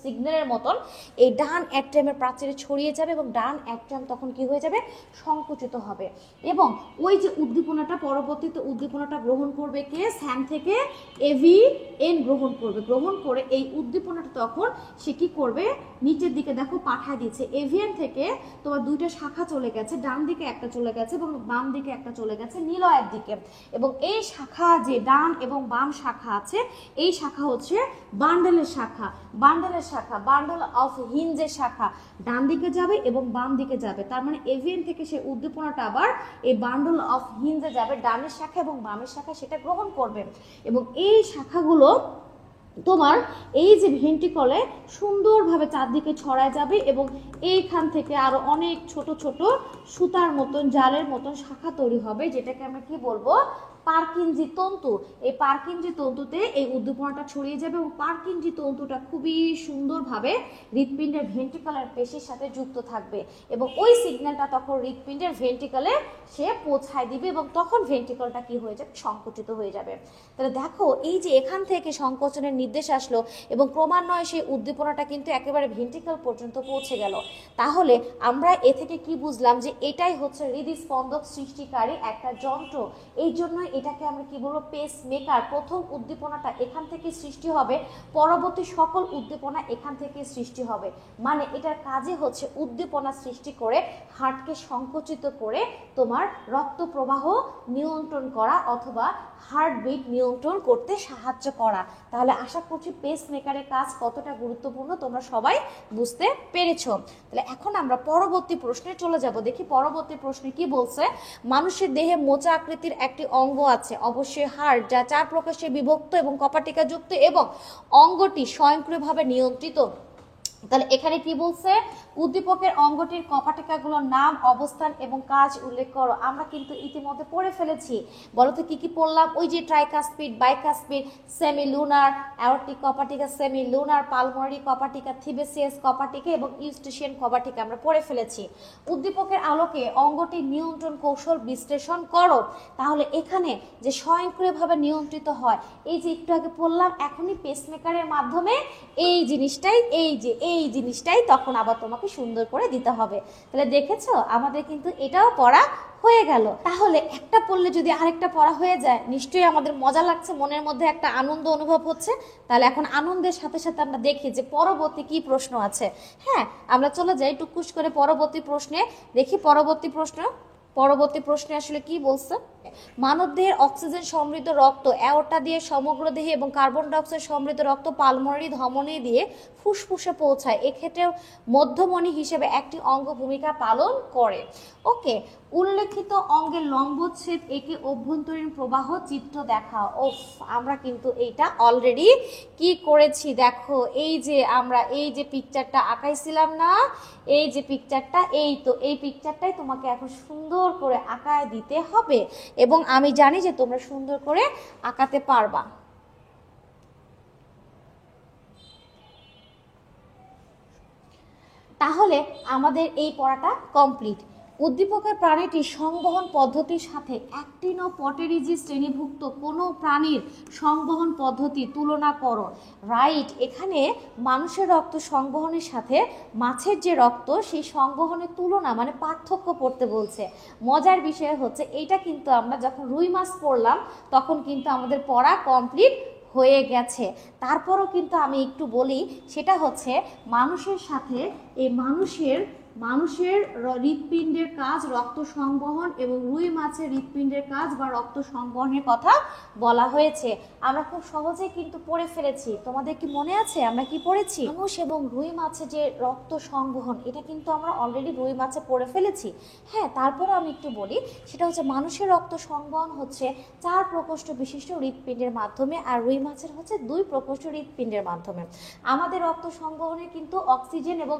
সিগন্যালের মতন এই ডান অ্যাট্রিয়ামের প্রাচীরে ছড়িয়ে যাবে, এবং ডান অ্যাট্রিয়াম তখন কি হয়ে যাবে? সংকুচিত হবে। এবং ওই যে উদ্দীপনাটা, পরবর্তীতে উদ্দীপনাটা গ্রহণ করবে কে? স্যান থেকে এভিএন গ্রহণ করবে। গ্রহণ করে এই উদ্দীপনাটা তখন সে কি করবে? নিচের দিকে দেখো পাঠায় দিচ্ছে। এভিএন থেকে তোমার দুইটা শাখা চলে গেছে, ডান দিকে একটা চলে গেছে এবং বাম দিকে একটা চলে গেছে নিলয়ের দিকে। এবং এই শাখা, যে ডান এবং বাম শাখা আছে, এই শাখা হচ্ছে বান্ডেলের শাখা। বান্ডেলের শাখা, বান্ডল অফ হিঞ্জের শাখা ডান দিকে যাবে এবং বাম দিকে যাবে। তার মানে এভিএন থেকে সে উদ্দীপনাটা আবার এই বান্ডল অফ হিঞ্জে যাবে, ডানের শাখা এবং বামের শাখা সেটা গ্রহণ করবে। এবং এই শাখাগুলো তোমার এই যে ভেন্ট্রিকলে সুন্দরভাবে চারদিকে ছড়ায় যাবে, এবং এইখান থেকে আরো অনেক ছোট ছোট সুতার মতন, জালের মতন শাখা তৈরি হবে, যেটাকে আমরা কি বলবো? পার্কিনজি তন্তু। এই পার্কিনজি তন্তুতে এই উদ্দীপনাটা ছড়িয়ে যাবে, এবং পার্কিনজি তন্তুটা খুবই সুন্দরভাবে হৃৎপিণ্ডের ভেন্ট্রিকুলার পেশির সাথে যুক্ত থাকবে, এবং ওই সিগন্যালটা তখন হৃৎপিণ্ডের ভেন্ট্রিকলে সে পৌঁছায় দিবে, এবং তখন ভেন্ট্রিকলটা কি হয়ে যাবে? সংকুচিত হয়ে যাবে। তাহলে দেখো এই যে এখান থেকে সংকোচনের নির্দেশ আসলো, এবং ক্রমান্বয়ে সেই উদ্দীপনাটা কিন্তু একেবারে ভেন্ট্রিকল পর্যন্ত পৌঁছে গেল। তাহলে আমরা এ থেকে কি বুঝলাম? যে এটাই হচ্ছে হৃদস্পন্দক সৃষ্টিকারী একটা যন্ত্র। এই জন্য এটাকে আমরা কি বলবো? Pace maker. প্রথম উদ্দীপনাটা এখান থেকে সৃষ্টি হবে, পরবর্তী সকল উদ্দীপনা এখান থেকে সৃষ্টি হবে। মানে এটার কাজে হচ্ছে উদ্দীপনা সৃষ্টি করে হার্টকে সংকুচিত করে তোমার রক্ত প্রবাহ নিয়ন্ত্রণ করা, অথবা হার্টবিট নিয়ন্ত্রণ করতে সাহায্য করা। তাহলে আশা করছি পেস মেকারের কাজ কতটা গুরুত্বপূর্ণ তোমরা সবাই বুঝতে পেরেছো। তাহলে এখন আমরা পরবর্তী প্রশ্নে চলে যাব। দেখি পরবর্তী প্রশ্নে কি বলছে। মানুষের দেহে মোচা আকৃতির একটি অঙ্গ আছে, অবশ্যই হার্ট, যা 4 প্রকাশে বিভক্ত এবং কপাটিকা যুক্ত, এবং অঙ্গটি স্বয়ংক্রিয়ভাবে নিয়ন্ত্রিত। তাহলে এখানে কি বলছে? উদ্দীপকের অঙ্গটির কপাটিকাগুলোর নাম, অবস্থান এবং কাজ উল্লেখ করো। আমরা কিন্তু ইতিমধ্যে পড়ে ফেলেছি। বলো তো কি কি পড়লাম? ওই যে tricuspid, bicuspid, semi lunar, aortic কপাটিকা, সেমি লুনার, পালমোনারি কপাটিকা, থিবেসিয়াস কপাটিকা এবং ইউস্টেশিয়ান কপাটিকা আমরা পড়ে ফেলেছি। উদ্দীপকের আলোকে অঙ্গটির নিয়ন্ত্রণ কৌশল বিশ্লেষণ করো। তাহলে এখানে যে স্বয়ংক্রিয়ভাবে নিয়ন্ত্রিত হয়, এই যে একটু আগে পড়লাম, এখনই পেসমেকারের মাধ্যমে এই জিনিসটাই তখন আবার তোমাকে সুন্দর করে দিতে হবে। তাহলে দেখেছো আমাদের কিন্তু এটাও পড়া হয়ে গেল। তাহলে একটা পড়লে যদি আরেকটা পড়া হয়ে যায়, নিশ্চয়ই আমাদের মজা লাগছে, মনের মধ্যে একটা আনন্দ অনুভব হচ্ছে। তাহলে এখন আনন্দের সাথে সাথে আমরা দেখি যে পরবর্তী কি প্রশ্ন আছে। হ্যাঁ, আমরা চলে যাই টুকুস করে পরবর্তী প্রশ্নে। দেখি পরবর্তী প্রশ্নে আসলে কি বলছে। মানবদেহের অক্সিজেন সমৃদ্ধ রক্ত অ্যাওর্টা দিয়ে সমগ্র দেহে এবং কার্বন ডাইঅক্সাইড সমৃদ্ধ রক্ত পালমোনারি ধমনী দিয়ে ফুসফুসে পৌঁছায়। এক্ষেত্রে মধ্যমণি হিসেবে একটি অঙ্গ ভূমিকা পালন করে। ওকে, উল্লেখিত অঙ্গের লম্বচ্ছেদ একে অভ্যন্তরীণ প্রবাহ চিত্র দেখাও। আমরা কিন্তু এইটা অলরেডি কি করেছি, দেখো এই যে আমরা এই যে পিকচারটা আঁকাইছিলাম না, এই যে পিকচারটা, এই পিকচারটাই তোমাকে এখন সুন্দর করে আঁকায় দিতে হবে, এবং আমি জানি যে তোমরা সুন্দর করে আঁকাতে পারবা। তাহলে আমাদের এই পড়াটা কমপ্লিট। উদ্দীপকের প্রাণীটির সংবহন পদ্ধতির সাথে অ্যাক্টিনোপটেরিজি শ্রেণীভুক্ত কোনো প্রাণীর সংবহন পদ্ধতি তুলনা করো। রাইট, এখানে মানুষের রক্ত সংবহনের সাথে মাছের যে রক্ত, সেই সংবহনের তুলনা মানে পার্থক্য পড়তে বলছে। মজার বিষয় হচ্ছে এইটা কিন্তু আমরা যখন রুই মাছ পড়লাম তখন কিন্তু আমাদের পড়া কমপ্লিট হয়ে গেছে। তারপরও কিন্তু আমি একটু বলি, সেটা হচ্ছে মানুষের সাথে এই মানুষের মানুষের হৃৎপিণ্ডের কাজ রক্ত সংবহন এবং রুই মাছের হৃৎপিণ্ডের কাজ বা রক্ত সংবহনের কথা বলা হয়েছে। আমরা খুব সহজে কিন্তু পড়ে ফেলেছি। তোমাদের কি মনে আছে আমরা কি পড়েছি? মানুষ এবং রুই মাছের যে রক্ত সংবহন, এটা কিন্তু আমরা অলরেডি রুই মাছে পড়ে ফেলেছি। হ্যাঁ, তারপরে আমি একটু বলি, সেটা হচ্ছে মানুষের রক্ত সংবহন হচ্ছে 4 প্রকোষ্ঠ বিশিষ্ট হৃৎপিণ্ডের মাধ্যমে, আর রুই মাছের হচ্ছে 2 প্রকোষ্ঠ হৃৎপিণ্ডের মাধ্যমে। আমাদের রক্ত সংবহনে কিন্তু অক্সিজেন এবং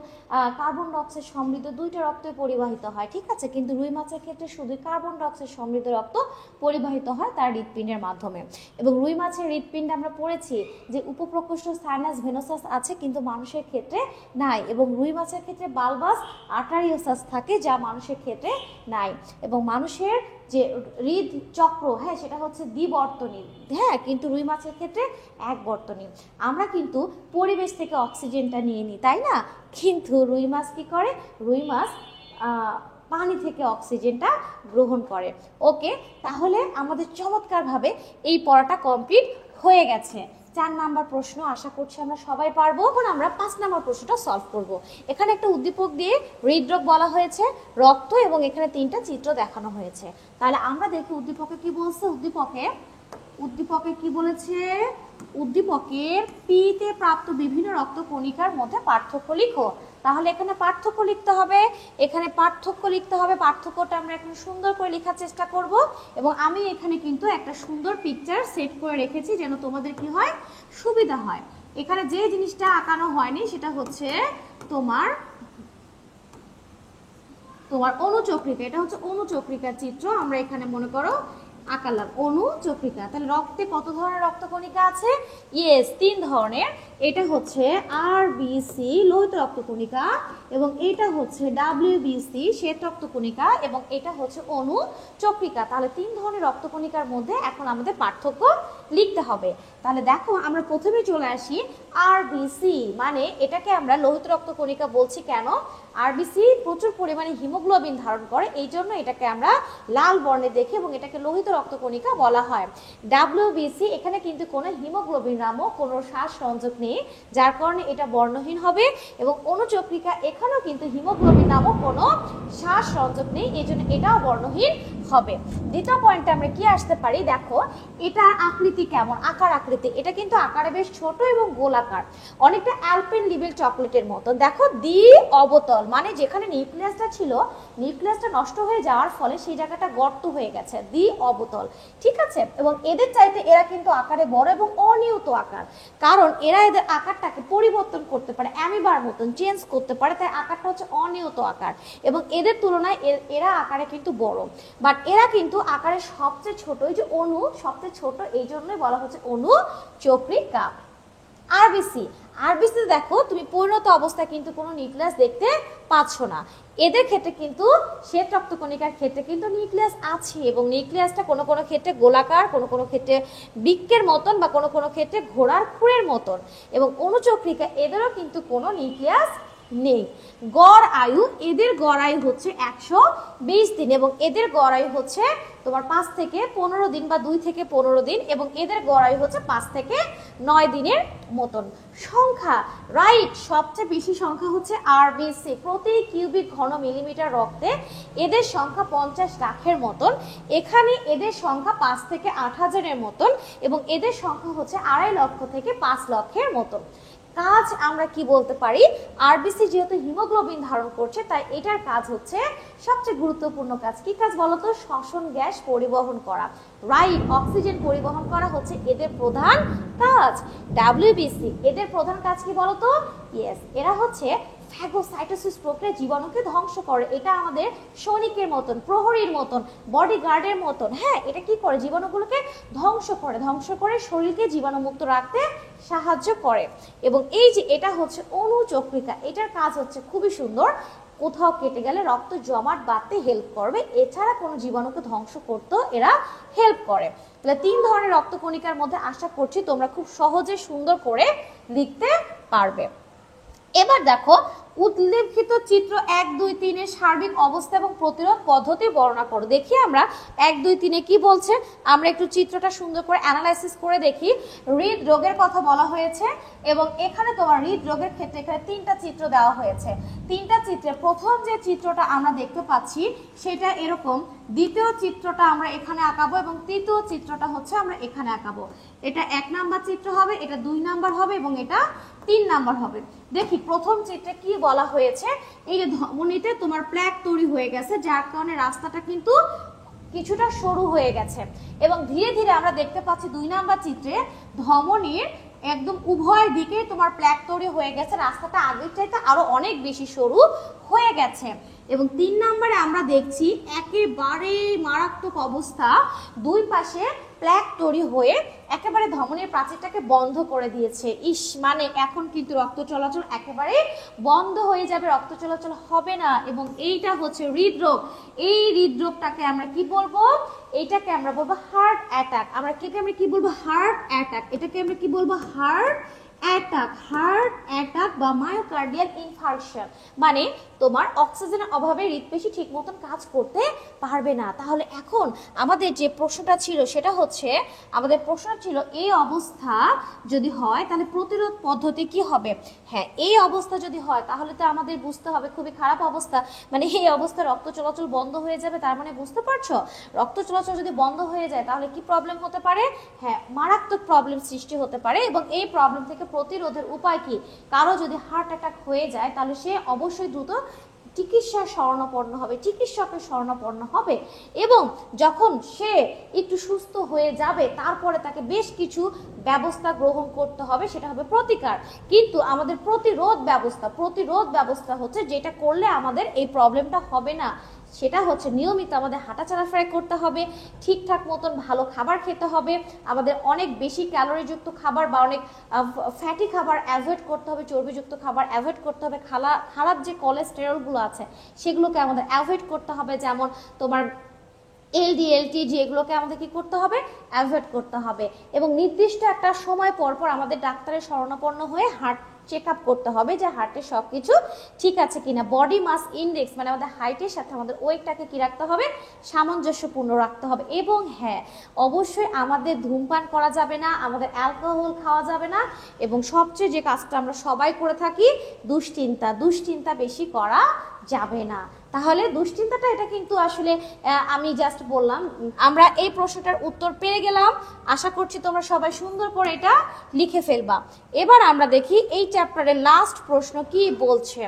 কার্বন ডাইঅক্সাইড সমৃদ্ধ 2টা রক্তই পরিবাহিত হয়, ঠিক আছে, কিন্তু রুই মাছের ক্ষেত্রে শুধু কার্বন ডাইঅক্সাইড সমৃদ্ধ রক্ত পরিবাহিত হয় তার হৃৎপিণ্ডের মাধ্যমে। এবং রুই মাছের হৃৎপিণ্ডে আমরা পড়েছি যে উপপ্রকোষ্ঠ সাইনাস ভেনোসাস আছে, কিন্তু মানুষের ক্ষেত্রে নাই। এবং রুই মাছের ক্ষেত্রে বালবাস আর্টারিওসাস থাকে, যা মানুষের ক্ষেত্রে নাই। এবং মানুষের যে হৃদচক্র, হ্যাঁ, সেটা হচ্ছে দ্বিবর্তনী, হ্যাঁ, কিন্তু রুই মাছের ক্ষেত্রে একবর্তনী। আমরা কিন্তু পরিবেশ থেকে অক্সিজেনটা নিয়ে নিই, তাই না? কিন্তু রুই মাছ কি করে? রুই মাছ পানি থেকে অক্সিজেনটা গ্রহণ করে। ওকে, তাহলে আমাদের চমৎকারভাবে এই পড়াটা কমপ্লিট হয়ে গেছে। 4 নাম্বার প্রশ্ন আশা করছি আমরা সবাই পারবো। এখন আমরা 5 নাম্বার প্রশ্নটা সলভ করব। এখানে একটা উদ্দীপক দিয়ে হৃদরোগ বলা হয়েছে, রক্ত, এবং এখানে 3টা চিত্র দেখানো হয়েছে। তাহলে আমরা দেখি উদ্দীপকে কি বলছে। উদ্দীপকে কি বলেছে? উদ্দীপকের পিতে প্রাপ্ত বিভিন্ন রক্তকণিকার মধ্যে পার্থক্য লিখো। তাহলে এখানে পার্থক্য লিখতে হবে, পার্থক্যটা আমরা এখন সুন্দর করে লেখার চেষ্টা করব। এবং আমি এখানে কিন্তু একটা সুন্দর পিকচার সেট করে রেখেছি যেন তোমাদের কি হয়, সুবিধা হয়। এখানে যে জিনিসটা আঁকানো হয়নি সেটা হচ্ছে তোমার অনুচক্রিকা। এটা হচ্ছে অনুচক্রিকার চিত্র। আমরা এখানে মনে করো আঁকালাম অনুচক্রিকা। তাহলে রক্তে কত ধরনের রক্তকণিকা আছে? ইয়েস, 3 ধরনের। এটা হচ্ছে আরবিসি লোহিত রক্তকণিকা, এবং এটা হচ্ছে ডাব্লিউবিসি শ্বেত রক্তকণিকা, এবং এটা হচ্ছে অনুচক্রিকা। তাহলে 3 ধরনের রক্তকণিকার মধ্যে এখন আমাদের পার্থক্য লিখতে হবে। তাহলে দেখো, আমরা প্রথমে চলে আসি আরবিসি, মানে এটাকে আমরা লোহিত রক্তকণিকা বলছি কেন? আরবিসি প্রচুর পরিমাণে হিমোগ্লোবিন ধারণ করে, এই জন্য এটাকে আমরা লাল বর্ণে দেখি এবং এটাকে লোহিত রক্তকণিকা বলা হয়। ডাব্লিউবিসি, এখানে কিন্তু কোনো হিমোগ্লোবিন নামক কোনো শ্বাস সংযোগ নেই, যার কারণে এটা বর্ণহীন হবে। এবং অনুচক্রিকা, এখানেও কিন্তু হিমোগ্লোবিন নামক কোনো শ্বাস সংযোগ নেই, এই জন্য এটাও বর্ণহীন হবে। দ্বিতীয় পয়েন্টে আমরা কি আসতে পারি? দেখো, এটা আকৃতি কেমন, আকার আকৃতি, এটা কিন্তু আকারে বেশ ছোট এবং গোলাকার, অনেকটা অ্যালপেন লিবেল চকলেটের মতো। দেখো, দ্বি অবতল, মানে যেখানে নিউক্লিয়াসটা ছিল, নিউক্লিয়াসটা নষ্ট হয়ে যাওয়ার ফলে সেই জায়গাটা গর্ত হয়ে গেছে, দ্বি অবতল, ঠিক আছে। এবং এদের চাইতে এরা কিন্তু আকারে বড় এবং অনিয়ত আকার, কারণ এরা এদের আকারটাকে পরিবর্তন করতে পারে, অ্যামিবার মতন চেঞ্জ করতে পারে, তাই আকারটা হচ্ছে অনিয়ত আকার। এবং এদের তুলনায় এরা আকারে কিন্তু বড়, বাট এরা কিন্তু আকারে সবচেয়ে ছোট। এই যে অণু সবচেয়ে ছোট, এই জন্যই বলা হচ্ছে অনুচক্রিকা। আরবিসি দেখো, তুমি পরিণত অবস্থায় কিন্তু কোনো নিউক্লিয়াস দেখতে পাচ্ছ না। এদের ক্ষেত্রে কিন্তু শ্বেত রক্তকণিকার ক্ষেত্রে কিন্তু নিউক্লিয়াস আছে, এবং নিউক্লিয়াসটা কোনো কোনো ক্ষেত্রে গোলাকার, কোনো কোনো ক্ষেত্রে বৃক্কের মতন, বা কোনো কোনো ক্ষেত্রে ঘোড়ার খুরের মতন। এবং অনুচক্রিকা, এদেরও কিন্তু কোনো নিউক্লিয়াস নেই। গড় আয়ু, এদের গড় আয়ু হচ্ছে 120 দিন, এবং এদের গড় আয়ু হচ্ছে তোমার 5 থেকে 15 দিন বা 2 থেকে 15 দিন, এবং এদের গড় আয়ু হচ্ছে 5 থেকে 9 দিনের মতন। সংখ্যা, রাইট, সবচেয়ে বেশি সংখ্যা হচ্ছে আরবিসি। প্রতি কিউবিক ঘন মিলিমিটার রক্তে এদের সংখ্যা 50 লাখের মতন। এখানে এদের সংখ্যা 5 থেকে 8,000-এর মতন, এবং এদের সংখ্যা হচ্ছে 2.5 লক্ষ থেকে 5 লক্ষের মতন। কাজ আমরা কি বলতে পারি? আরবিসি যেহেতু হিমোগ্লোবিন ধারণ করছে, তাই এটার কাজ হচ্ছে সবচেয়ে গুরুত্বপূর্ণ কাজ। কি কাজ বলতো? শ্বসন গ্যাস পরিবহন করা, রাইট, অক্সিজেন পরিবহন করা হচ্ছে এদের প্রধান কাজ। ডাব্লিউবিসি, এদের প্রধান কাজ কি বলতো? ইয়েস, এরা হচ্ছে ফ্যাগোসাইটোসিস প্রক্রিয়া জীবাণুকে ধ্বংস করে। এটা আমাদের সৈনিকের মতন, প্রহরীর মতন, বডিগার্ডের মতন। হ্যাঁ, এটা কি করে? জীবাণুগুলোকে ধ্বংস করে শরীরকে জীবাণুমুক্ত রাখতে সাহায্য করে। এবং এই যে এটা হচ্ছে অনুচক্রিকা, এটার কাজ হচ্ছে খুবই সুন্দর, কোথাও কেটে গেলে রক্ত জমাট বাঁধতে হেল্প করবে, এছাড়া কোনো জীবাণুকে ধ্বংস করতেও এরা হেল্প করে। তাহলে 3 ধরনের রক্তকণিকার মধ্যে আশা করছি তোমরা খুব সহজে সুন্দর করে লিখতে পারবে। এবার দেখো, উল্লেখিত চিত্র 1, 2, 3 এর সার্বিক অবস্থা এবং প্রতিরোধ পদ্ধতি বর্ণনা করো। দেখি আমরা 1, 2, 3 এ কি বলছে, আমরা একটু চিত্রটা সুন্দর করে অ্যানালাইসিস করে দেখি। হৃদরোগের কথা বলা হয়েছে এবং এখানে তোমার হৃদরোগের ক্ষেত্রে এখানে 3টা চিত্র দেওয়া হয়েছে। 3টা চিত্রে প্রথম যে চিত্রটা আমরা দেখতে পাচ্ছি সেটা এরকম, দ্বিতীয় চিত্রটা আমরা এখানে আঁকাবো এবং তৃতীয় চিত্রটা হচ্ছে আমরা এখানে আঁকাবো। এটা 1 নাম্বার চিত্র হবে, এটা 2 নাম্বার হবে এবং এটা 3 নাম্বার হবে। দেখি প্রথম চিত্রে কি বলা হয়েছে, এই যে ধমনীতে তোমার প্ল্যাক তৈরি হয়ে গেছে, যার কারণে রাস্তাটা কিন্তু কিছুটা সরু হয়ে গেছে এবং ধীরে ধীরে আমরা দেখতে পাচ্ছি 2 নাম্বার চিত্রে ধমনীর একদম উভয় দিকে তোমার প্ল্যাক তৈরি হয়ে গেছে, রাস্তাটা আগের চাইতে আরো অনেক বেশি সরু হয়ে গেছে। এবং 3 নম্বরে আমরা দেখছি একেবারে মারাত্মক অবস্থা, দুই পাশে প্ল্যাক তৈরি হয়ে একেবারে ধমনীর প্রাচীরটাকে বন্ধ করে দিয়েছে। ইস, মানে এখন কিন্তু রক্ত চলাচল একেবারে বন্ধ হয়ে যাবে, রক্ত চলাচল হবে না এবং এইটা হচ্ছে হৃদরোগ। এই হৃদরোগটাকে আমরা কি বলবো, এইটাকে আমরা বলবো হার্ট অ্যাটাক। আমরা কি বলবো, হার্ট অ্যাটাক। এটাকে আমরা কি বলবো, হার্ট অ্যাটাক বা মায়োকার্ডিয়াল ইনফার্কশন। মানে তোমার অক্সিজেনের অভাবে হৃদপেশি ঠিক মতন কাজ করতে পারবে না। তাহলে এখন আমাদের যে প্রশ্নটা ছিল সেটা হচ্ছে, আমাদের প্রশ্ন ছিল এই অবস্থা যদি হয় তাহলে প্রতিরোধ পদ্ধতি কি হবে। হ্যাঁ, এই অবস্থা যদি হয় তাহলে তো আমাদের বুঝতে হবে খুবই খারাপ অবস্থা, মানে এই অবস্থা রক্ত চলাচল বন্ধ হয়ে যাবে। তার মানে বুঝতে পারছো, রক্ত চলাচল যদি বন্ধ হয়ে যায় তাহলে কি প্রবলেম হতে পারে, হ্যাঁ মারাত্মক প্রবলেম সৃষ্টি হতে পারে। এবং এই প্রবলেম থেকে প্রতিরোধের উপায় কি, কারো যদি হার্ট অ্যাটাক হয়ে যায় তাহলে সে অবশ্যই দ্রুত চিকিৎসার শরণাপন্ন হবে, চিকিৎসকের শরণাপন্ন হবে এবং যখন সে একটু সুস্থ হয়ে যাবে তারপরে তাকে বেশ কিছু ব্যবস্থা গ্রহণ করতে হবে, সেটা হবে প্রতিকার। কিন্তু আমাদের প্রতিরোধ ব্যবস্থা হচ্ছে যেটা করলে আমাদের এই প্রবলেমটা হবে না, সেটা হচ্ছে নিয়মিত আমাদের হাঁটা চলাফেরা করতে হবে, ঠিকঠাক মতন ভালো খাবার খেতে হবে, আমাদের অনেক বেশি ক্যালোরিযুক্ত খাবার বা অনেক ফ্যাটি খাবার অ্যাভয়েড করতে হবে, চর্বিযুক্ত খাবার অ্যাভয়েড করতে হবে, খারাপ যে কোলেস্টেরলগুলো আছে সেগুলোকে আমাদের অ্যাভয়েড করতে হবে, যেমন তোমার LDL TG, এগুলোকে আমাদের কি করতে হবে, অ্যাভয়েড করতে হবে। এবং নির্দিষ্ট একটা সময় পর পর আমাদের ডাক্তারের শরণাপন্ন হয়ে হার্ট চেক আপ করতে হবে যে হার্টের সব কিছু ঠিক আছে কিনা। বডি মাস ইন্ডেক্স মানে আমাদের হাইটের সাথে আমাদের ওয়েটটাকে কি রাখতে হবে, সামঞ্জস্যপূর্ণ রাখতে হবে। এবং হ্যাঁ, অবশ্যই আমাদের ধূমপান করা যাবে না, আমাদের অ্যালকোহল খাওয়া যাবে না এবং সবচেয়ে যে কাজটা আমরা সবাই করে থাকি, দুশ্চিন্তা বেশি করা যাবে না। তাহলে দুশ্চিন্তাটা এটা কিন্তু আসলে আমি জাস্ট বললাম। আমরা এই প্রশ্নটার উত্তর পেয়ে গেলাম, আশা করছি তোমরা সবাই সুন্দর করে এটা লিখে ফেলবা। এবার আমরা দেখি এই চ্যাপ্টারের লাস্ট প্রশ্ন কি বলছে।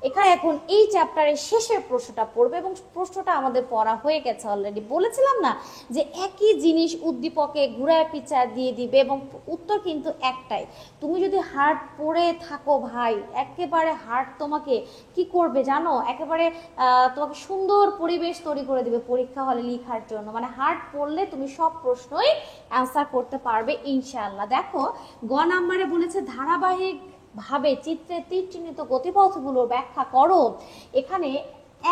এখানে এখন এই চ্যাপ্টারের শেষের প্রশ্নটা পড়বে এবং প্রশ্নটা আমাদের পড়া হয়ে গেছে অলরেডি। বলেছিলাম না যে একই জিনিস উদ্দীপকে ঘুরায় পিছায় দিয়ে দিবে এবং উত্তর কিন্তু একটাই। তুমি যদি হার্ট পড়ে থাকো ভাই, একেবারে হার্ট তোমাকে কি করবে জানো, একেবারে তোমাকে সুন্দর পরিবেশ তৈরি করে দিবে পরীক্ষা হলে লেখার জন্য। মানে হার্ট পড়লে তুমি সব প্রশ্নই অ্যান্সার করতে পারবে ইনশাআল্লাহ। দেখো গ নাম্বারে বলেছে ধারাবাহিক ভাবে চিত্রে তীর চিহ্নিত গতিপথগুলো ব্যাখ্যা করো। এখানে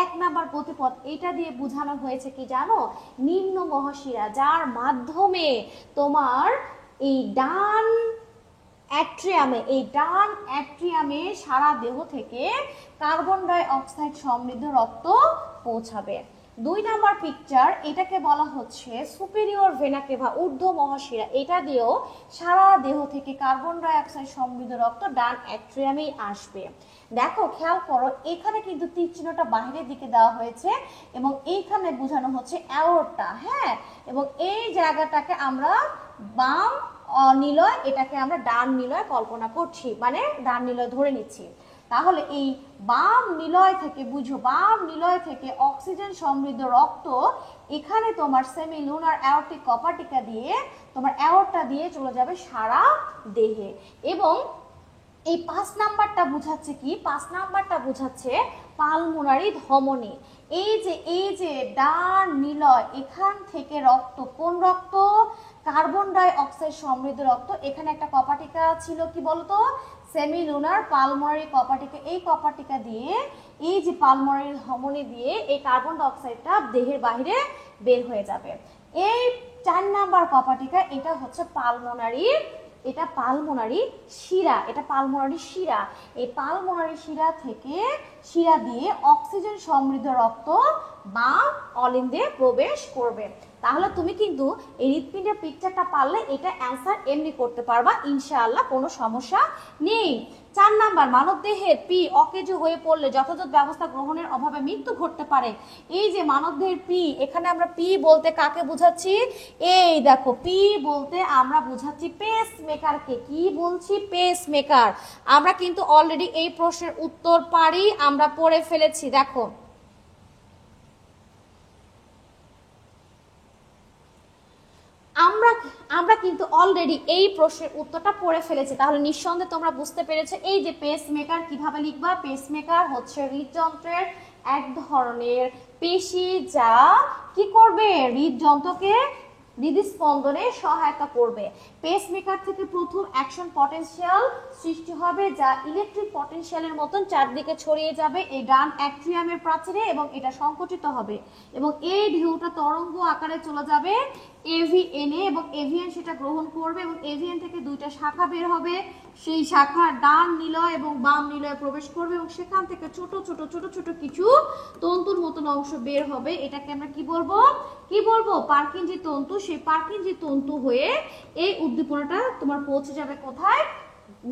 1 নাম্বার গতিপথ এটা দিয়ে বোঝানো হয়েছে কি জানো, নিম্ন মহাশিরা, যার মাধ্যমে তোমার এই ডান অ্যাট্রিয়ামে সারা দেহ থেকে কার্বন ডাই অক্সাইড সমৃদ্ধ রক্ত পৌঁছাবে। 2 নাম্বার পিকচার, এটাকে বলা হচ্ছে সুপিরিয়র ভেনা কেভা, ঊর্ধ্ব মহাশিরা, এটা দিয়েও সারা দেহ থেকে কার্বন ডাই অক্সাইড সমৃদ্ধ রক্ত ডান অ্যাট্রিয়ামেই আসবে। দেখো খেয়াল করো, এখানে কিন্তু তীর চিহ্নটা বাহিরের দিকে দেওয়া হয়েছে এবং এইখানে বোঝানো হচ্ছে অ্যাওর্টা। হ্যাঁ, এবং এই জায়গাটাকে আমরা বাম নিলয়, এটাকে আমরা ডান নিলয় কল্পনা করছি, মানে ডান নিলয় ধরে নিচ্ছি। তাহলে এই বাম নিলয় থেকে বুঝো, বাম নিলয় থেকে অক্সিজেন সমৃদ্ধ রক্ত এখানে তোমার সেমি লুনার অ্যাওর্টিক কপাটিকা দিয়ে তোমার অ্যাওর্টা দিয়ে চলে যাবে সারা দেহে। এবং এই 5 নাম্বারটা বোঝাচ্ছে কি, 5 নাম্বারটা বোঝাচ্ছে পালমোনারি ধমনী। এই যে ডান নিলয়, এখান থেকে রক্ত, কোন রক্ত, কার্বন ডাই অক্সাইড সমৃদ্ধ রক্ত, এখানে একটা কপাটিকা ছিল কি বলতো, সেমি লুনার পালমোনারি কপাটিকা। এই কপাটিকা দিয়ে এই যে পালমোনারি ধমনী দিয়ে এই কার্বন ডাই অক্সাইডটা দেহের বাইরে বের হয়ে যাবে। এই 4 নাম্বার কপাটিকা, এটা হচ্ছে পালমোনারি এটা পালমোনারি শিরা, এটা পালমোনারি শিরা। এই পালমোনারি শিরা থেকে শিরা দিয়ে অক্সিজেন সমৃদ্ধ রক্ত বাম অলিন্দে প্রবেশ করবে। তাহলে তুমি কিন্তু এই হৃৎপিণ্ডের পিকচারটা পারলে এটা অ্যান্সার এমনি করতে পারবা ইনশাআল্লাহ, কোনো সমস্যা নেই। 4 নাম্বার, মানবদেহের পি অকেজ হয়ে পড়লে যথাযথ ব্যবস্থা গ্রহণের অভাবে মৃত্যু ঘটতে পারে। এই যে মানবদেহের পি, এখানে আমরা পি বলতে কাকে বোঝাচ্ছি? এই দেখো, পি বলতে আমরা বোঝাচ্ছি পেস মেকারকে। কি বলছি? Pace maker. আমরা কিন্তু অলরেডি এই প্রশ্নের উত্তর পারি, আমরা পড়ে ফেলেছি। দেখো, আমরা কিন্তু অলরেডি এই প্রশ্নের উত্তরটা পড়ে ফেলেছি। তাহলে নিঃসন্দেহে তোমরা বুঝতে পেরেছো এই যে পেস মেকার কিভাবে লিখবা। পেস মেকার হচ্ছে হৃদযন্ত্রের এক ধরনের পেশি যা কি করবে? হৃদযন্ত্রকে হৃদস্পন্দনে সহায়তা করবে। পেসমেকার থেকে প্রথম অ্যাকশন পটেনশিয়াল সৃষ্টি হবে যা ইলেকট্রিক পটেনশিয়ালের মতন চারদিকে ছড়িয়ে যাবে এই ডান অ্যাট্রিয়ামের প্রাচীরে এবং এটা সংকুচিত হবে এবং এই ঢেউটা তরঙ্গ আকারে চলে যাবে এভিএন এ এবং এভিএন সেটা গ্রহণ করবে এবং এভিএন থেকে দুইটা শাখা বের হবে। সেই শাখা ডান নিলয় এবং বাম নিলয়ে প্রবেশ করবে এবং সেখান থেকে ছোট ছোট ছোট ছোট কিছু তন্তুর মতন অংশ বের হবে। এটাকে আমরা কি বলবো? পার্কিনজি তন্তু। সেই পার্কিনজি তন্তু হয়ে এই উদ্দীপনাটা তোমার পৌঁছে যাবে কোথায়?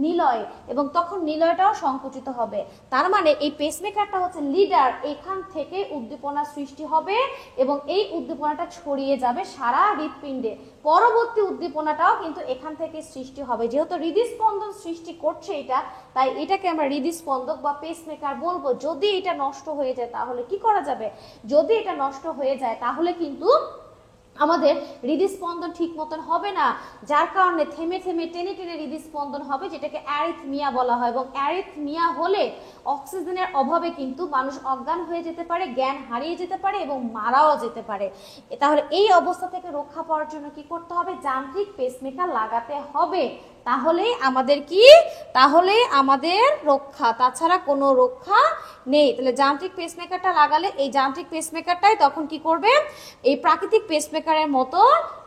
নিলয়, এবং তখন নিলয়টাও সংকুচিত হবে। তার মানে এই পেসমেকারটা হচ্ছে লিডার, এখান থেকে উদ্দীপনা সৃষ্টি হবে এবং এই উদ্দীপনাটা ছড়িয়ে যাবে সারা হৃৎপিণ্ডে। পরবর্তী উদ্দীপনাটাও কিন্তু এখান থেকে সৃষ্টি হবে। যেহেতু হৃদস্পন্দন সৃষ্টি করছে এটা, তাই এটাকে আমরা হৃদস্পন্দক বা পেসমেকার বলবো। যদি এটা নষ্ট হয়ে যায় তাহলে কি করা যাবে? যদি এটা নষ্ট হয়ে যায় তাহলে কিন্তু আমাদের হৃদস্পন্দন ঠিক মতন হবে না, যার কারণে থেমে থেমে টেনে টেনে হৃদস্পন্দন হবে, যেটাকে অ্যারিথমিয়া বলা হয়। এবং অ্যারিথমিয়া হলে অক্সিজেনের অভাবে কিন্তু মানুষ অজ্ঞান হয়ে যেতে পারে, জ্ঞান হারিয়ে যেতে পারে এবং মারাও যেতে পারে। তাহলে এই অবস্থা থেকে রক্ষা পাওয়ার জন্য কি করতে হবে? যান্ত্রিক পেসমেকার লাগাতে হবে। তাহলে আমাদের রক্ষা, তাছাড়া কোনো রক্ষা নেই। তাহলে যান্ত্রিক পেসমেকারটা লাগালে এই যান্ত্রিক পেসমেকারটাই তখন কি করবে? এই প্রাকৃতিক পেসমেকারের মতো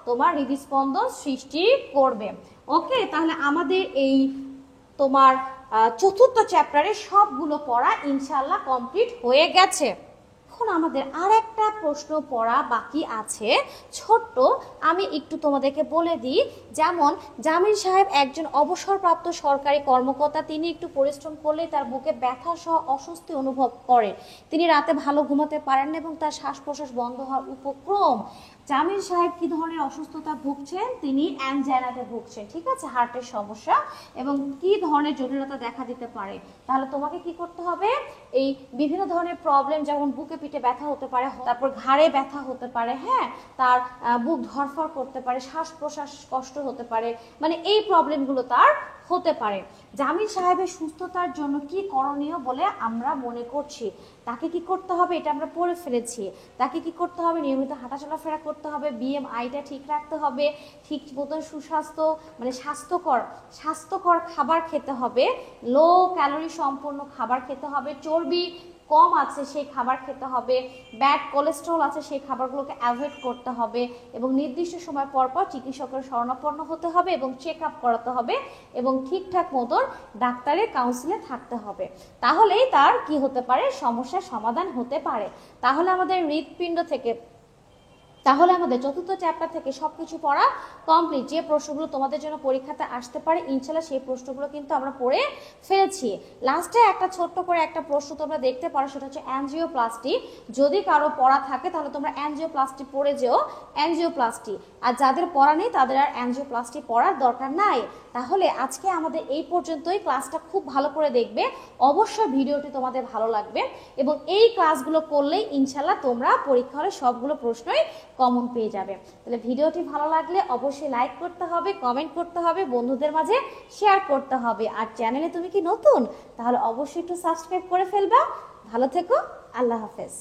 তোমার হৃদস্পন্দন সৃষ্টি করবে। ওকে, তাহলে আমাদের এই তোমার চতুর্থ চ্যাপ্টারে সবগুলো পড়া ইনশাআল্লাহ কমপ্লিট হয়ে গেছে। এখন আমাদের আর একটা প্রশ্ন পড়া বাকি আছে, ছোট্ট, আমি একটু তোমাদেরকে বলে দিই। যেমন জামিল সাহেব একজন অবসরপ্রাপ্ত সরকারি কর্মকর্তা। তিনি একটু পরিশ্রম করলেই তার বুকে ব্যথা সহ অস্বস্তি অনুভব করে। তিনি রাতে ভালো ঘুমাতে পারেন না এবং তার শ্বাস প্রশ্বাস বন্ধ হওয়ার উপক্রম। জামিল সাহেব কি ধরনের অসুস্থতা ভুগছেন? তিনি অ্যানজাইনাতে ভুগছেন, ঠিক আছে, হার্টের সমস্যা, এবং কি ধরনের জটিলতা দেখা দিতে পারে। তাহলে তোমাকে কি করতে হবে? এই বিভিন্ন ধরনের প্রবলেম, যেমন বুকে পিঠে ব্যথা হতে পারে, তারপর ঘাড়ে ব্যথা হতে পারে, হ্যাঁ, তার বুক ধরফর করতে পারে, শ্বাস প্রশ্বাস কষ্ট হতে পারে, মানে এই প্রবলেমগুলো তার হতে পারে। জামিল সাহেবের সুস্থতার জন্য কি করণীয় বলে আমরা মনে করছি? তাকে কি করতে হবে? এটা আমরা পড়ে ফেলেছি। তাকে কি করতে হবে? নিয়মিত হাঁটা চলাফেরা করতে হবে, বিএমআইটা ঠিক রাখতে হবে, ঠিক মতন সুস্বাস্থ্য মানে স্বাস্থ্যকর খাবার খেতে হবে, লো ক্যালোরি সম্পন্ন খাবার খেতে হবে, চর্বি কম আছে সেই খাবার খেতে হবে, ব্যাড কোলেস্ট্রল আছে সেই খাবারগুলোকে অ্যাভয়েড করতে হবে এবং নির্দিষ্ট সময় পর পর চিকিৎসকের শরণাপন্ন হতে হবে এবং চেক আপ করাতে হবে এবং ঠিকঠাক মতন ডাক্তারের কাউন্সিলে থাকতে হবে। তাহলেই তার কি হতে পারে? সমস্যার সমাধান হতে পারে। তাহলে আমাদের চতুর্থ চ্যাপ্টার থেকে সবকিছু পড়া কমপ্লিট। যে প্রশ্নগুলো তোমাদের জন্য পরীক্ষাতে আসতে পারে ইনশাল্লাহ সেই প্রশ্নগুলো কিন্তু আমরা পড়ে ফেলেছি। লাস্টে একটা ছোট্ট করে একটা প্রশ্ন তোমরা দেখতে পারো, সেটা হচ্ছে অ্যানজিওপ্লাস্টি। যদি কারো পড়া থাকে তাহলে তোমরা অ্যানজিওপ্লাস্টি পড়ে যেও, অ্যানজিওপ্লাস্টি। আর যাদের পড়া নেই তাদের আর অ্যানজিওপ্লাস্টি পড়ার দরকার নাই। তাহলে আজকে আমাদের এই পর্যন্তই। ক্লাসটা খুব ভালো করে দেখবে, অবশ্যই ভিডিওটি তোমাদের ভালো লাগবে এবং এই ক্লাসগুলো করলেই ইনশাল্লাহ তোমরা পরীক্ষা হলে সবগুলো প্রশ্নই কমন পেয়ে যাবে। তাহলে ভিডিওটি ভালো লাগলে অবশ্যই লাইক করতে হবে, কমেন্ট করতে হবে, বন্ধুদের মাঝে শেয়ার করতে হবে। আর চ্যানেলে তুমি কি নতুন? তাহলে অবশ্যই একটু সাবস্ক্রাইব করে ফেলবা। ভালো থেকো, আল্লাহ হাফেজ।